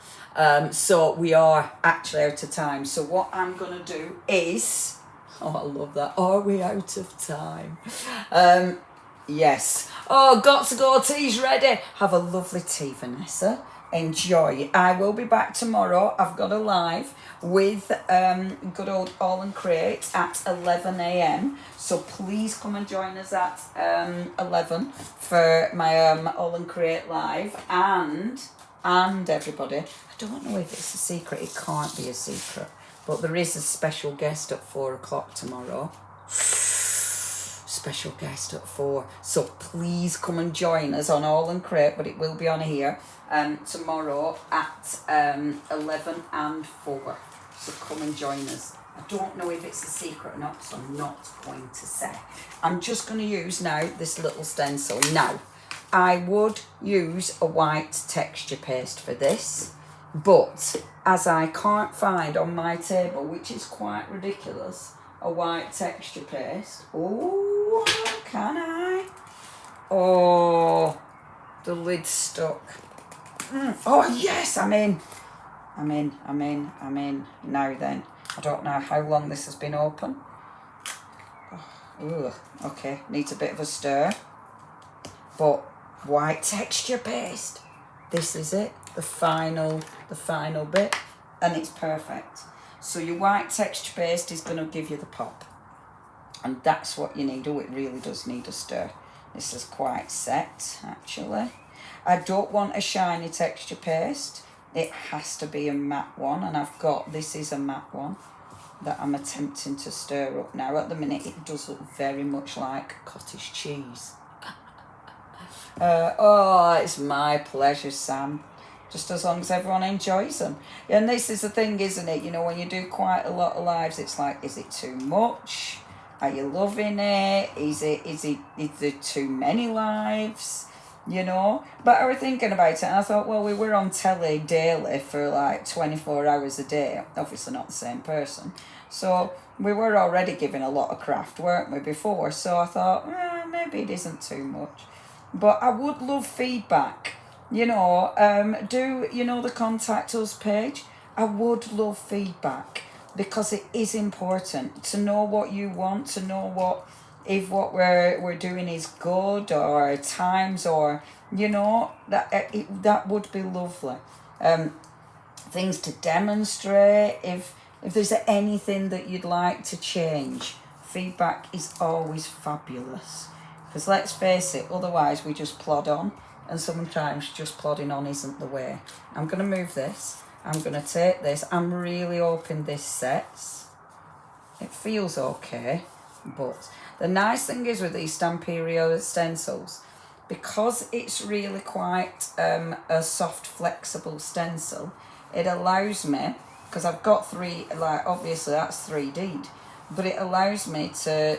So we are actually out of time. So what I'm going to do is... Oh, I love that. Are we out of time? Yes. Oh, got to go. Tea's ready. Have a lovely tea, Vanessa. Enjoy. I will be back tomorrow. I've got a live with good old All and Create at 11 a.m. So please come and join us at 11 for my All and Create live. And everybody, I don't know if it's a secret. It can't be a secret. But there is a special guest at 4 o'clock tomorrow. Special guest at 4. So please come and join us on All and Create, but it will be on here tomorrow at 11 and 4. So come and join us. I don't know if it's a secret or not, so I'm not going to say. I'm just going to use now this little stencil. Now, I would use a white texture paste for this, but as I can't find on my table, which is quite ridiculous, a white texture paste. Oh, can I? Oh, the lid's stuck. Oh, yes, I'm in. Now then, I don't know how long this has been open. Oh, okay, needs a bit of a stir. But white texture paste. This is it, the final bit, and it's perfect. So your white texture paste is going to give you the pop. And that's what you need. Oh, it really does need a stir. This is quite set, actually. I don't want a shiny texture paste. It has to be a matte one. And I've got, this is a matte one that I'm attempting to stir up now. At the minute, it does look very much like cottage cheese. Oh, it's my pleasure, Sam. Just as long as everyone enjoys them. And this is the thing, isn't it? You know, when you do quite a lot of lives, it's like, is it too much? Are you loving it? Is there too many lives? You know? But I was thinking about it and I thought, well, we were on telly daily for like 24 hours a day. Obviously not the same person. So we were already giving a lot of craft, weren't we, before? So I thought, maybe it isn't too much. But I would love feedback. You know, the contact us page? I would love feedback because it is important to know what you want, to know if what we're doing is good or times or, you know, that would be lovely. Things to demonstrate. If there's anything that you'd like to change, feedback is always fabulous. Because let's face it, otherwise we just plod on. And sometimes just plodding on isn't the way. I'm going to move this. I'm going to take this. I'm really hoping this sets. It feels okay. But the nice thing is with these Stamperia stencils, because it's really quite a soft, flexible stencil, it allows me, because I've got three, like obviously that's 3D'd, but it allows me to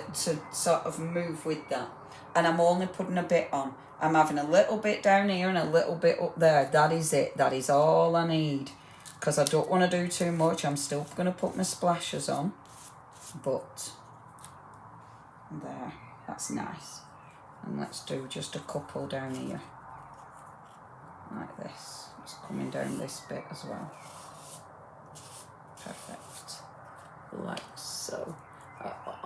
sort of move with that. And I'm only putting a bit on. I'm having a little bit down here and a little bit up there. That is it. That is all I need. Because I don't want to do too much. I'm still going to put my splashes on. But there. That's nice. And let's do just a couple down here. Like this. It's coming down this bit as well. Perfect. Like so.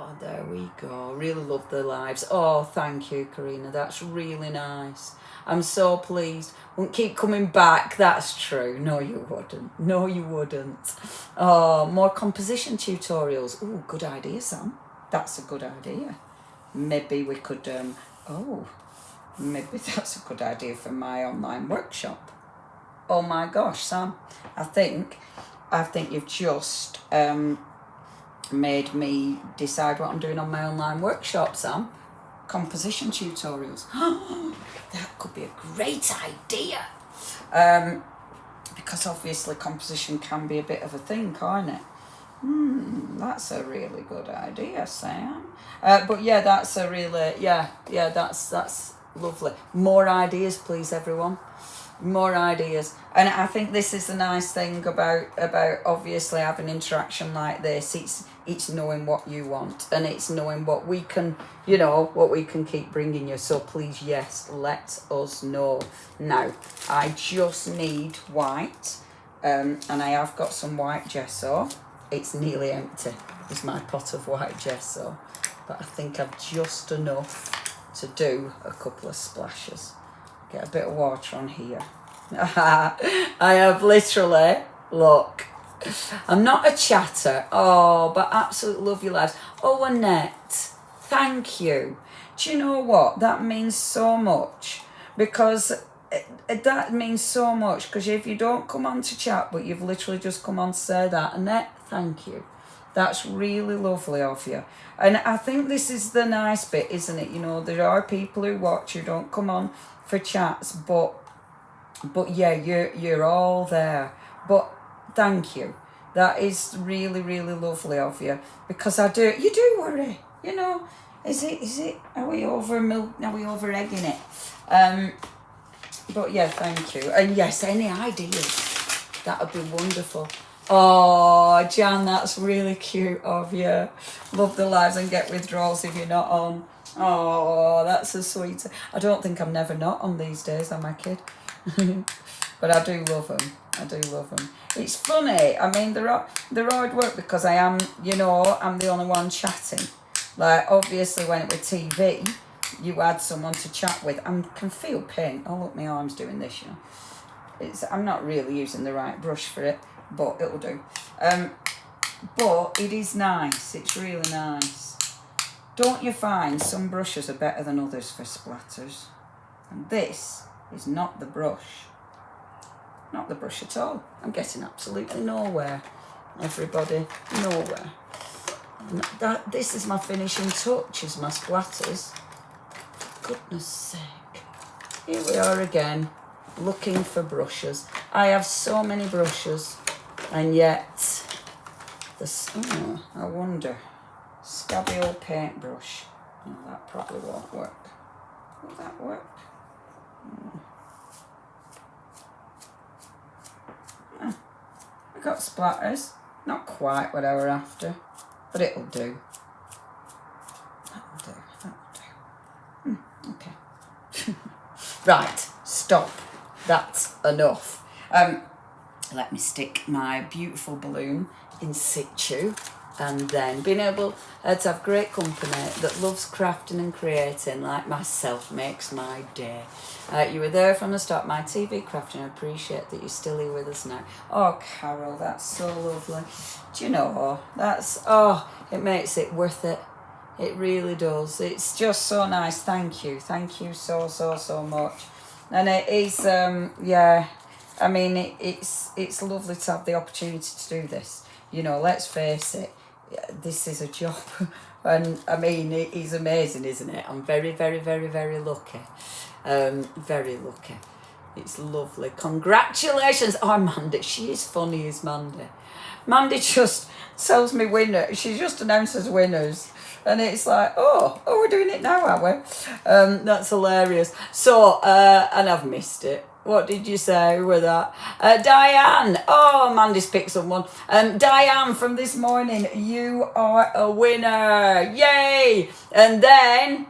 Oh, there we go. Really love the lives. Oh, thank you, Karina. That's really nice. I'm so pleased. Won't keep coming back. That's true. No, you wouldn't. No, you wouldn't. Oh, more composition tutorials. Oh, good idea, Sam. That's a good idea. Maybe we could, maybe that's a good idea for my online workshop. Oh my gosh, Sam. I think you've just, made me decide what I'm doing on my online workshop, Sam. Composition tutorials. That could be a great idea. Because obviously composition can be a bit of a thing, can't it? That's a really good idea, Sam. But yeah, that's a really, that's lovely. More ideas, please, everyone. More ideas. And I think this is the nice thing about obviously having interaction like this. It's knowing what you want, and it's knowing what we can, what we can keep bringing you. So please, yes, let us know. Now, I just need white, and I have got some white gesso. It's nearly empty. It's my pot of white gesso, but I think I've just enough to do a couple of splashes. Get a bit of water on here. I have literally, look, I'm not a chatter. Oh, but absolutely love your lives. Oh, Annette, thank you. Do you know what? That means so much, because that means so much, because if you don't come on to chat, but you've literally just come on to say that, Annette, thank you. That's really lovely of you. And I think this is the nice bit, isn't it? There are people who watch who don't come on for chats, but yeah, you're all there. But thank you. That is really, really lovely of you, because you do worry, is it, are we over egging it? But yeah, thank you. And yes, any ideas, that would be wonderful. Oh, Jan, that's really cute of you. Love the lives and get withdrawals if you're not on. Oh, that's so sweet. I don't think I'm never not on these days, am I, kid? But I do love them. It's funny. I mean, they're hard work, because I am, I'm the only one chatting. Like, obviously, when it was TV, you had someone to chat with. I can feel pain. Oh, look, my arm's doing this, I'm not really using the right brush for it, but it'll do. But it is nice. It's really nice. Don't you find some brushes are better than others for splatters? And this is not the brush. Not the brush at all. I'm getting absolutely nowhere, everybody. Nowhere. This is my finishing touch, is my splatters. For goodness sake. Here we are again, looking for brushes. I have so many brushes, and yet, I wonder. Scabby old paintbrush. No, that probably won't work. Will that work? I got splatters. Not quite what I were after, but it'll do. That'll do. Okay. Right, stop. That's enough. Let me stick my beautiful balloon in situ. And then being able to have great company that loves crafting and creating like myself makes my day. You were there from the start, my TV crafting. I appreciate that you're still here with us now. Oh, Carol, that's so lovely. Do you know, it makes it worth it. It really does. It's just so nice. Thank you. Thank you so much. And it is, yeah, I mean, it's lovely to have the opportunity to do this. You know, let's face it, this is a job. And I mean, it is amazing, isn't it? I'm very lucky. Very lucky. It's lovely. Congratulations. Oh, Mandy, she is funny as Mandy. Mandy just tells me winners. She just announces winners. And it's like, oh, we're doing it now, are we? That's hilarious. So, and I've missed it. What did you say with that? Diane. Oh, Mandy's picked someone. Diane from this morning, you are a winner. Yay. And then,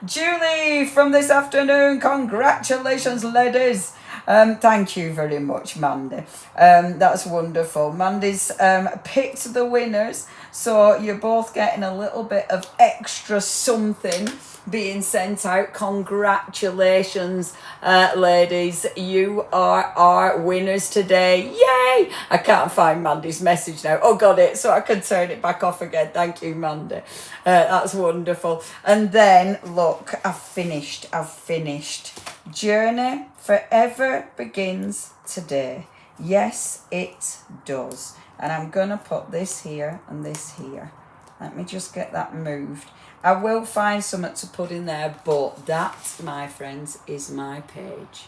Julie from this afternoon. Congratulations, ladies. Thank you very much, Mandy. That's wonderful. Mandy's picked the winners, so you're both getting a little bit of extra something being sent out. Congratulations, ladies. You are our winners today. Yay! I can't find Mandy's message now. Oh, got it. So I can turn it back off again. Thank you, Mandy. That's wonderful. And then, look, I've finished. Journey forever begins today. Yes, it does. And I'm going to put this here and this here. Let me just get that moved. I will find something to put in there, but that, my friends, is my page.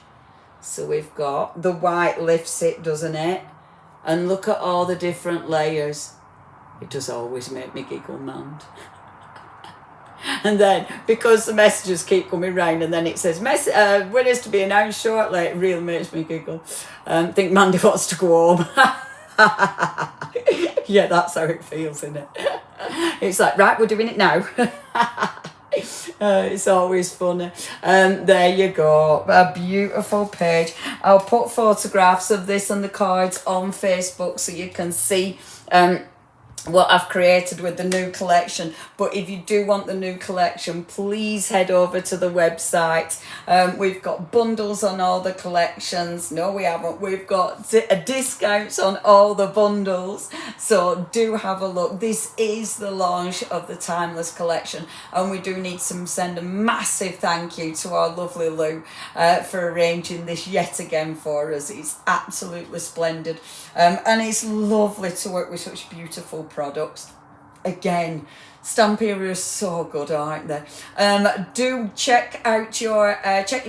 So we've got the white lifts it, doesn't it? And look at all the different layers. It does always make me giggle, man. And then, because the messages keep coming round, and then it says, winners to be announced shortly, it really makes me giggle. I think Mandy wants to go home. Yeah, that's how it feels, isn't it? It's like, right, we're doing it now. It's always funny. There you go, a beautiful page. I'll put photographs of this and the cards on Facebook so you can see what I've created with the new collection. But if you do want the new collection, please head over to the website. We've got bundles on all the collections. No, we haven't. We've got discounts on all the bundles. So do have a look. This is the launch of the Timeless collection, and we do need to send a massive thank you to our lovely Lou for arranging this yet again for us. It's absolutely splendid, and it's lovely to work with such beautiful products. Again, Stamperia is so good, aren't they? Do check out your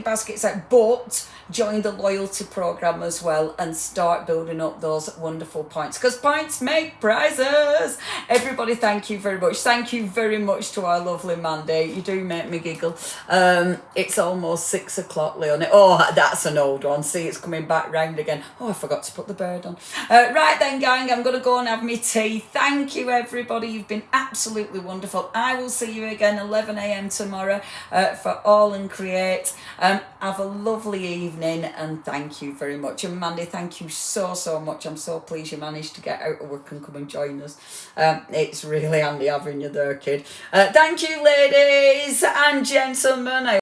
baskets out, but join the loyalty program as well and start building up those wonderful points, because points make prizes. Everybody, thank you very much. Thank you very much to our lovely Mandy. You do make me giggle. It's almost 6 o'clock, Leonie. Oh, that's an old one. See, it's coming back round again. Oh, I forgot to put the bird on. Right then, gang, I'm going to go and have my tea. Thank you, everybody. You've been absolutely wonderful. I will see you again 11 a.m. tomorrow for All and Create. Have a lovely evening, and thank you very much. And Mandy, thank you so much. I'm so pleased you managed to get out of work and come and join us. It's really handy having you there, kid. Thank you, ladies and gentlemen.